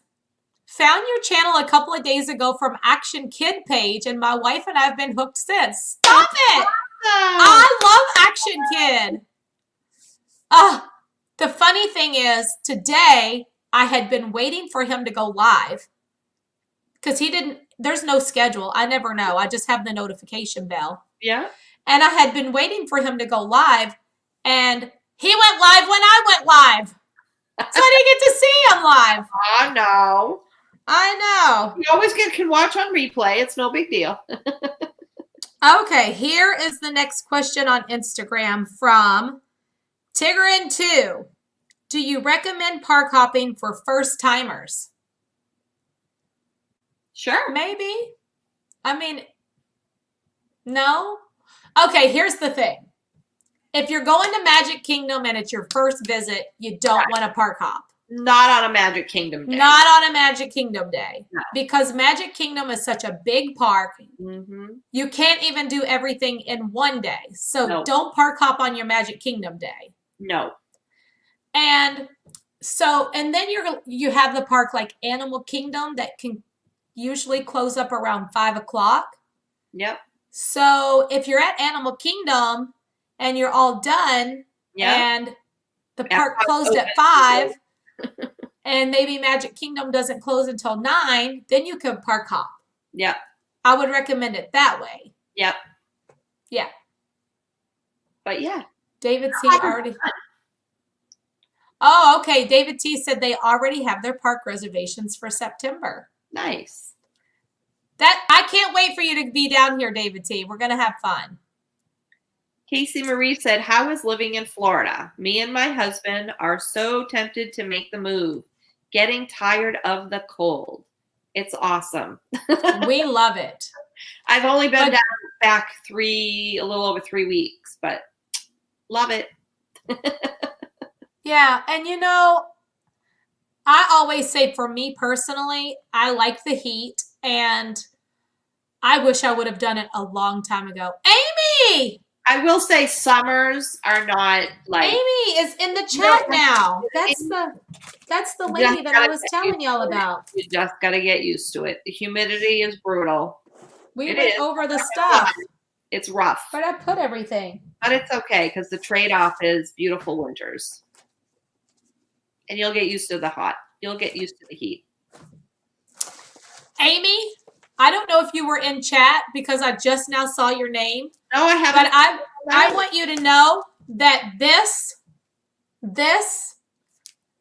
S1: found your channel a couple of days ago from Action Kid page, and my wife and I have been hooked since. Stop it! I love Action Kid. The funny thing is, today I had been waiting for him to go live because there's no schedule. I never know. I just have the notification bell.
S2: Yeah.
S1: And I had been waiting for him to go live, and he went live when I went live. So I didn't get to see him live.
S2: Oh, no.
S1: I know.
S2: You always can watch on replay. It's no big deal.
S1: Okay, here is the next question on Instagram from Tigrin2. Do you recommend park hopping for first timers?
S2: Sure.
S1: Maybe. I mean, no. Okay, here's the thing. If you're going to Magic Kingdom and it's your first visit, you don't want to park hop.
S2: Not on a Magic Kingdom day.
S1: Not on a Magic Kingdom day.
S2: No.
S1: Because Magic Kingdom is such a big park.
S2: Mm-hmm.
S1: You can't even do everything in one day. So
S2: No.
S1: don't park hop on your Magic Kingdom day.
S2: No.
S1: And so, and then you have the park like Animal Kingdom that can usually close up around 5 o'clock.
S2: Yep.
S1: So if you're at Animal Kingdom and you're all done
S2: Yep.
S1: and the park closed at 5 and maybe Magic Kingdom doesn't close until 9, then you can park hop.
S2: Yep.
S1: I would recommend it that way.
S2: Yep.
S1: Yeah.
S2: But yeah.
S1: David T. already. Oh, okay. David T. said they already have their park reservations for September.
S2: Nice.
S1: That I can't wait for you to be down here, David T. We're going to have fun.
S2: Casey Marie said, how is living in Florida? Me and my husband are so tempted to make the move. Getting tired of the cold. It's awesome.
S1: We love it.
S2: I've only been back a little over 3 weeks, but love it.
S1: Yeah. And you know, I always say for me personally, I like the heat and I wish I would have done it a long time ago. Amy!
S2: I will say summers are not like.
S1: Amy is in the chat now. That's the lady that I was telling y'all about.
S2: You just got to get used to it. The humidity is brutal.
S1: We went over the stuff.
S2: It's rough.
S1: Where'd I put everything?
S2: But it's okay because the trade-off is beautiful winters. And you'll get used to the hot. You'll get used to the heat.
S1: Amy, I don't know if you were in chat because I just now saw your name.
S2: No, I haven't.
S1: But I want you to know that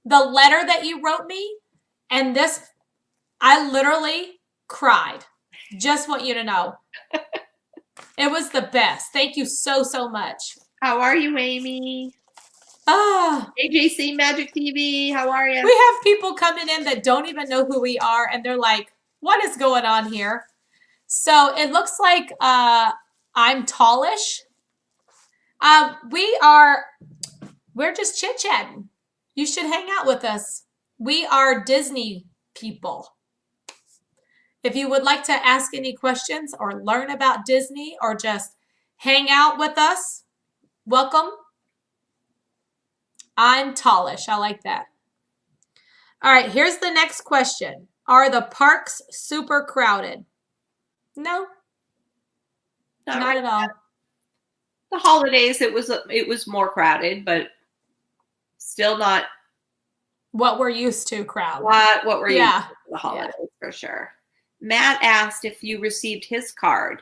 S1: the letter that you wrote me and this, I literally cried. Just want you to know. It was the best. Thank you so, so much.
S2: How are you, Amy?
S1: Ah,
S2: AJC Magic TV, how are you?
S1: we have people coming in that don't even know who we are, and they're like, what is going on here? So it looks like I'm tallish. We're just chit-chatting. You should hang out with us. We are Disney people. If you would like to ask any questions or learn about Disney or just hang out with us, welcome. I'm tallish. I like that. All right, here's the next question. Are the parks super crowded? No, not at all.
S2: The holidays, it was more crowded, but still not
S1: What we're used to crowd.
S2: what we're used
S1: Yeah.
S2: to for the holidays for sure. Matt asked if you received his card.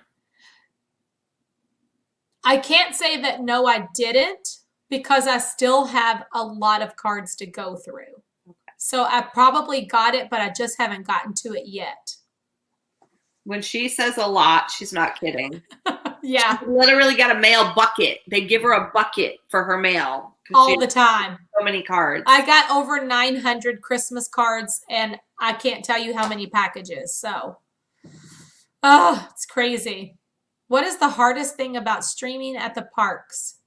S1: I can't say that no, I didn't because I still have a lot of cards to go through. So I probably got it, but I just haven't gotten to it yet.
S2: When she says a lot, she's not kidding.
S1: Yeah,
S2: She literally got a mail bucket. They give her a bucket for her mail. 'Cause she
S1: all the
S2: has
S1: time.
S2: so many cards.
S1: I got over 900 Christmas cards and I can't tell you how many packages. So, oh, it's crazy. What is the hardest thing about streaming at the parks?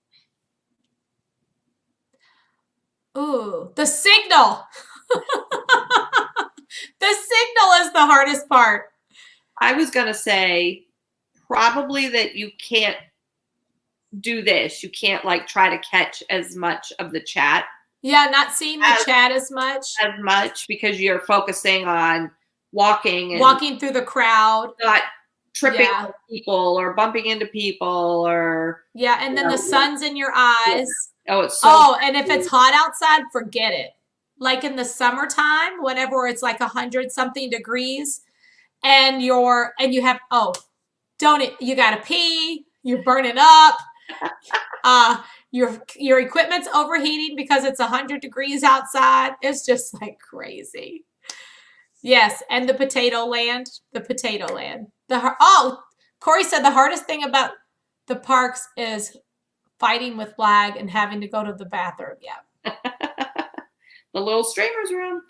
S1: Ooh, the signal. The signal is the hardest part.
S2: I was going to say probably that you can't do this. You can't like try to catch as much of the chat
S1: Yeah, not seeing the chat as much.
S2: because you're focusing on walking and
S1: Walking through the crowd.
S2: not tripping
S1: Yeah.
S2: over people or bumping into people or
S1: Yeah, and then the sun's in your eyes.
S2: it's so
S1: Oh, and if it's hot outside, forget it. Like in the summertime, whenever it's like 100 something degrees, and you have you gotta pee, you're burning up, your equipment's overheating because it's 100 degrees outside. It's just like crazy. Yes, and the potato land. Corey said the hardest thing about the parks is fighting with lag and having to go to the bathroom. Yeah.
S2: the little streamers room.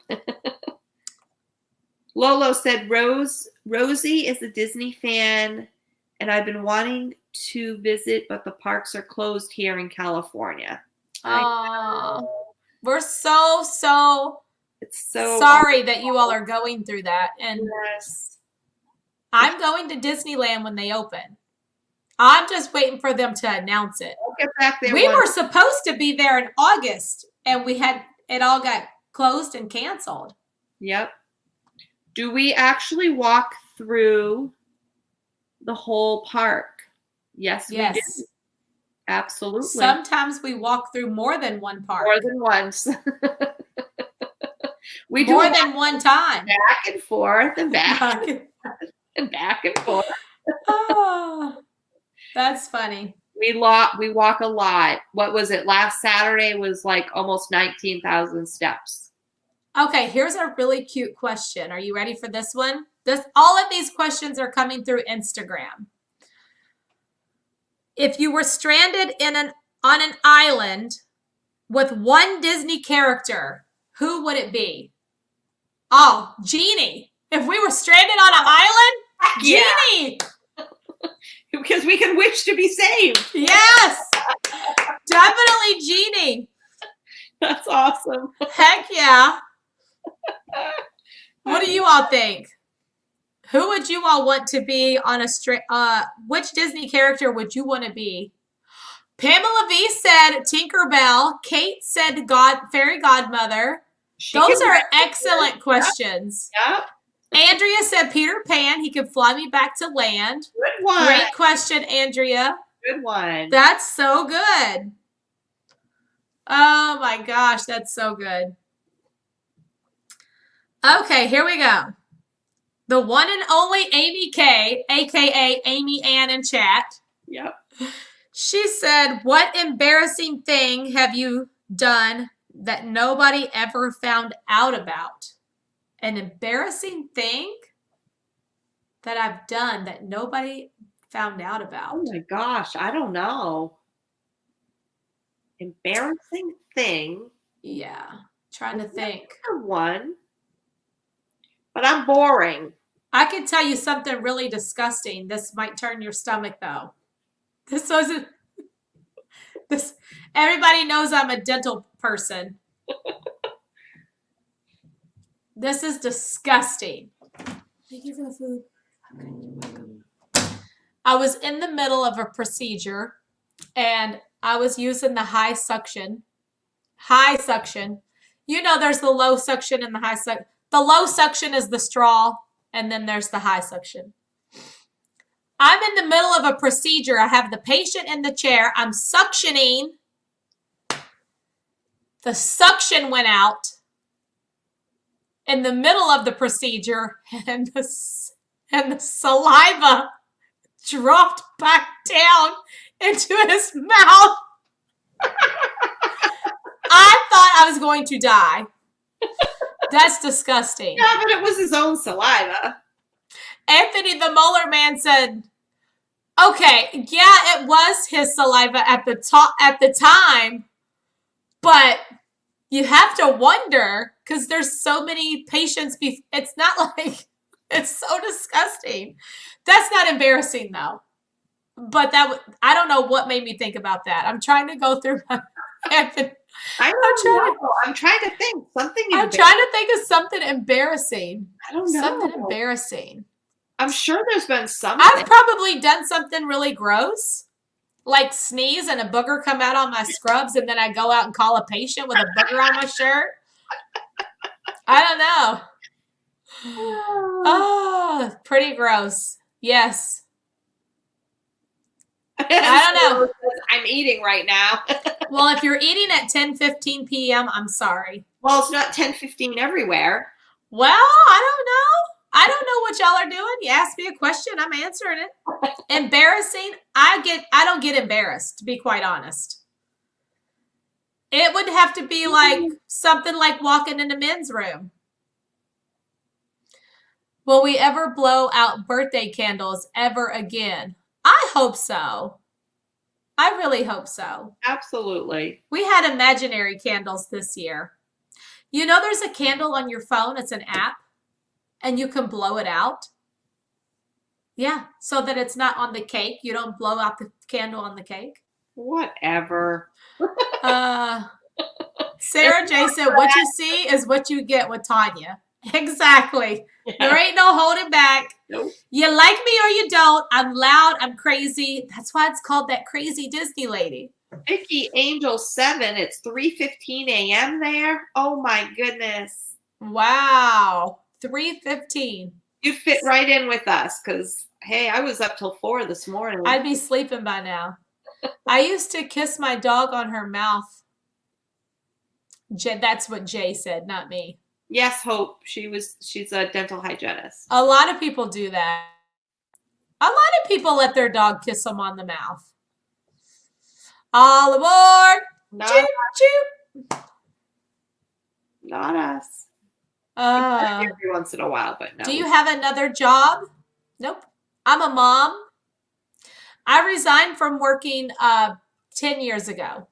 S2: Lolo said Rosie is a Disney fan and I've been wanting to visit, but the parks are closed here in California.
S1: We're so
S2: It's so
S1: Sorry that you all are going through that. And
S2: yes.
S1: I'm going to Disneyland when they open. I'm just waiting for them to announce it.
S2: We'll get back there.
S1: We were supposed to be there in August, and it all got closed and canceled.
S2: Yep. Do we actually walk through the whole park? Yes, we do. Absolutely.
S1: Sometimes we walk through more than one park.
S2: More than once. We do
S1: more than one time.
S2: Back and forth and back and back and forth.
S1: Oh, that's funny.
S2: We walk a lot. What was it? Last Saturday was like almost 19,000 steps.
S1: Okay, here's a really cute question. Are you ready for this one? All of these questions are coming through Instagram. If you were stranded on an island with one Disney character, who would it be? Oh, Genie. If we were stranded on an island, Genie.
S2: Because we can wish to be saved.
S1: Yes. Definitely Genie.
S2: That's awesome.
S1: Heck yeah. What do you all think? Who would you all want to be on which Disney character would you want to be? Pamela V said Tinkerbell. Kate said Fairy Godmother. Those are excellent questions.
S2: Yep.
S1: Andrea said Peter Pan. He could fly me back to land.
S2: Good one.
S1: Great question, Andrea.
S2: Good one.
S1: That's so good. Oh my gosh, that's so good. Okay, here we go. The one and only Amy K, aka Amy Ann in chat.
S2: Yep.
S1: She said, what embarrassing thing have you done that nobody ever found out about? An embarrassing thing that I've done that nobody found out about.
S2: Oh my gosh, I don't know. Embarrassing thing.
S1: Yeah, trying to think.
S2: One. But I'm boring.
S1: I can tell you something really disgusting. This might turn your stomach though. This wasn't this. Everybody knows I'm a dental person. This is disgusting. Thank you for the food. Okay, you're welcome. I was in the middle of a procedure and I was using the high suction. High suction. You know there's the low suction and the high suction. The low suction is the straw and then there's the high suction. I'm in the middle of a procedure. I have the patient in the chair. I'm suctioning. The suction went out in the middle of the procedure and the saliva dropped back down into his mouth. I thought I was going to die. That's disgusting.
S2: Yeah, but it was his own saliva.
S1: Anthony the Molar Man said, okay, yeah, it was his saliva at the time, but you have to wonder because there's so many patients. It's not like it's so disgusting. That's not embarrassing though. But I don't know what made me think about that. I'm trying to go through my Anthony.
S2: I'm trying to think something.
S1: I'm trying to think of something embarrassing.
S2: I don't know.
S1: Something embarrassing.
S2: I'm sure there's been something.
S1: I've probably done something really gross, like sneeze and a booger come out on my scrubs, and then I go out and call a patient with a booger on my shirt. I don't know. Oh, pretty gross. Yes. I don't know.
S2: I'm eating right now.
S1: Well, if you're eating at 10:15 p.m., I'm sorry.
S2: Well, it's not 10:15 everywhere.
S1: Well, I don't know. I don't know what y'all are doing. You asked me a question, I'm answering it. Embarrassing? I don't get embarrassed, to be quite honest. It would have to be like something like walking in the men's room. Will we ever blow out birthday candles ever again? I hope so. I really hope so.
S2: Absolutely.
S1: We had imaginary candles this year. You know there's a candle on your phone. It's an app. And you can blow it out. Yeah, so that it's not on the cake. You don't blow out the candle on the cake.
S2: Whatever.
S1: Sarah J said, what you see is what you get with Tanya. Exactly. There ain't no holding back.
S2: Nope.
S1: You like me or you don't. I'm loud. I'm crazy. That's why it's called that crazy Disney lady.
S2: Vicky Angel 7. It's 3:15 a.m. there. Oh my goodness.
S1: Wow. 3:15.
S2: You fit right in with us because, hey, I was up till 4 this morning.
S1: I'd be sleeping by now. I used to kiss my dog on her mouth. That's what Jay said, not me.
S2: Yes, Hope. She's a dental hygienist.
S1: A lot of people do that. A lot of people let their dog kiss them on the mouth. All aboard!
S2: Not,
S1: Choo choo!
S2: not us. Every once in a while, but no.
S1: Do you have another job? Nope. I'm a mom. I resigned from working 10 years ago.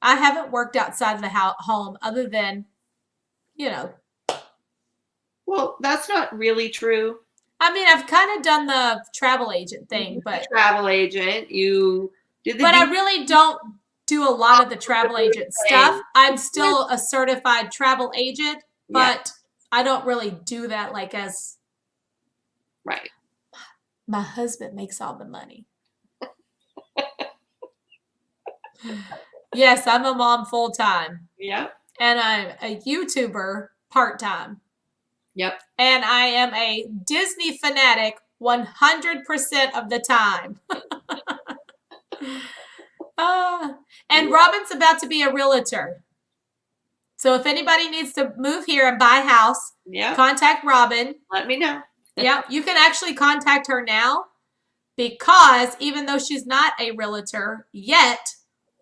S1: I haven't worked outside the home other than,
S2: Well, that's not really true.
S1: I mean, I've kind of done the travel agent thing, but
S2: travel agent, you did the
S1: I really don't do a lot of the travel agent stuff. I'm still a certified travel agent, but I don't really do that like as
S2: right.
S1: My husband makes all the money. Yes, I'm a mom full time.
S2: Yep.
S1: And I'm a YouTuber part time.
S2: Yep.
S1: And I am a Disney fanatic 100% of the time. And Robin's about to be a realtor. So if anybody needs to move here and buy a house, contact Robin.
S2: Let me know.
S1: Yeah, you can actually contact her now because even though she's not a realtor yet,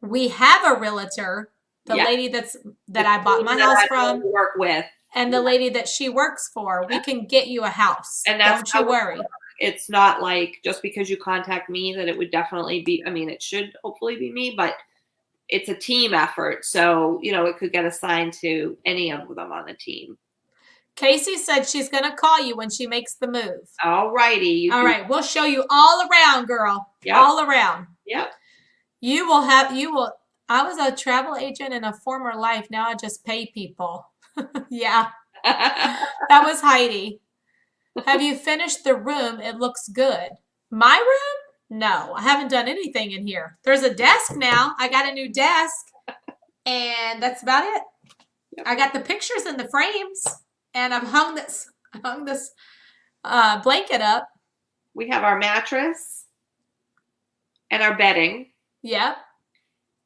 S1: we have a realtor, the lady that I bought my house from,
S2: work with,
S1: and the lady that she works for. We can get you a house.
S2: And that's
S1: don't you worry.
S2: It's not like just because you contact me that it would definitely be. I mean, it should hopefully be me, but it's a team effort. So it could get assigned to any of them on the team. Casey
S1: said she's going to call you when she makes the move.
S2: All righty.
S1: All right. We'll show you all around, girl. Yep. All around.
S2: Yep.
S1: I was a travel agent in a former life. Now I just pay people. Yeah. That was Heidi. Have you finished the room? It looks good. My room? No, I haven't done anything in here. There's a desk now. I got a new desk. And that's about it. Yep. I got the pictures in the frames. And I've hung this blanket up.
S2: We have our mattress and our bedding.
S1: Yep.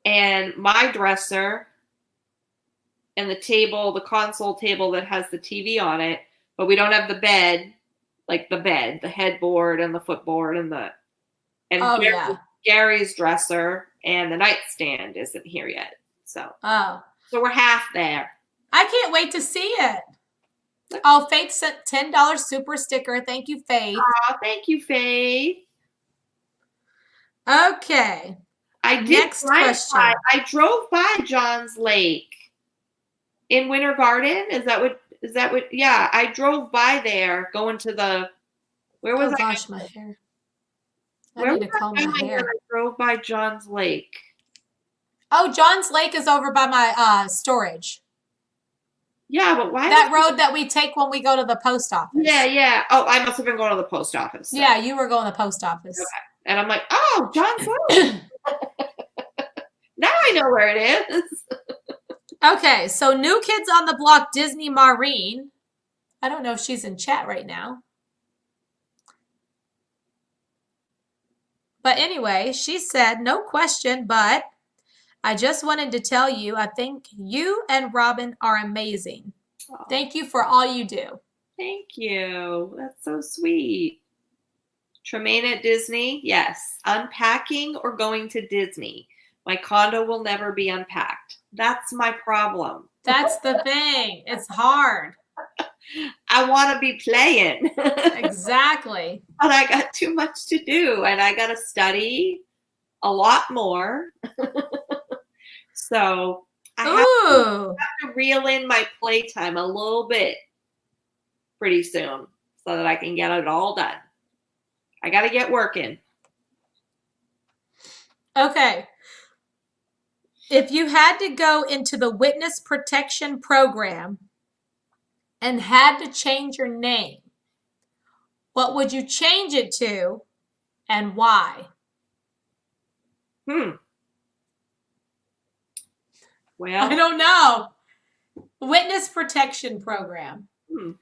S2: And my dresser and the table, the console table that has the TV on it, but we don't have the bed, like the headboard and the footboard and Gary's dresser and the nightstand isn't here yet. So we're half there.
S1: I can't wait to see it. Oh, Faith sent $10 super sticker. Thank you, Faith.
S2: Oh, thank you, Faith.
S1: Okay. Next question.
S2: I drove by John's Lake in Winter Garden. Is that what? Yeah, I drove by there going to where was I?
S1: Oh gosh, my hair. I need to comb my hair.
S2: I drove by John's Lake.
S1: Oh, John's Lake is over by my storage.
S2: Yeah, but why?
S1: That road that we take when we go to the post office.
S2: Yeah. Oh, I must have been going to the post office. So.
S1: Yeah, you were going to the post office.
S2: Okay. And I'm like, oh, John's Lake. Now I know where it is.
S1: Okay, so New Kids on the Block, Disney Maureen. I don't know if she's in chat right now. But anyway, she said, no question, but I just wanted to tell you, I think you and Robin are amazing. Oh. Thank you for all you do.
S2: Thank you. That's so sweet. Tremaine at Disney. Yes. Unpacking or going to Disney. My condo will never be unpacked. That's my problem.
S1: That's the thing. It's hard.
S2: I want to be playing.
S1: Exactly.
S2: But I got too much to do and I got to study a lot more. So I have to reel in my playtime a little bit pretty soon so that I can get it all done. I got to get working.
S1: Okay. If you had to go into the witness protection program and had to change your name, what would you change it to and why?
S2: Well,
S1: I don't know. Witness protection program.
S2: hmm.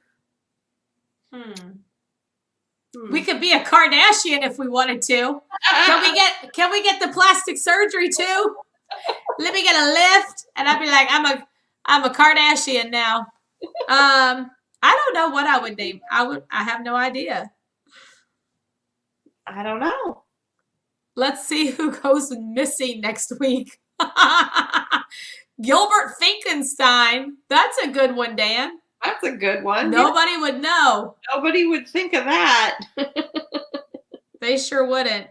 S1: We could be a Kardashian if we wanted to. Can we get the plastic surgery too? Let me get a lift, and I'd be like, I'm a Kardashian now. I don't know what I would name. I have no idea.
S2: I don't know.
S1: Let's see who goes missing next week. Gilbert Finkenstein. That's a good one, Dan.
S2: That's a good one.
S1: Nobody would know.
S2: Nobody would think of that.
S1: They sure wouldn't.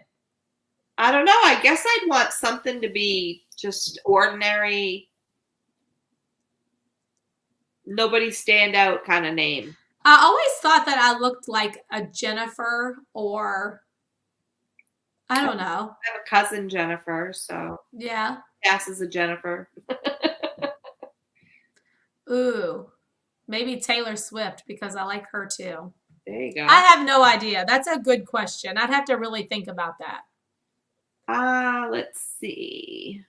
S2: I don't know. I guess I'd want something to be just ordinary, nobody stand out kind of name.
S1: I always thought that I looked like a Jennifer or I don't know.
S2: I have a cousin, Jennifer, so
S1: Yeah.
S2: Cass is a Jennifer.
S1: Ooh. Maybe Taylor Swift because I like her too.
S2: There you go.
S1: I have no idea. That's a good question. I'd have to really think about that.
S2: Let's see.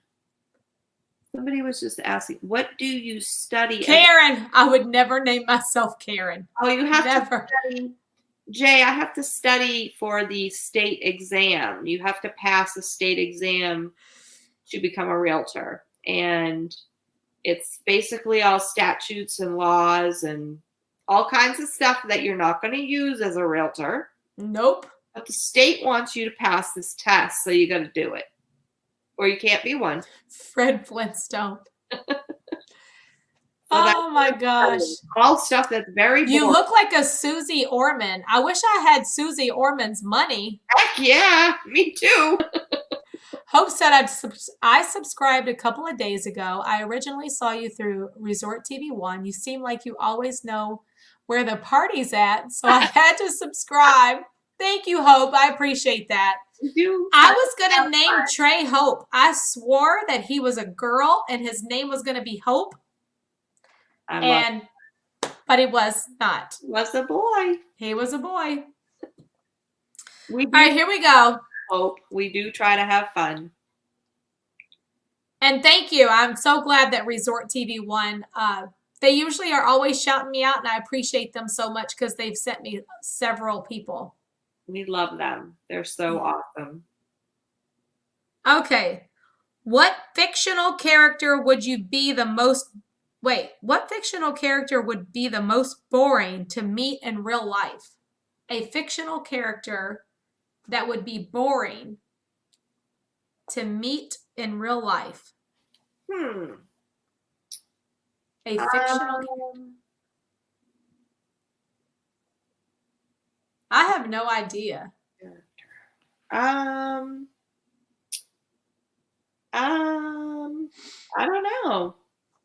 S2: Somebody was just asking, what do you study?
S1: Karen. I would never name myself Karen.
S2: Oh, you have
S1: Never.
S2: to study. Jay, I have to study for the state exam. You have to pass a state exam to become a realtor. And it's basically all statutes and laws and all kinds of stuff that you're not going to use as a realtor.
S1: Nope.
S2: But the state wants you to pass this test, so you got to do it. Or you can't be one.
S1: Fred Flintstone. Oh my gosh.
S2: All stuff that's very boring.
S1: You look like a Susie Orman. I wish I had Susie Orman's money.
S2: Heck yeah, me too.
S1: Hope said I subscribed a couple of days ago. I originally saw you through Resort TV 1. You seem like you always know where the party's at, so I had to subscribe. Thank you, Hope. I appreciate that. I was going to name Trey Hope. I swore that he was a girl and his name was going to be Hope. But it was not.
S2: He was a boy.
S1: He was a boy.
S2: All
S1: right, here we go.
S2: Hope. We do try to have fun.
S1: And thank you. I'm so glad that Resort TV 1, they usually are always shouting me out, and I appreciate them so much because they've sent me several people.
S2: We love them. They're so awesome.
S1: Okay. What fictional character would be the most boring to meet in real life? A fictional character that would be boring to meet in real life. A fictional I have no idea.
S2: I don't know.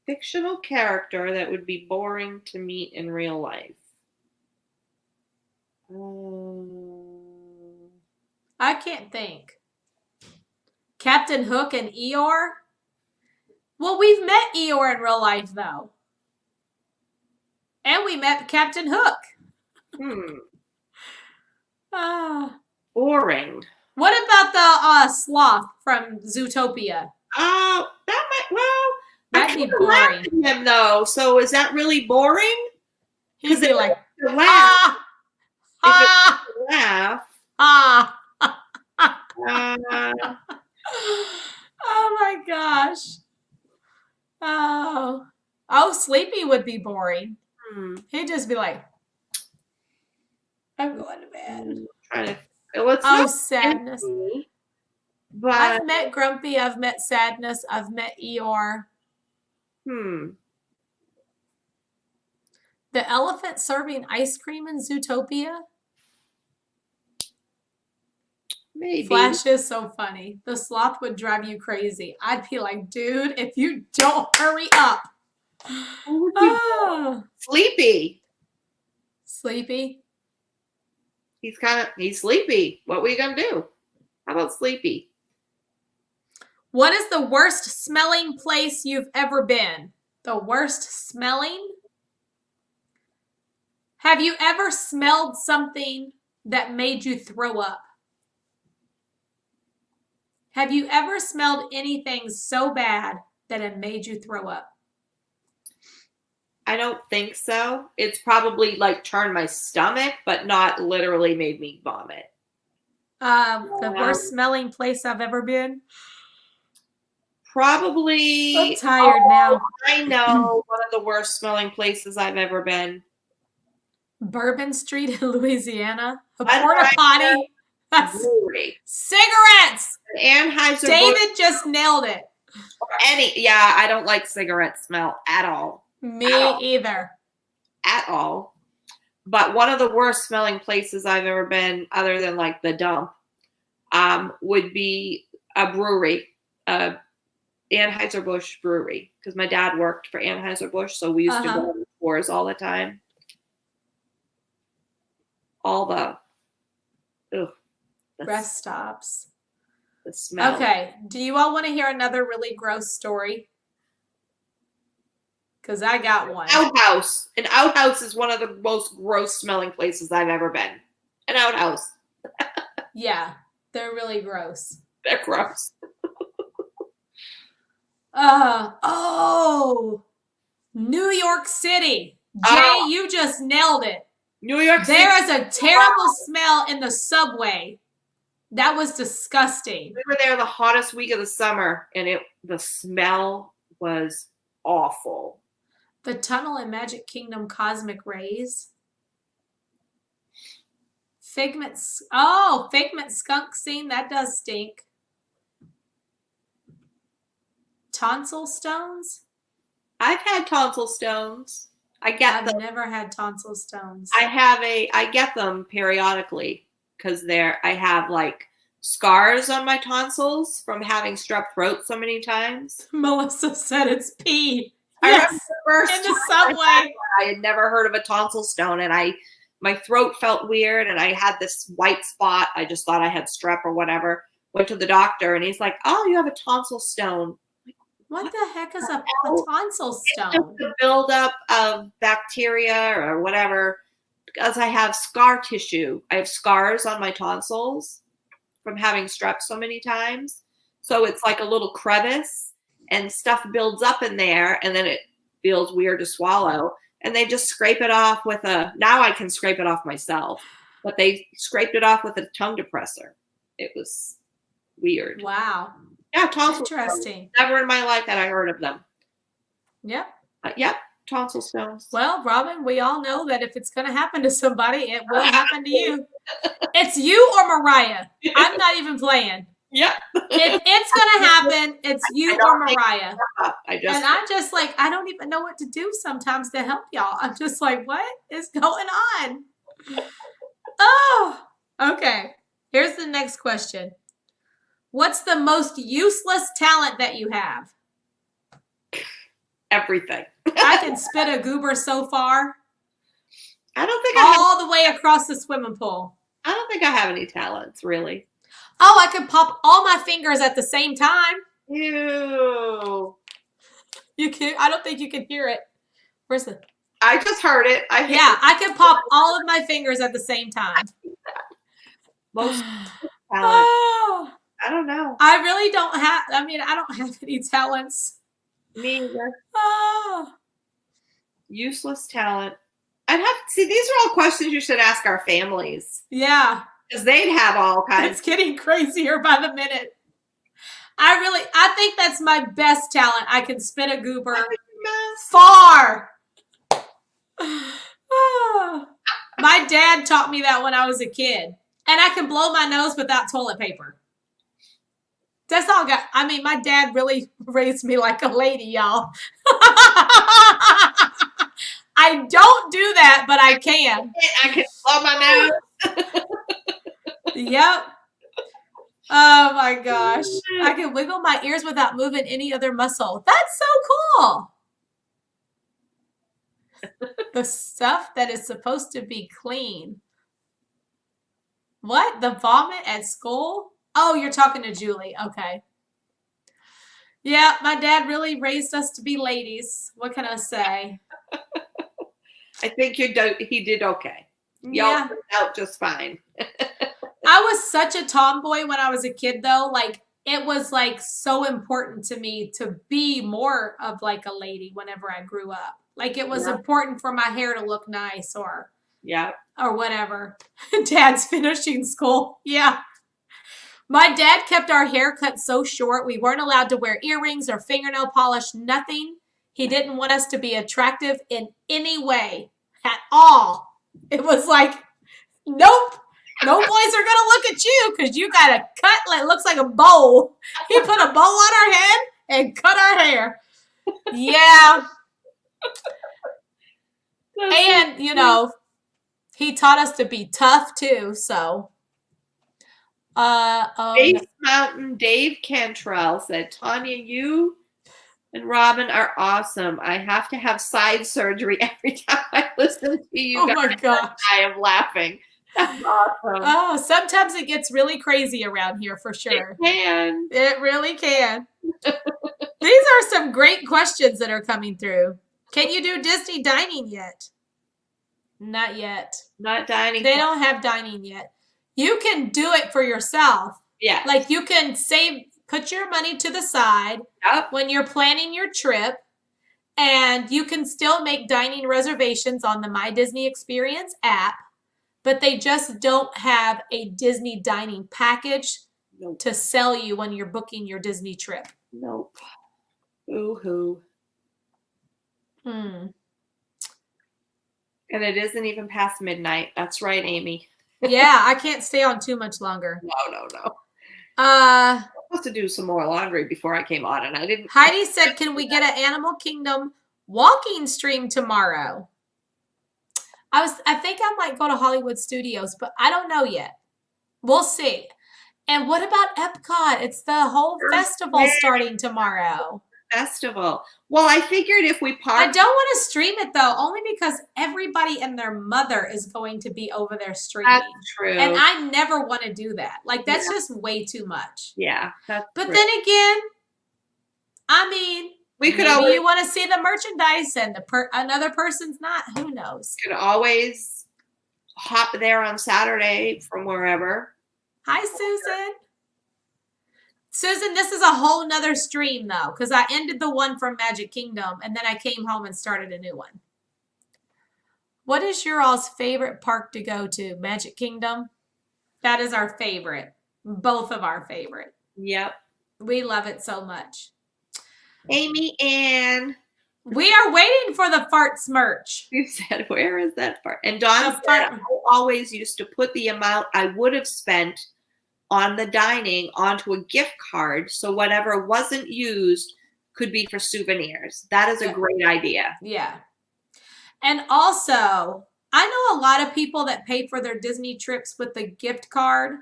S2: Fictional character that would be boring to meet in real life.
S1: I can't think. Captain Hook and Eeyore? Well, we've met Eeyore in real life, though. And we met Captain Hook.
S2: Boring.
S1: What about the sloth from Zootopia?
S2: Oh, that might,
S1: that'd be boring.
S2: Him though, so is that really boring?
S1: He'd be like,
S2: laugh.
S1: Oh my gosh. Oh, Sleepy would be boring. He'd just be like, I'm going to bed. Sadness.
S2: But
S1: I've met Grumpy. I've met Sadness. I've met Eeyore. The elephant serving ice cream in Zootopia?
S2: Maybe.
S1: Flash is so funny. The sloth would drive you crazy. I'd be like, dude, if you don't hurry up.
S2: Sleepy.
S1: Sleepy?
S2: He's sleepy. What were you going to do? How about Sleepy?
S1: What is the worst smelling place you've ever been? The worst smelling? Have you ever smelled something that made you throw up? Have you ever smelled anything so bad that it made you throw up?
S2: I don't think so. It's probably like turned my stomach, but not literally made me vomit.
S1: The worst smelling place I've ever been?
S2: Probably.
S1: I'm tired now.
S2: I know one of the worst smelling places I've ever been.
S1: Bourbon Street in Louisiana. A
S2: I'd
S1: porta
S2: like
S1: potty. That's
S2: Brewery.
S1: cigarettes.
S2: Anheuser-Busch.
S1: David just nailed it.
S2: Yeah, I don't like cigarette smell at all.
S1: Me either.
S2: At all. But one of the worst smelling places I've ever been, other than like the dump, would be a brewery, Anheuser-Busch brewery, because my dad worked for Anheuser-Busch, so we used to go to the tours all the time. All the
S1: Rest stops.
S2: The smell.
S1: Okay. Do you all want to hear another really gross story? Because I got one.
S2: Outhouse. An outhouse is one of the most gross smelling places I've ever been. An outhouse.
S1: Yeah, they're really gross.
S2: They're gross.
S1: New York City. Jay, you just nailed it.
S2: New York City.
S1: There is a terrible smell in the subway. That was disgusting.
S2: We were there the hottest week of the summer, and the smell was awful.
S1: The tunnel in Magic Kingdom Cosmic Rays. Figment skunk scene. That does stink. Tonsil stones?
S2: I've had tonsil stones. I've
S1: never had tonsil stones.
S2: I get them periodically because I have like scars on my tonsils from having strep throat so many times.
S1: Melissa said it's pee.
S2: Yes,
S1: in the subway.
S2: I had never heard of a tonsil stone, and my throat felt weird, and I had this white spot. I just thought I had strep or whatever. Went to the doctor, and he's like, "Oh, you have a tonsil stone."
S1: What the heck is a tonsil stone?
S2: It's just a buildup of bacteria or whatever, because I have scar tissue. I have scars on my tonsils from having strep so many times. So it's like a little crevice, and stuff builds up in there, and then it feels weird to swallow. And they just scrape it off now I can scrape it off myself, but they scraped it off with a tongue depressor. It was weird.
S1: Wow.
S2: Yeah, tonsil
S1: Interesting.
S2: stones. Never in my life had I heard of them.
S1: Yep.
S2: Yep, tonsil stones.
S1: Well, Robin, we all know that if it's going to happen to somebody, it will happen to you. It's you or Mariah. I'm not even playing.
S2: Yep.
S1: If it's going to happen, it's you or Mariah. I don't even know what to do sometimes to help y'all. I'm just like, what is going on? Oh, okay. Here's the next question. What's the most useless talent that you have?
S2: Everything.
S1: I can spit a goober so far.
S2: I don't think
S1: all the way across the swimming pool.
S2: I don't think I have any talents, really.
S1: Oh, I could pop all my fingers at the same time.
S2: Ew.
S1: You can. I don't think you can hear it. Where's the?
S2: I just heard it.
S1: I could pop all of my fingers at the same time.
S2: Most talent.
S1: Oh.
S2: I don't know.
S1: I really don't have. I don't have any talents.
S2: Me either.
S1: Oh.
S2: Useless talent. I'd have to see. These are all questions you should ask our families.
S1: Yeah.
S2: Because they'd have all kinds.
S1: It's getting crazier by the minute. I think that's my best talent. I can spin a goober far. Oh. My dad taught me that when I was a kid. And I can blow my nose without toilet paper. That's all my dad really raised me like a lady, y'all. I don't do that, but I can.
S2: I can blow my nose.
S1: Yep. Oh my gosh. I can wiggle my ears without moving any other muscle. That's so cool. The stuff that is supposed to be clean. What? The vomit at school? Oh, you're talking to Julie. Okay. Yeah, my dad really raised us to be ladies. What can I say?
S2: I think he did okay. Y'all
S1: Yeah.
S2: turned out just fine.
S1: I was such a tomboy when I was a kid, though. Like, it was like so important to me to be more of like a lady whenever I grew up. Like, it was
S2: Yeah.
S1: important for my hair to look nice or
S2: Yeah.
S1: whatever. Dad's finishing school. Yeah. My dad kept our hair cut so short we weren't allowed to wear earrings or fingernail polish, nothing. He didn't want us to be attractive in any way at all. It was like, nope. No boys are gonna look at you because you got a cut that looks like a bowl. He put a bowl on our head and cut our hair. Yeah. And, you know, he taught us to be tough too, so.
S2: Base Mountain Dave Cantrell said, Tanya, you and Robin are awesome. I have to have side surgery every time I listen to you guys.
S1: Oh my gosh.
S2: I am laughing. That's awesome.
S1: Oh, sometimes it gets really crazy around here for sure.
S2: It can.
S1: It really can. These are some great questions that are coming through. Can you do Disney dining yet? Not yet.
S2: Not dining.
S1: They don't have dining yet. You can do it for yourself.
S2: Yeah.
S1: Like you can put your money to the side when you're planning your trip, and you can still make dining reservations on the My Disney Experience app, but they just don't have a Disney dining package to sell you when you're booking your Disney trip.
S2: Nope. Ooh-hoo.
S1: Hmm.
S2: And it isn't even past midnight. That's right, Amy.
S1: Yeah, I can't stay on too much longer.
S2: No. I
S1: Uh,
S2: was supposed to do some more laundry before I came on, and I didn't.
S1: Heidi said, can we get an Animal Kingdom walking stream tomorrow? I think I might go to Hollywood Studios, but I don't know yet. We'll see. And what about Epcot? It's the whole festival starting tomorrow.
S2: Festival. Well, I figured if we park.
S1: I don't want to stream it though, only because everybody and their mother is going to be over there streaming.
S2: That's true.
S1: And I never want to do that. Like that's just way too much.
S2: Yeah.
S1: But then again, I mean,
S2: we could
S1: maybe
S2: always.
S1: you want to see the merchandise and another person's not. Who knows?
S2: Could always hop there on Saturday from wherever.
S1: Hi, Susan. Susan, this is a whole nother stream though, because I ended the one from Magic Kingdom and then I came home and started a new one. What is your all's favorite park to go to? Magic Kingdom? That is our favorite. Both of our favorite.
S2: Yep.
S1: We love it so much.
S2: Amy Ann.
S1: We are waiting for the farts merch.
S2: You said, where is that part? And Dawn said, I always used to put the amount I would have spent on the dining onto a gift card, so whatever wasn't used could be for souvenirs. That is a great idea.
S1: Yeah. And also, I know a lot of people that pay for their Disney trips with the gift card.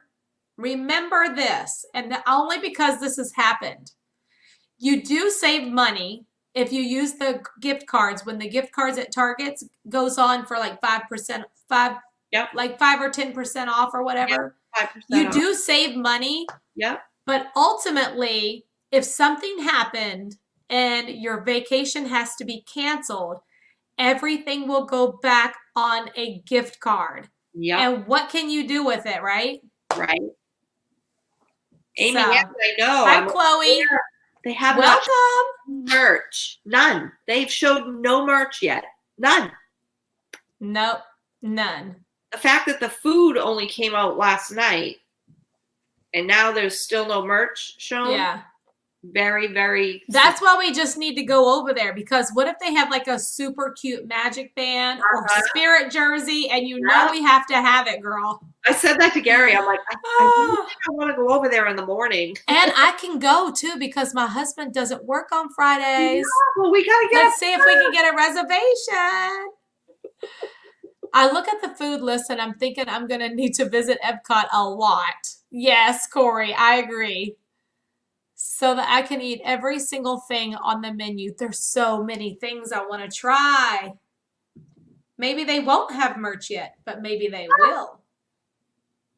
S1: Remember this, and only because this has happened. You do save money if you use the gift cards when the gift cards at Target goes on for like 5%, like 5 or 10% off or whatever.
S2: Yep, 5%
S1: you
S2: off.
S1: do save money.
S2: Yep.
S1: But ultimately, if something happened and your vacation has to be canceled, everything will go back on a gift card.
S2: Yep.
S1: And what can you do with it, right?
S2: Right. Amy,
S1: So,
S2: yes, I know.
S1: Hi, Chloe.
S2: They have
S1: Welcome.
S2: merch. None. They've showed no merch yet. None.
S1: Nope. None.
S2: The fact that the food only came out last night and now there's still no merch shown.
S1: Yeah.
S2: Very, very.
S1: That's why we just need to go over there, because what if they have like a super cute magic band or spirit jersey and you know we have to have it, girl.
S2: I said that to Gary. I'm like, I really think I want to go over there in the morning.
S1: And I can go too because my husband doesn't work on Fridays.
S2: Yeah, well, we got to get
S1: Let's see if we can get a reservation. I look at the food list and I'm thinking I'm going to need to visit Epcot a lot. Yes, Corey, I agree. So that I can eat every single thing on the menu. There's so many things I want to try. Maybe they won't have merch yet, but maybe they will.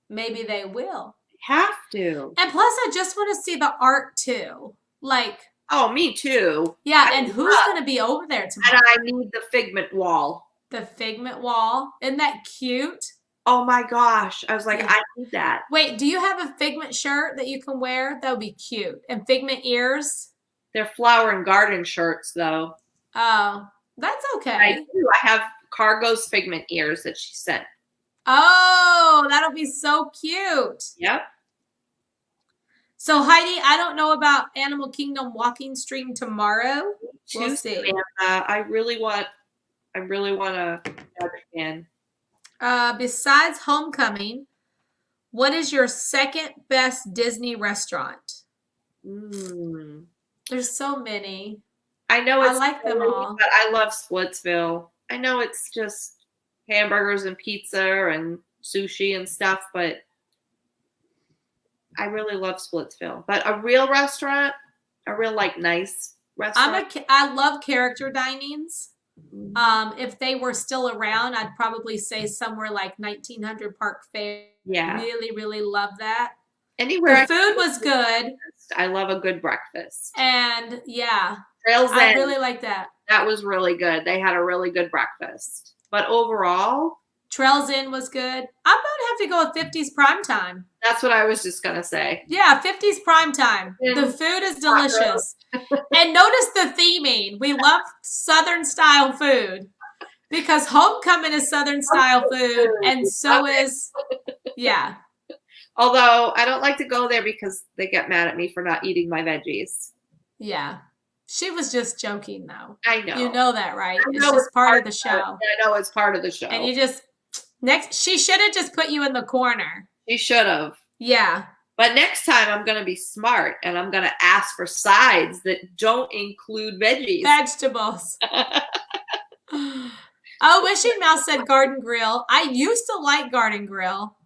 S1: Maybe they will.
S2: Have to.
S1: And plus, I just want to see the art too. Like,
S2: Oh, me too.
S1: Yeah,
S2: I
S1: and who's
S2: love-
S1: going to be over there
S2: And
S1: tomorrow?
S2: I need the figment wall.
S1: The figment wall. Isn't that cute?
S2: Oh my gosh. I was like,
S1: Yeah.
S2: I need that.
S1: Wait, do you have a figment shirt that you can wear? That would be cute. And figment ears?
S2: They're flower and garden shirts, though.
S1: Oh, that's okay.
S2: I do. I have Cargo's figment ears that she sent.
S1: Oh, that'll be so cute.
S2: Yep.
S1: So Heidi, I don't know about Animal Kingdom walking stream tomorrow. We'll
S2: Too,
S1: see.
S2: Samantha. I really want a Magic Man.
S1: Besides Homecoming, what is your second best Disney restaurant? There's so many.
S2: I know
S1: I
S2: it's
S1: like them
S2: early,
S1: all.
S2: but I love Splitsville. I know it's just hamburgers and pizza and sushi and stuff, but I really love Splitsville. But a real restaurant, a real like nice restaurant.
S1: I love character dinings. If they were still around, I'd probably say somewhere like 1900 Park Fair.
S2: Yeah.
S1: Really, really love that.
S2: Anywhere.
S1: The food was good.
S2: I love a good breakfast.
S1: And yeah,
S2: Trails
S1: I
S2: End,
S1: really like that.
S2: that was really good. They had a really good breakfast. But overall,
S1: Trails Inn was good. I'm going to have to go with 50s Prime Time.
S2: that's what I was just going to say.
S1: Yeah, 50s Prime Time.
S2: Yeah.
S1: The food is delicious. And notice the theming. We love Southern style food because Homecoming is Southern style food, and so is, yeah.
S2: Although I don't like to go there because they get mad at me for not eating my veggies.
S1: Yeah. She was just joking, though.
S2: I know.
S1: You know that, right?
S2: I
S1: It's
S2: know
S1: just part of the
S2: it.
S1: show.
S2: I know it's part of the show.
S1: And you just, she should have just put you in the corner.
S2: You should have.
S1: Yeah.
S2: But next time I'm going to be smart and I'm going to ask for sides that don't include veggies.
S1: Vegetables. Oh, Wishing Mouse said Garden Grill. I used to like Garden Grill.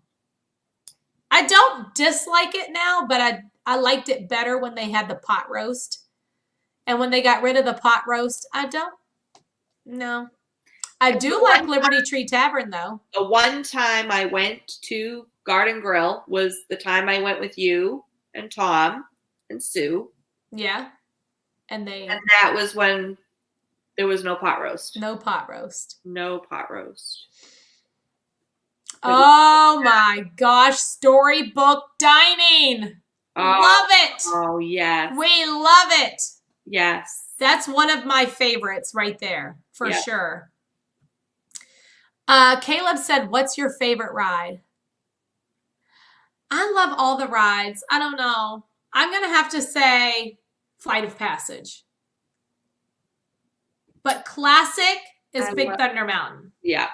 S1: I don't dislike it now, but I liked it better when they had the pot roast. And when they got rid of the pot roast, I don't. No. I do like Liberty Tree Tavern, though.
S2: The one time I went to Garden Grill was the time I went with you and Tom and Sue.
S1: Yeah. And
S2: that was when there was no pot roast.
S1: No pot roast.
S2: No pot roast.
S1: Oh my gosh, Storybook Dining. Love it.
S2: Oh, yes.
S1: We love it.
S2: Yes.
S1: That's one of my favorites right there, for
S2: Yeah.
S1: sure. Caleb said, what's your favorite ride? I love all the rides. I don't know. I'm going to have to say Flight of Passage. But classic is Big Thunder Mountain.
S2: Yeah.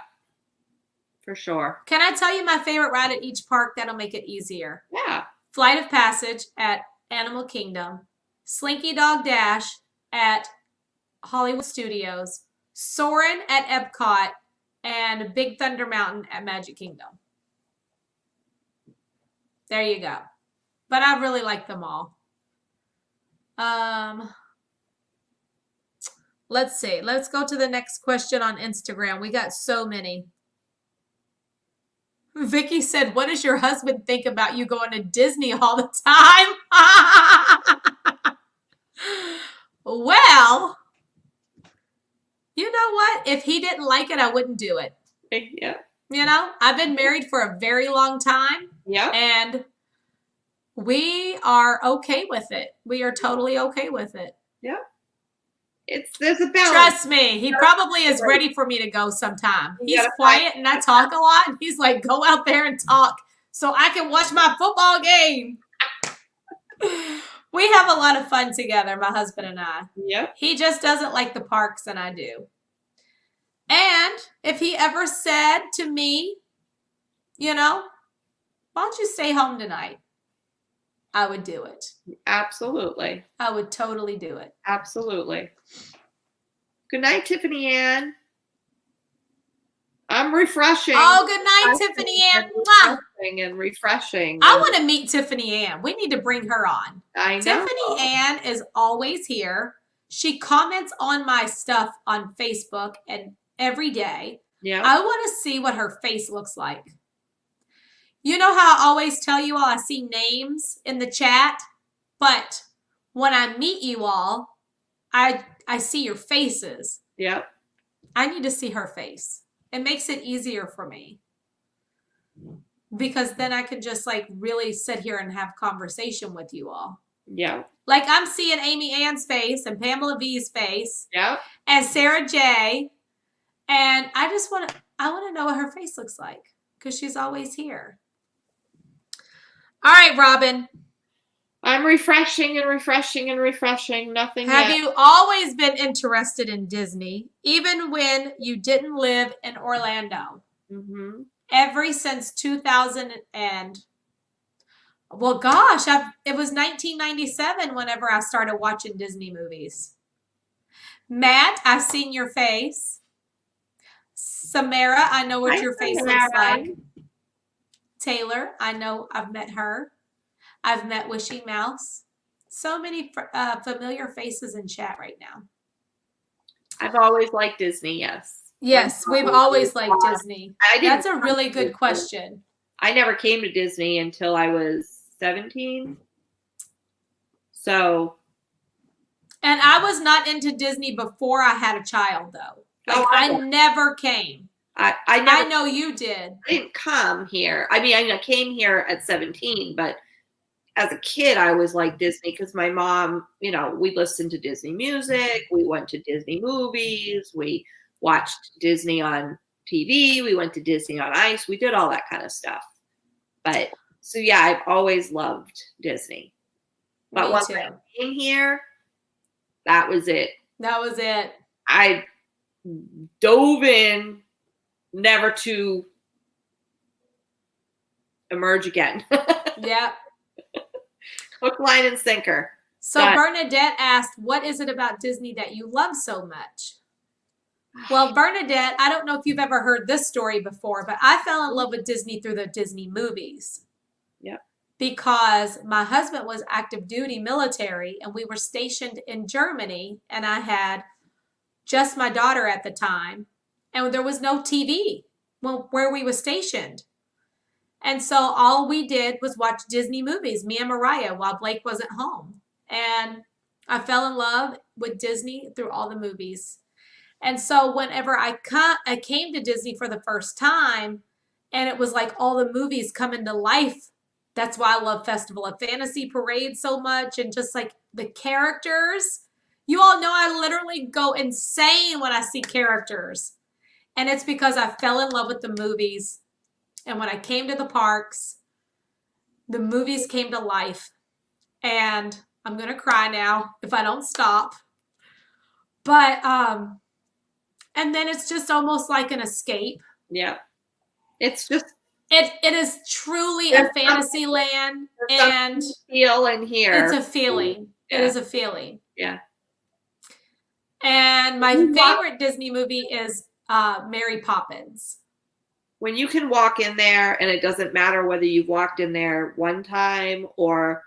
S2: For sure.
S1: Can I tell you my favorite ride at each park? That'll make it easier.
S2: Yeah.
S1: Flight of Passage at Animal Kingdom. Slinky Dog Dash at Hollywood Studios. Soarin' at Epcot. And Big Thunder Mountain at Magic Kingdom. There you go. But I really like them all. Let's see. Let's go to the next question on Instagram. We got so many. Vicky said, what does your husband think about you going to Disney all the time? Well, you know what? If he didn't like it, I wouldn't do it.
S2: Yeah.
S1: You know, I've been married for a very long time.
S2: Yeah.
S1: And we are okay with it. We are totally okay with it.
S2: Yeah. There's a balance.
S1: Trust me, he probably is ready for me to go sometime. He's quiet and I talk a lot. And he's like, go out there and talk so I can watch my football game. We have a lot of fun together, my husband and I.
S2: Yep.
S1: He just doesn't like the parks and I do. And if he ever said to me, you know, why don't you stay home tonight? I would do it.
S2: Absolutely.
S1: I would totally do it.
S2: Absolutely. Good night, Tiffany Ann. I'm refreshing.
S1: Oh, good night, Tiffany Ann. Mwah.
S2: And refreshing.
S1: I want to meet Tiffany Ann. We need to bring her on.
S2: I know.
S1: Tiffany Ann is always here. She comments on my stuff on Facebook and every day.
S2: Yeah.
S1: I want to see what her face looks like. You know how I always tell you all I see names in the chat, but when I meet you all, I see your faces.
S2: Yep.
S1: I need to see her face. It makes it easier for me. Because then I can just like really sit here and have conversation with you all.
S2: Yeah.
S1: Like I'm seeing Amy Ann's face and Pamela V's face
S2: Yep.
S1: and Sarah J. And I want to know what her face looks like because she's always here. All right, Robin.
S2: I'm refreshing and refreshing and refreshing. Nothing
S1: Have
S2: yet.
S1: you always been interested in Disney, even when you didn't live in Orlando?
S2: Mm-hmm.
S1: Ever since 2000 and well, gosh, it was 1997 whenever I started watching Disney movies. Matt, I've seen your face. Samara, I know what your face looks like. Taylor, I know I've met her. I've met Wishing Mouse. So many familiar faces in chat right now.
S2: I've always liked Disney, yes.
S1: Yes, we've always liked Disney. That's a really good question.
S2: I never came to Disney until I was 17. So.
S1: And I was not into Disney before I had a child, though. Like, I never came. I know you did.
S2: I didn't come here. I mean, I came here at 17, but as a kid, I was like Disney because my mom, we listened to Disney music. We went to Disney movies. We watched Disney on TV. We went to Disney on Ice. We did all that kind of stuff. But so, yeah, I've always loved Disney. But once I came here, that was it.
S1: That was it.
S2: I dove in, never to emerge again.
S1: Yeah.
S2: Hook, line, and sinker.
S1: So Bernadette asked, what is it about Disney that you love so much? Well, Bernadette, I don't know if you've ever heard this story before, but I fell in love with Disney through the Disney movies.
S2: Yep.
S1: Because my husband was active duty military and we were stationed in Germany and I had just my daughter at the time and there was no TV where we were stationed. And so all we did was watch Disney movies, me and Mariah, while Blake wasn't home. And I fell in love with Disney through all the movies. And so whenever I came to Disney for the first time, and it was like all the movies coming to life. That's why I love Festival of Fantasy Parade so much. And just like the characters. You all know I literally go insane when I see characters. And it's because I fell in love with the movies. And when I came to the parks, the movies came to life. And I'm going to cry now if I don't stop. But, and then it's just almost like an escape.
S2: Yeah. It's just.
S1: It is truly a fantasy land. And
S2: feel in here.
S1: It's a feeling. Yeah. It is a feeling.
S2: Yeah.
S1: And my favorite Disney movie is Mary Poppins.
S2: When you can walk in there and it doesn't matter whether you've walked in there one time or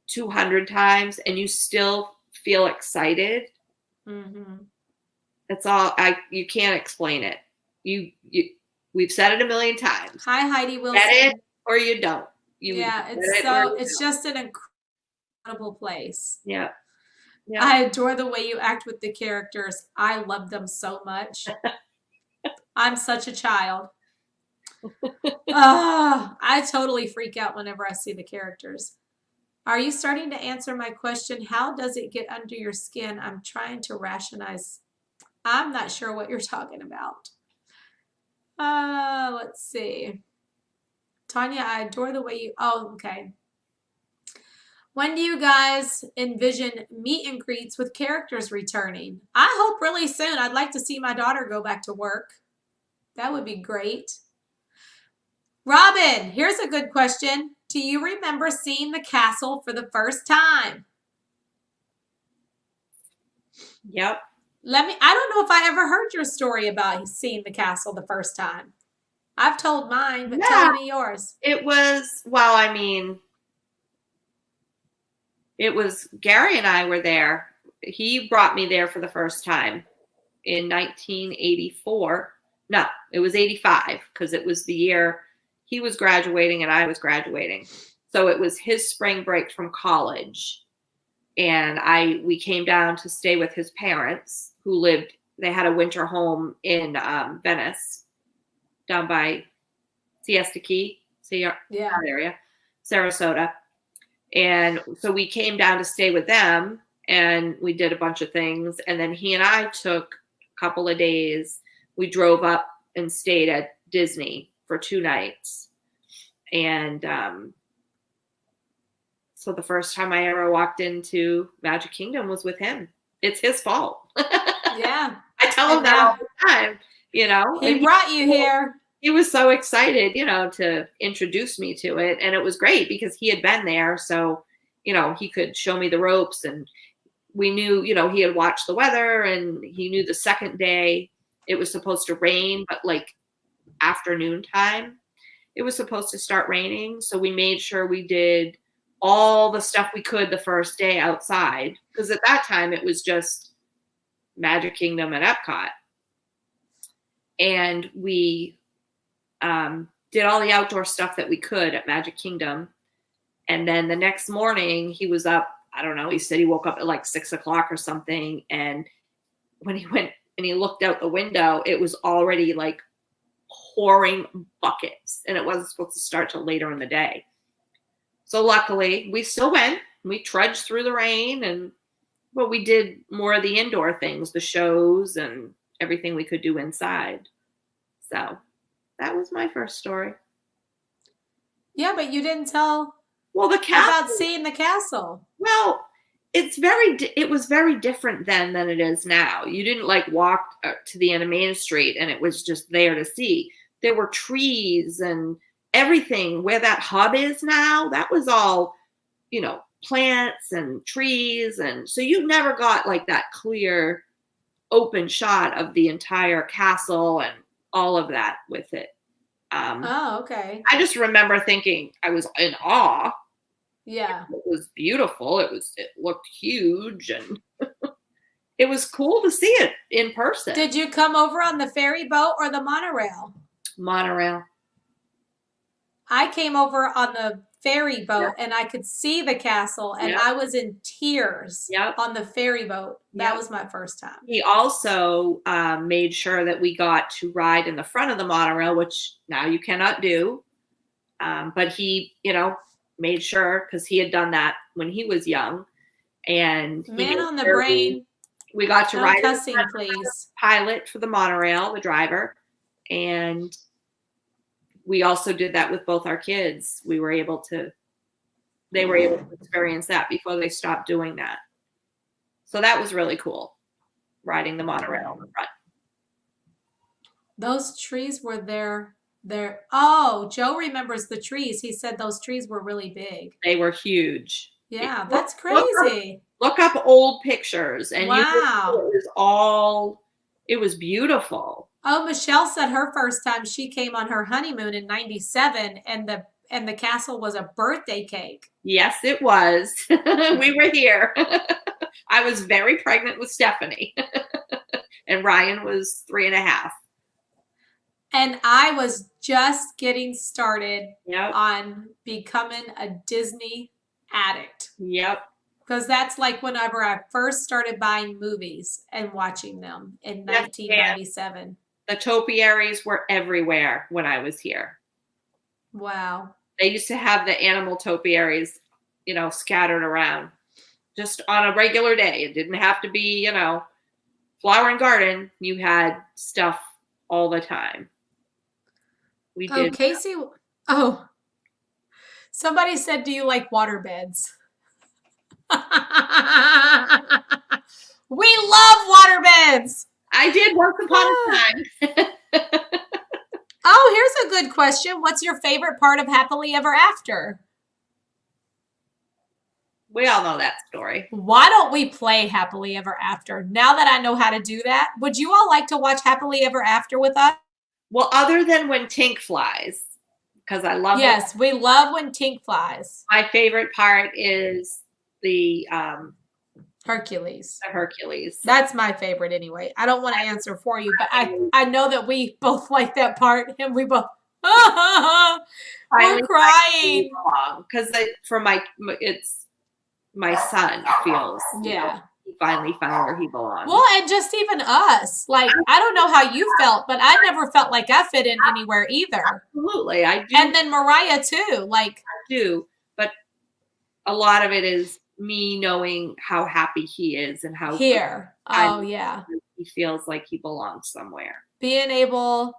S2: 200 times and you still feel excited.
S1: Mm-hmm.
S2: That's all. You can't explain it. We've said it a million times.
S1: Hi, Heidi Wilson.
S2: Get it or you don't.
S1: It's just an incredible place.
S2: Yeah. Yeah.
S1: I adore the way you act with the characters. I love them so much. I'm such a child. I totally freak out whenever I see the characters. Are you starting to answer my question? How does it get under your skin? I'm trying to rationalize. I'm not sure what you're talking about. Let's see. Tanya, I adore the way you... Oh, okay. When do you guys envision meet and greets with characters returning? I hope really soon. I'd like to see my daughter go back to work. That would be great. Robin, here's a good question. Do you remember seeing the castle for the first time?
S2: Yep.
S1: I don't know if I ever heard your story about seeing the castle the first time. I've told mine, but tell me yours.
S2: It was, it was Gary and I were there. He brought me there for the first time in 1984. No, it was 85 because it was the year he was graduating and I was graduating. So it was his spring break from college. and we came down to stay with his parents who they had a winter home in Venice, down by Siesta Key, that area, Sarasota. And so we came down to stay with them, and we did a bunch of things. And then he and I took a couple of days. We drove up and stayed at Disney for 2 nights. And so the first time I ever walked into Magic Kingdom was with him. It's his fault.
S1: Yeah.
S2: I tell him that all the time, you know.
S1: He brought you here.
S2: He was so excited, you know, to introduce me to it. And it was great because he had been there. So, you know, he could show me the ropes, and we knew, you know, he had watched the weather, and he knew the second day it was supposed to rain, but like afternoon time, it was supposed to start raining. So we made sure we did all the stuff we could the first day outside, because at that time it was just Magic Kingdom and Epcot. And we did all the outdoor stuff that we could at Magic Kingdom. And then the next morning he was up, I don't know, he said he woke up at like 6 o'clock or something. And when he went and he looked out the window, it was already like pouring buckets, and it wasn't supposed to start till later in the day. So luckily we still went, we trudged through the rain, but we did more of the indoor things, the shows and everything we could do inside. So that was my first story.
S1: Yeah, but you didn't tell
S2: the castle,
S1: about seeing the castle.
S2: Well, it was very different then than it is now. You didn't like walk to the end of Main Street and it was just there to see. There were trees and everything. Where that hub is now, that was all, you know, plants and trees. And so you never got like that clear open shot of the entire castle and all of that with it.
S1: Okay.
S2: I just remember thinking I was in awe.
S1: Yeah.
S2: It was beautiful. It looked huge, and it was cool to see it in person.
S1: Did you come over on the ferry boat or the monorail?
S2: Monorail.
S1: I came over on the ferry boat, and I could see the castle, and I was in tears on the ferry boat. That was my first time.
S2: He also made sure that we got to ride in the front of the monorail, which now you cannot do. But he, you know, made sure, because he had done that when he was young. And
S1: Man on the brain.
S2: We got to ride
S1: cussing, please.
S2: Pilot for the monorail, the driver. And we also did that with both our kids. They were able to experience that before they stopped doing that. So that was really cool, riding the monorail in the front.
S1: Those trees were there. Oh, Joe remembers the trees. He said those trees were really big.
S2: They were huge.
S1: Yeah, that's crazy.
S2: Look up old pictures, and
S1: wow,
S2: it was beautiful.
S1: Oh, Michelle said her first time she came on her honeymoon in '97, and the castle was a birthday cake.
S2: Yes, it was. We were here. I was very pregnant with Stephanie, and Ryan was 3.5.
S1: And I was just getting started
S2: Yep.
S1: on becoming a Disney addict.
S2: Yep.
S1: Because that's like whenever I first started buying movies and watching them in 1997.
S2: The topiaries were everywhere when I was here.
S1: Wow.
S2: They used to have the animal topiaries, you know, scattered around just on a regular day. It didn't have to be, you know, Flower and Garden. You had stuff all the time. We did.
S1: Oh, Casey. Oh, somebody said, do you like water beds? We love water beds.
S2: I did once upon a time.
S1: Oh, here's a good question. What's your favorite part of Happily Ever After?
S2: We all know that story.
S1: Why don't we play Happily Ever After? Now that I know how to do that, would you all like to watch Happily Ever After with us?
S2: Well, other than when Tink flies, because I love
S1: Yes, we love when Tink flies.
S2: My favorite part is the
S1: Hercules.
S2: Hercules.
S1: That's my favorite anyway. I don't want to answer for you, but I know that we both like that part, and we both we're crying
S2: because it's my son feels.
S1: Yeah.
S2: He finally found where he belongs.
S1: Well, and just even us. Like, I don't know how you felt, but I never felt like I fit in anywhere either.
S2: Absolutely, I do.
S1: And then Mariah too. Like,
S2: I do, but a lot of it is me knowing how happy he is and how
S1: here. Oh, yeah.
S2: he feels like he belongs somewhere.
S1: Being able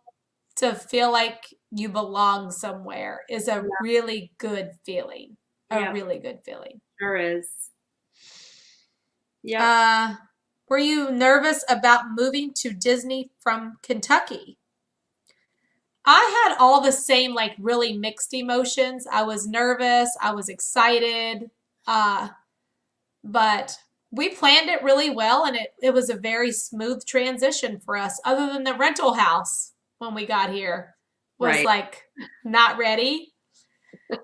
S1: to feel like you belong somewhere is a really good feeling. A really good feeling.
S2: Sure is. Yeah.
S1: Were you nervous about moving to Disney from Kentucky? I had all the same, like, really mixed emotions. I was nervous. I was excited. But we planned it really well, and it was a very smooth transition for us, other than the rental house when we got here was like not ready.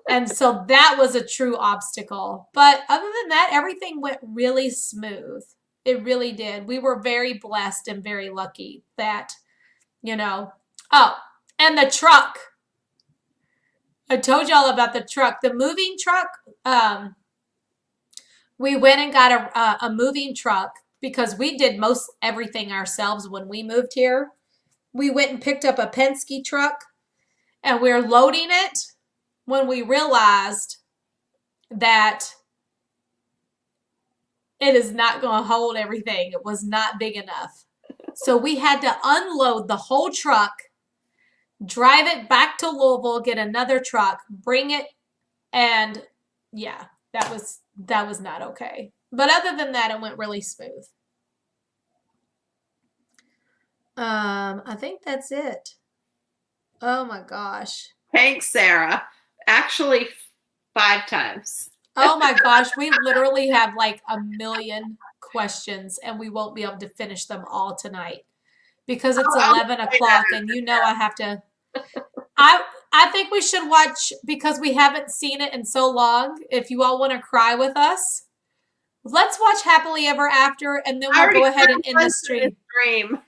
S1: And so that was a true obstacle. But other than that, everything went really smooth. It really did. We were very blessed and very lucky that, oh, and the truck. I told y'all about the truck. The moving truck, we went and got a moving truck because we did most everything ourselves when we moved here. We went and picked up a Penske truck, and we're loading it when we realized that it is not going to hold everything. It was not big enough. So we had to unload the whole truck, drive it back to Louisville, get another truck, bring it, and yeah, that was not okay. But other than that, it went really smooth. I think that's it. Oh my gosh.
S2: Thanks, Sarah. Actually, 5 times.
S1: Oh my gosh, we literally have like a million questions, and we won't be able to finish them all tonight because it's 11 o'clock, and I have to. I think we should watch, because we haven't seen it in so long. If you all want to cry with us, let's watch Happily Ever After, and then we'll go ahead and end the stream.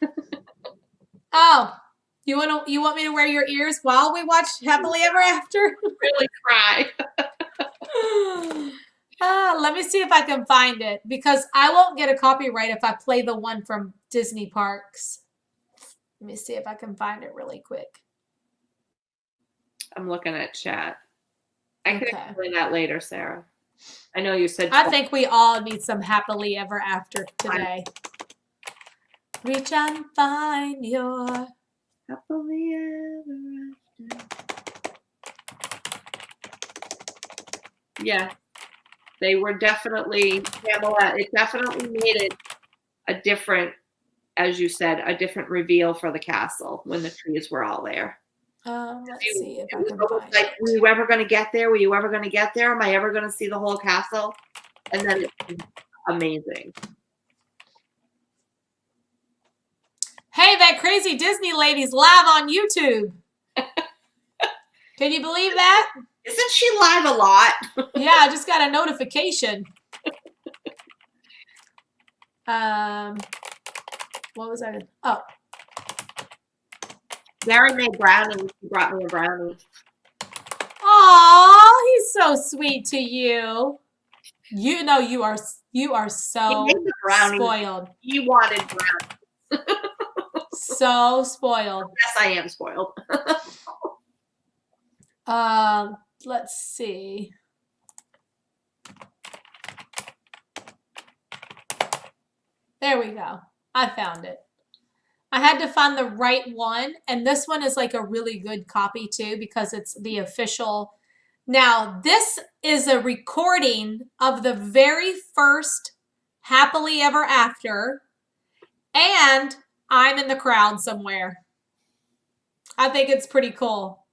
S1: Oh, you want me to wear your ears while we watch Happily Ever After?
S2: Really cry.
S1: Let me see if I can find it, because I won't get a copyright if I play the one from Disney Parks. Let me see if I can find it really quick.
S2: I'm looking at chat. I can explain that later, Sarah. I know you said.
S1: I think we all need some Happily Ever After today. Reach out and find your
S2: happily ever after. Yeah, they were definitely, Pamela, it definitely made it a different, as you said, a different reveal for the castle when the trees were all there.
S1: Let's see if I can find
S2: like,
S1: it.
S2: were you ever going to get there? Were you ever going to get there? Am I ever going to see the whole castle? And then it's amazing.
S1: Hey, that crazy Disney lady's live on YouTube. Can you believe that?
S2: Isn't she live a lot?
S1: Yeah, I just got a notification. What was I? Oh.
S2: Gary made brownies. He brought me a brownie.
S1: Aw, he's so sweet to you. You know you are so spoiled.
S2: He wanted brownies.
S1: So spoiled.
S2: Yes, I am spoiled.
S1: Let's see. There we go. I found it. I had to find the right one, and this one is like a really good copy too, because it's the official. Now, this is a recording of the very first Happily Ever After, and I'm in the crowd somewhere. I think it's pretty cool.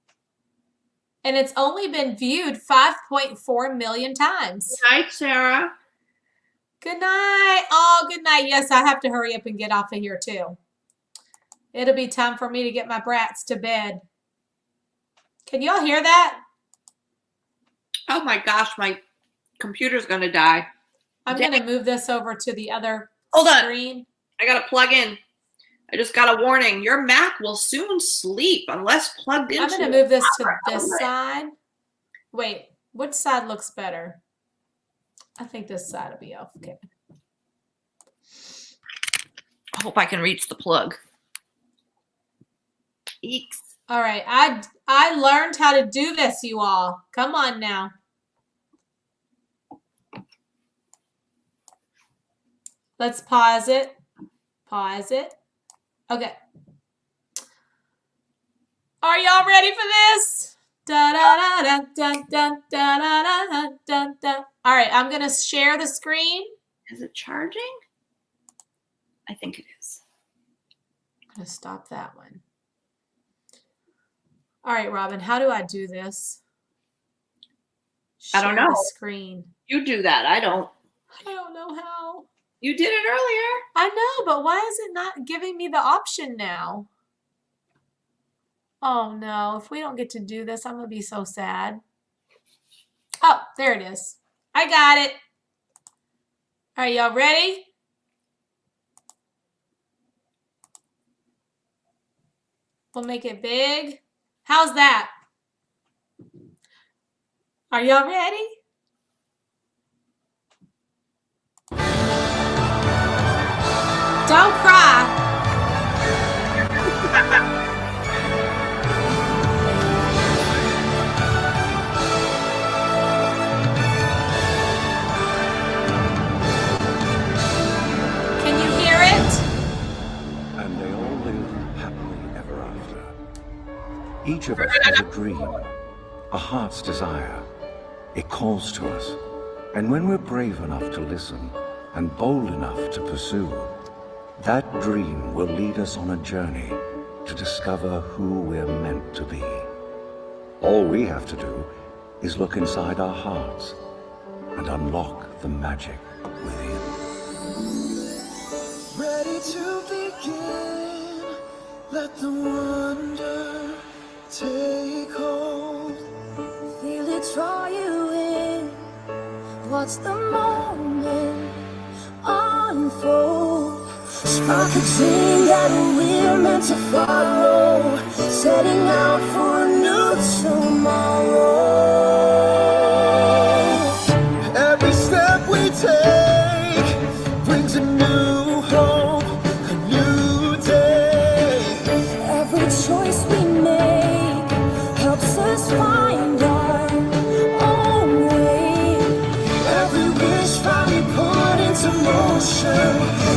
S1: And it's only been viewed 5.4 million times.
S2: Good night, Sarah.
S1: Good night. Oh, good night. Yes, I have to hurry up and get off of here too. It'll be time for me to get my brats to bed. Can y'all hear that?
S2: Oh my gosh, my computer's going to die.
S1: I'm going to move this over to the other screen.
S2: I got to plug in. I just got a warning. Your Mac will soon sleep unless plugged into.
S1: I'm going to move this to this side. Wait, which side looks better? I think this side will be okay.
S2: I hope I can reach the plug. Eeks.
S1: All right, I learned how to do this, you all. Come on now. Let's pause it. Pause it. Okay. Are y'all ready for this? Da da da da da da da da da da. All right, I'm gonna share the screen.
S2: Is it charging? I think it is.
S1: I'm gonna stop that one. All right, Robin, how do I do this?
S2: I don't
S1: Share
S2: know.
S1: the screen.
S2: You do that. I don't.
S1: I don't know how.
S2: You did it earlier.
S1: I know, but why is it not giving me the option now? Oh no, if we don't get to do this, I'm gonna be so sad. Oh, there it is. I got it. All right, y'all ready? We'll make it big. How's that? Are y'all ready? Don't cry. Can you hear it?
S5: And they all lived happily ever after. Each of us has a dream, a heart's desire. It calls to us. And when we're brave enough to listen and bold enough to pursue, that dream will lead us on a journey to discover who we're meant to be. All we have to do is look inside our hearts and unlock the magic within.
S6: Ready to begin, let the wonder take hold. Feel it draw you in, watch the moment unfold. Spark a dream that we're meant to follow, setting out for a new tomorrow. Every step we take brings a new hope, a new day. Every choice we make helps us find our own way. Every wish finally put into motion,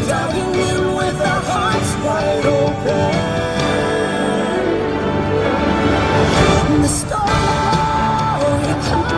S6: diving in with our hearts wide open. The story comes.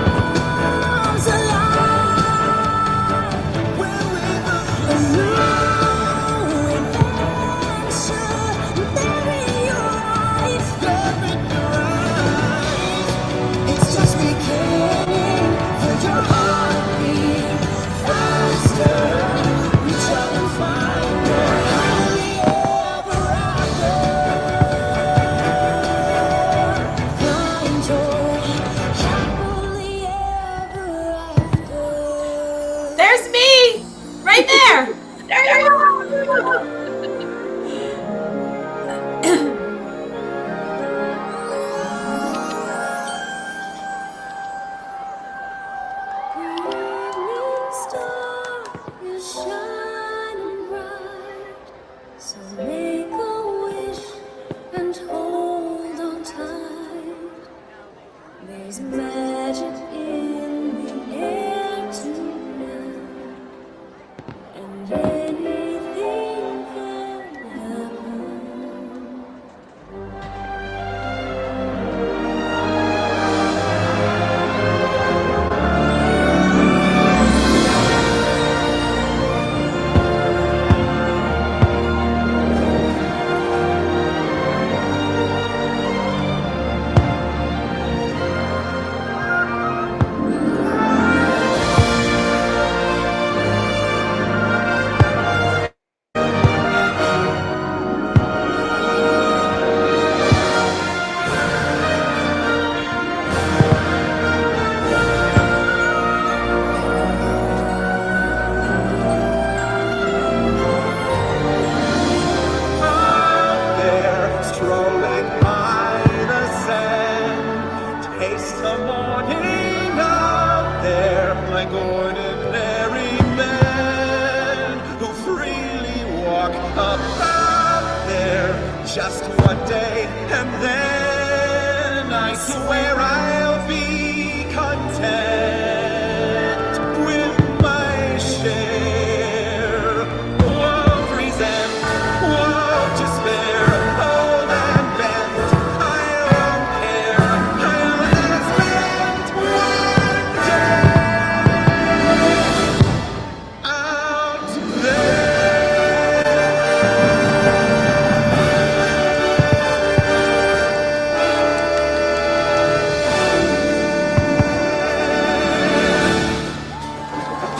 S7: up there just one day, and then I swear I'll be content with my share of resent, of despair, old and bent. I don't care, I'll have spent one day out there.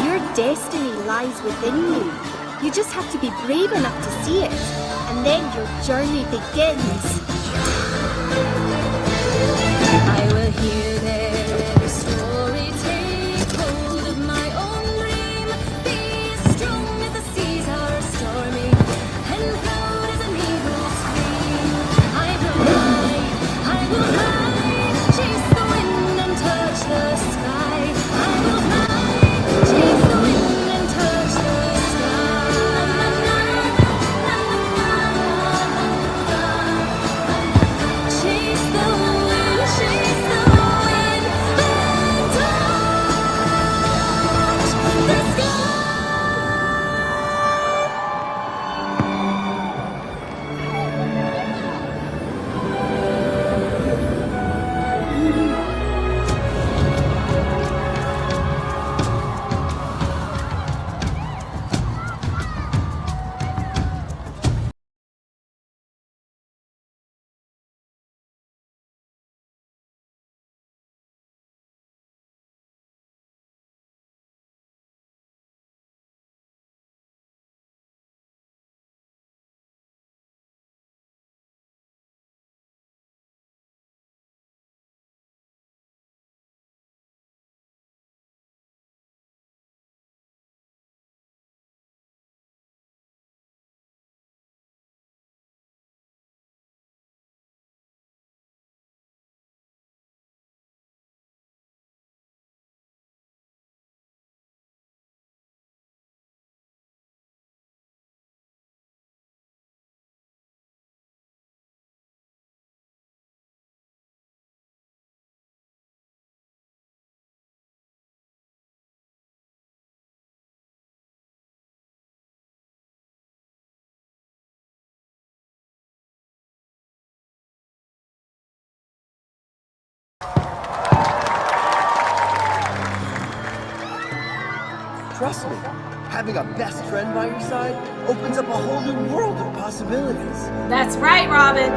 S8: Your destiny lies within you. You just have to be brave enough to see it, and then your journey begins. I will hear their story, take hold of my own dream, be as strong as the seas are stormy, and proud as an eagle's wing. I will fly, chase the wind and touch the sky. I will fly, chase the wind and touch the sky. Chase the wind and touch the sky.
S9: Trust me, having a best friend by your side opens up a whole new world of possibilities.
S1: That's right, Robin.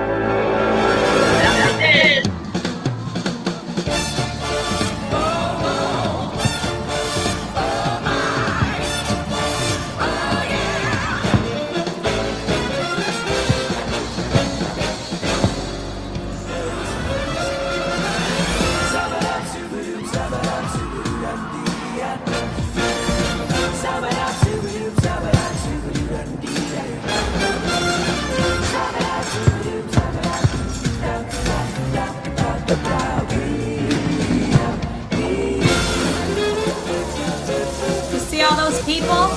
S1: You see all those people?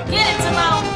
S1: Get it, Simone.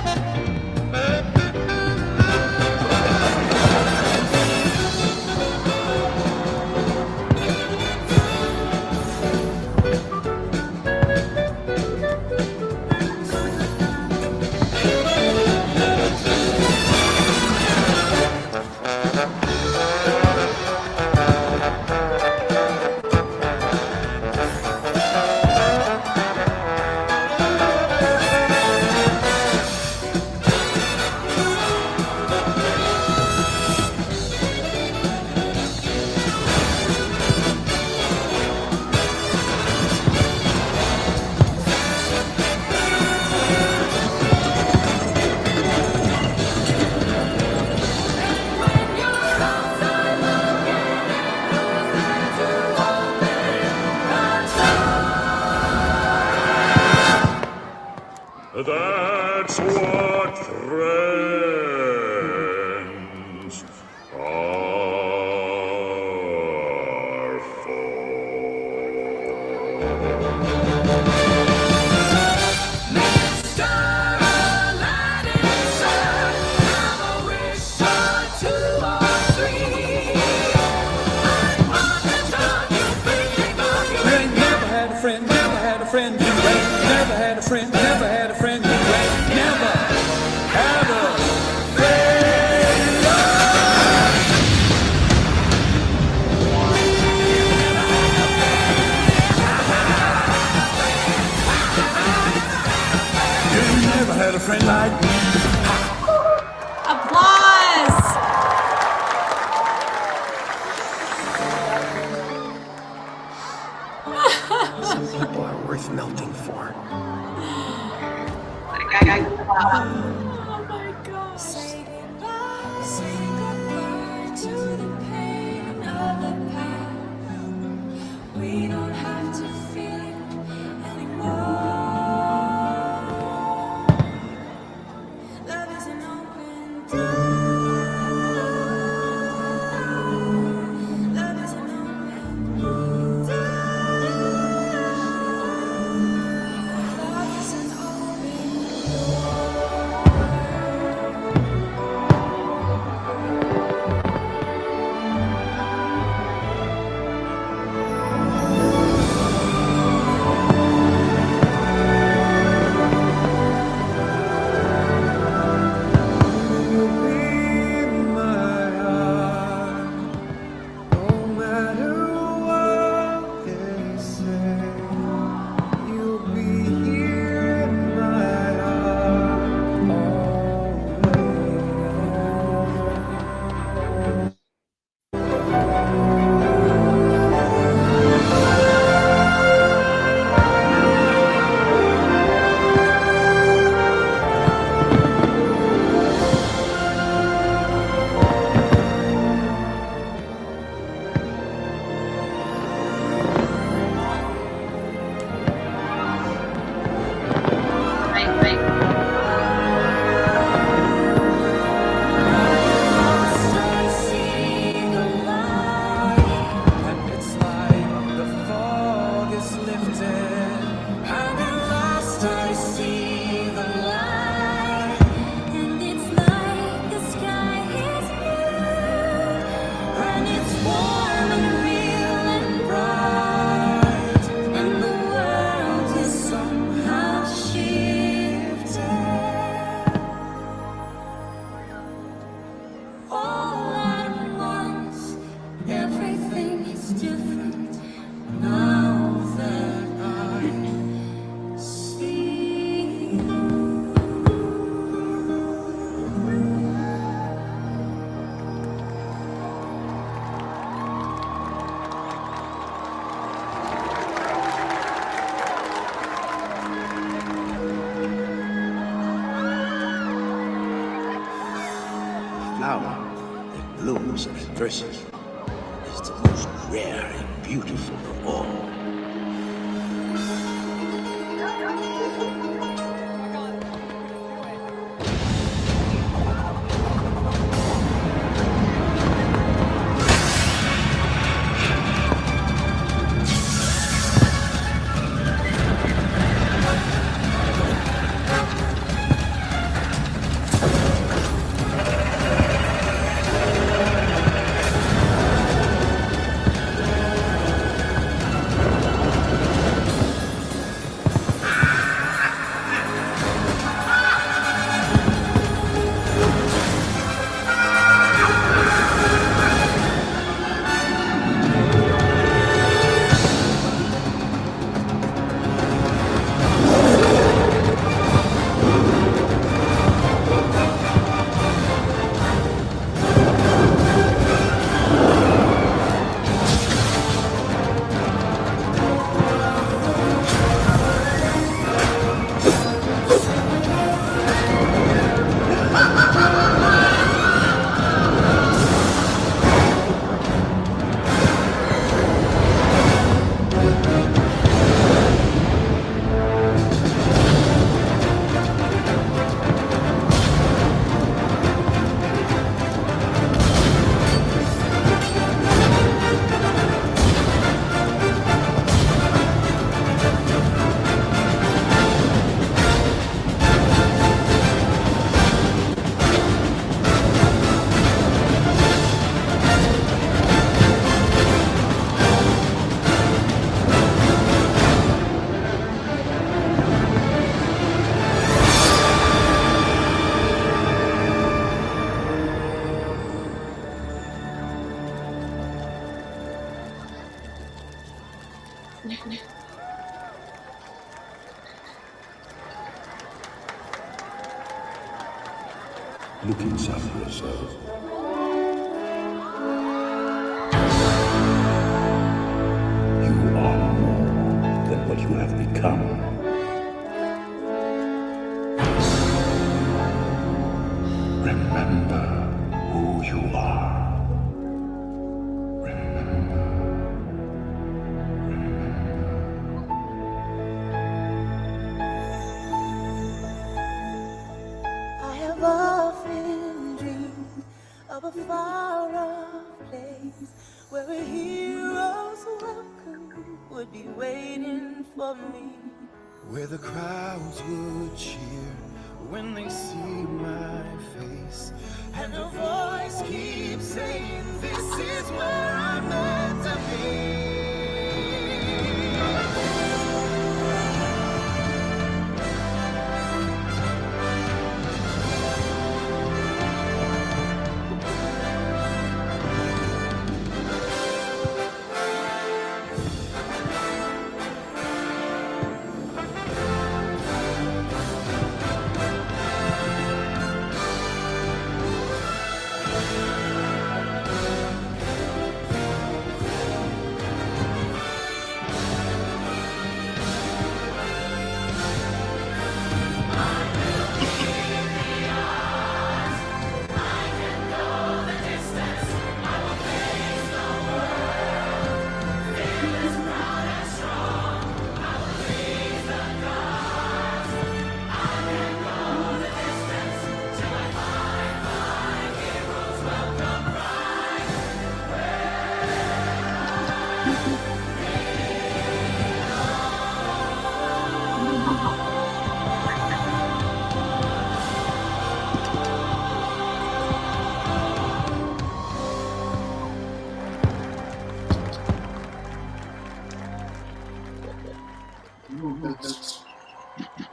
S5: That's what friends are for.
S7: friend who ain't never had a friend, never had a friend who ain't never had a friend. You never had a friend like me.
S1: Applause.
S9: Some people are worth melting for.
S1: Oh my gosh.
S8: Say goodbye to the pain of the past. We don't have to feel it anymore. Love is an open door. Love is an open door. Love is an open
S5: Flower that blooms in adversity is the most rare and beautiful of all. Look inside yourself. You are more than what you have become. Remember who you are.
S6: I have often dreamed of a far-off place where a hero's welcome would be waiting for me.
S7: Where the crowds would cheer when they see my face, and a voice keeps saying, this is where I'm meant to be.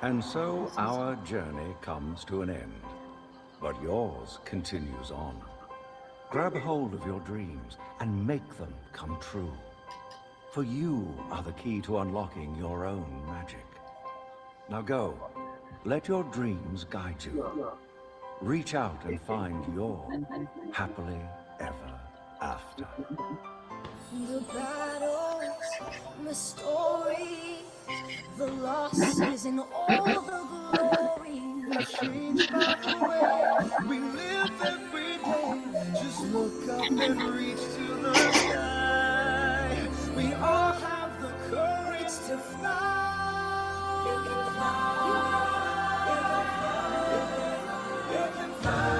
S5: And so our journey comes to an end, but yours continues on. Grab hold of your dreams and make them come true. For you are the key to unlocking your own magic. Now go, let your dreams guide you. Reach out and find your happily ever after.
S6: The battles, the story, the losses, and all the glory.
S7: Dreams far away, we live every day. Just look up and reach to the sky. We all have the courage to fly. You can fly. You can fly.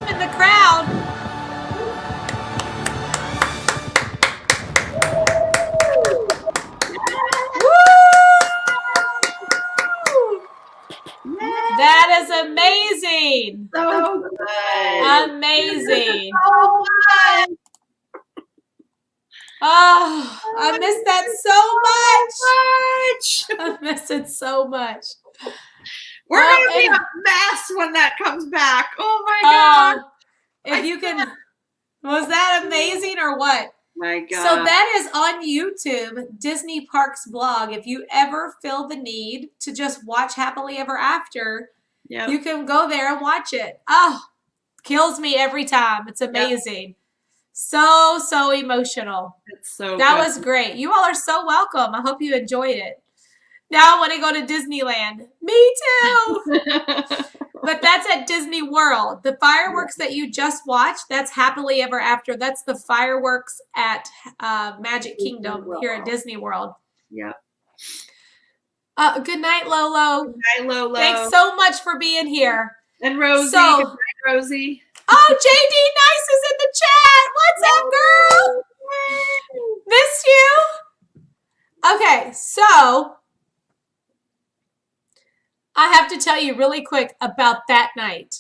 S1: In the crowd. Woo! That is amazing.
S2: So good.
S1: Amazing.
S2: So good.
S1: Oh, I miss that so much.
S2: Much.
S1: I miss it so much.
S2: We're
S1: Well,
S2: gonna be
S1: and-
S2: a mess when that comes back. Oh my god.
S1: If you can, was that amazing or what?
S2: My god.
S1: So that is on YouTube, Disney Parks blog. If you ever feel the need to just watch Happily Ever After,
S2: Yep.
S1: you can go there and watch it. Oh, kills me every time. It's amazing. So emotional.
S2: It's so
S1: That
S2: good.
S1: was great. You all are so welcome. I hope you enjoyed it. Now I want to go to Disneyland. Me too. But that's at Disney World. The fireworks that you just watched, that's Happily Ever After. That's the fireworks at Magic Kingdom here at Disney World.
S2: Yep.
S1: Good night, Lolo.
S2: Hi, Lolo.
S1: Thanks so much for being here.
S2: And Rosie.
S1: So-
S2: Good night, Rosie.
S1: Oh, JD Nice is in the chat. What's up, girl? Missed you. Okay, so I have to tell you really quick about that night.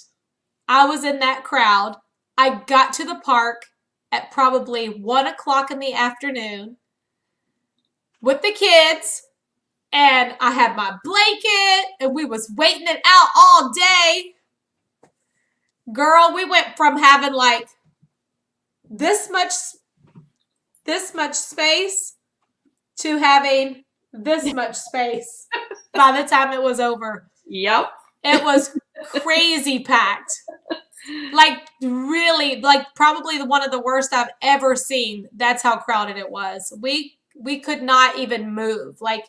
S1: I was in that crowd. I got to the park at probably 1 o'clock in the afternoon with the kids, and I had my blanket, and we was waiting it out all day. Girl, we went from having like this much space to having this much space by the time it was over.
S2: Yep.
S1: It was crazy packed. Like really, like probably one of the worst I've ever seen. That's how crowded it was. We could not even move. Like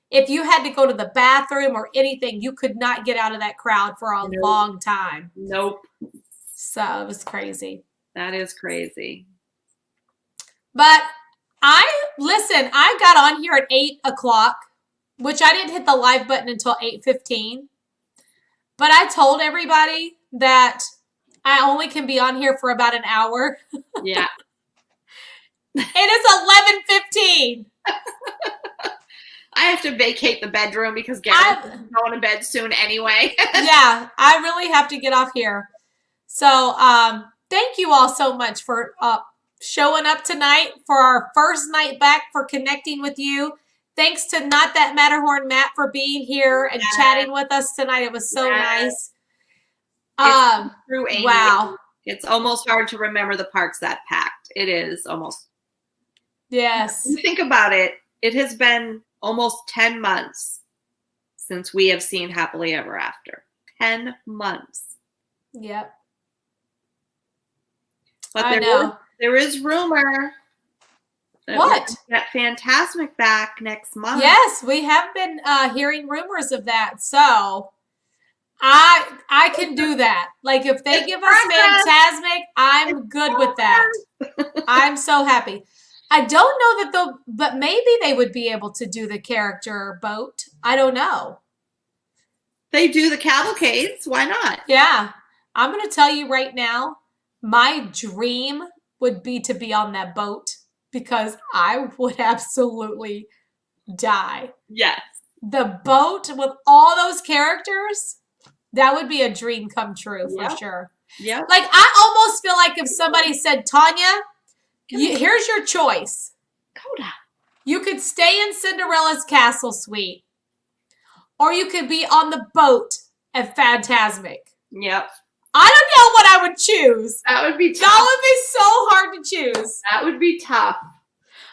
S1: if you had to go to the bathroom or anything, you could not get out of that crowd for a long time.
S2: Nope.
S1: So it was crazy.
S2: That is crazy.
S1: But I got on here at 8 o'clock, which I didn't hit the live button until 8:15. But I told everybody that I only can be on here for about an hour.
S2: Yeah.
S1: It is 11:15.
S2: I have to vacate the bedroom because Garen's going to bed soon anyway.
S1: Yeah, I really have to get off here. So thank you all so much for showing up tonight for our first night back, for connecting with you. Thanks to Not That Matterhorn Matt for being here and chatting with us tonight. It was so nice.
S2: True, Amy.
S1: Wow.
S2: It's almost hard to remember the parks that packed. It is almost.
S1: Yes.
S2: When you think about it, it has been almost 10 months since we have seen Happily Ever After. 10 months.
S1: Yep.
S2: But there is rumor that
S1: What?
S2: we'll get Phantasmic back next month.
S1: Yes, we have been hearing rumors of that. So I can do that. Like if they give us Phantasmic, I'm good with that. I'm so happy. I don't know but maybe they would be able to do the character boat. I don't know.
S2: They do the cavalcades. Why not?
S1: Yeah. I'm going to tell you right now, my dream would be to be on that boat because I would absolutely die.
S2: Yes.
S1: The boat with all those characters, that would be a dream come true for sure.
S2: Yeah.
S1: Like I almost feel like if somebody said, Tanya, here's your choice.
S2: Coda.
S1: You could stay in Cinderella's castle suite, or you could be on the boat at Phantasmic.
S2: Yep.
S1: I don't know what I would choose.
S2: That would be tough.
S1: That would be so hard to choose.
S2: That would be tough.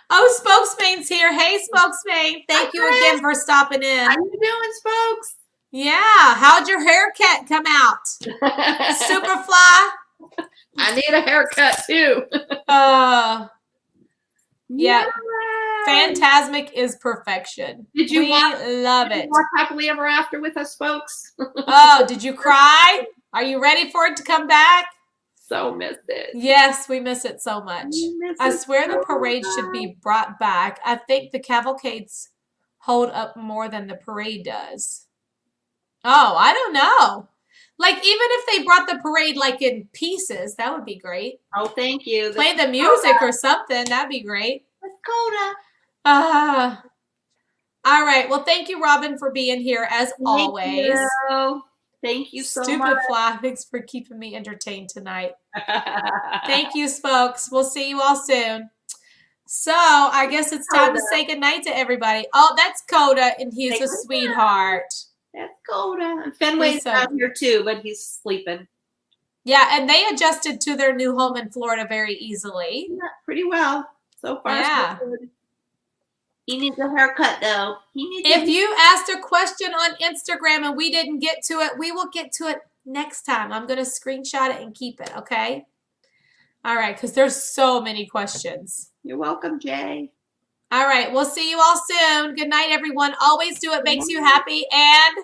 S1: Oh, Spokesman's here. Hey, Spokesman. Thank you again for stopping in.
S2: How you doing, Spokes?
S1: Yeah. How'd your haircut come out? Superfly?
S2: I need a haircut too.
S1: Yeah. Phantasmic is perfection.
S2: Did you
S1: love it?
S2: Watch Happily Ever After with us, Spokes?
S1: Oh, did you cry? Are you ready for it to come back?
S2: So missed it.
S1: Yes, we miss it so much. I swear the parade should be brought back. I think the cavalcades hold up more than the parade does. Oh, I don't know. Like, even if they brought the parade, like, in pieces, that would be great.
S2: Oh, thank you.
S1: Play the music or something. That'd be great.
S2: Let's Coda.
S1: All right. Well, thank you, Robin, for being here, as always.
S2: Thank you so
S1: Stupid
S2: much.
S1: Fly. Thanks for keeping me entertained tonight. Thank you, Spokes. We'll see you all soon. So, I guess it's time to say goodnight to everybody. Oh, that's Coda, and he's a sweetheart.
S2: That's Coda. Fenway's down here too, but he's sleeping.
S1: Yeah, and they adjusted to their new home in Florida very easily.
S2: Yeah, pretty well. So far,
S1: yeah.
S2: so good. He needs a haircut, though.
S1: If you asked a question on Instagram and we didn't get to it, we will get to it next time. I'm going to screenshot it and keep it, okay? All right, because there's so many questions.
S2: You're welcome, Jay.
S1: All right, we'll see you all soon. Good night, everyone. Always do what makes you happy and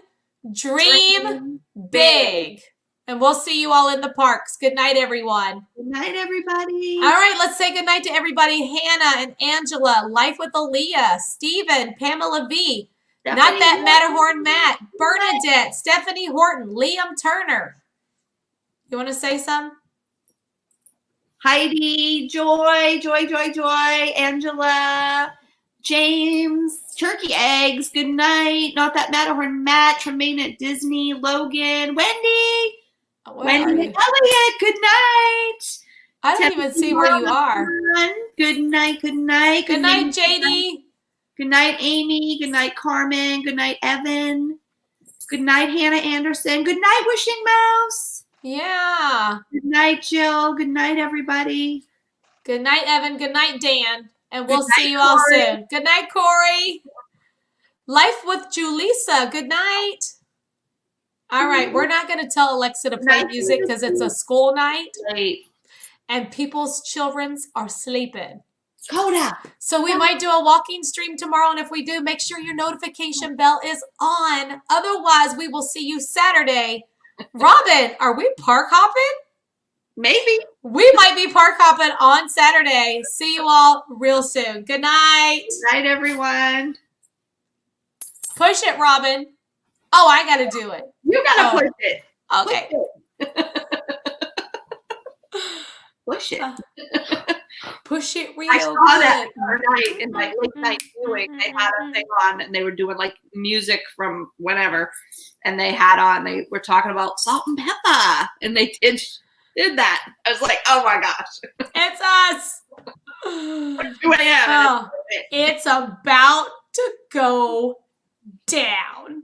S1: dream big. And we'll see you all in the parks. Good night, everyone.
S2: Good night, everybody.
S1: All right, let's say good night to everybody. Hannah and Angela, Life with Aaliyah, Stephen, Pamela V, Not That Matterhorn Matt, Bernadette, Stephanie Horton, Liam Turner. You want to say something?
S2: Heidi, Joy, Angela, James, Turkey Eggs, good night. Not That Matterhorn Matt, Tremaine at Disney, Logan, Wendy, Wendy and Elliot, good night.
S1: I don't even see where you are.
S2: Good night, good night.
S1: Good night, JD.
S2: Good night, Amy. Good night, Carmen. Good night, Evan. Good night, Hannah Anderson. Good night, Wishing Mouse.
S1: Yeah.
S2: Good night, Jill. Good night, everybody.
S1: Good night, Evan. Good night, Dan. And we'll see you all soon. Good night, Corey. Life with Julissa. Good night. All right. We're not going to tell Alexa to play music because it's a school night. And people's childrens are sleeping.
S2: Coda.
S1: So we might do a walking stream tomorrow. And if we do, make sure your notification bell is on. Otherwise, we will see you Saturday. Robin, are we park hopping?
S2: Maybe.
S1: We might be park hopping on Saturday. See you all real soon. Good night.
S2: Good night, everyone.
S1: Push it, Robin. Oh, I got to do it.
S2: You got to push it.
S1: Okay.
S2: Push it.
S1: Push it real
S2: I saw
S1: good.
S2: that the other night in like late night viewing. They had a thing on and they were doing like music from whenever. And they had on, they were talking about salt and pepper. And they did that. I was like, oh my gosh.
S1: It's us.
S2: 2 a.m.
S1: Oh, it's about to go down.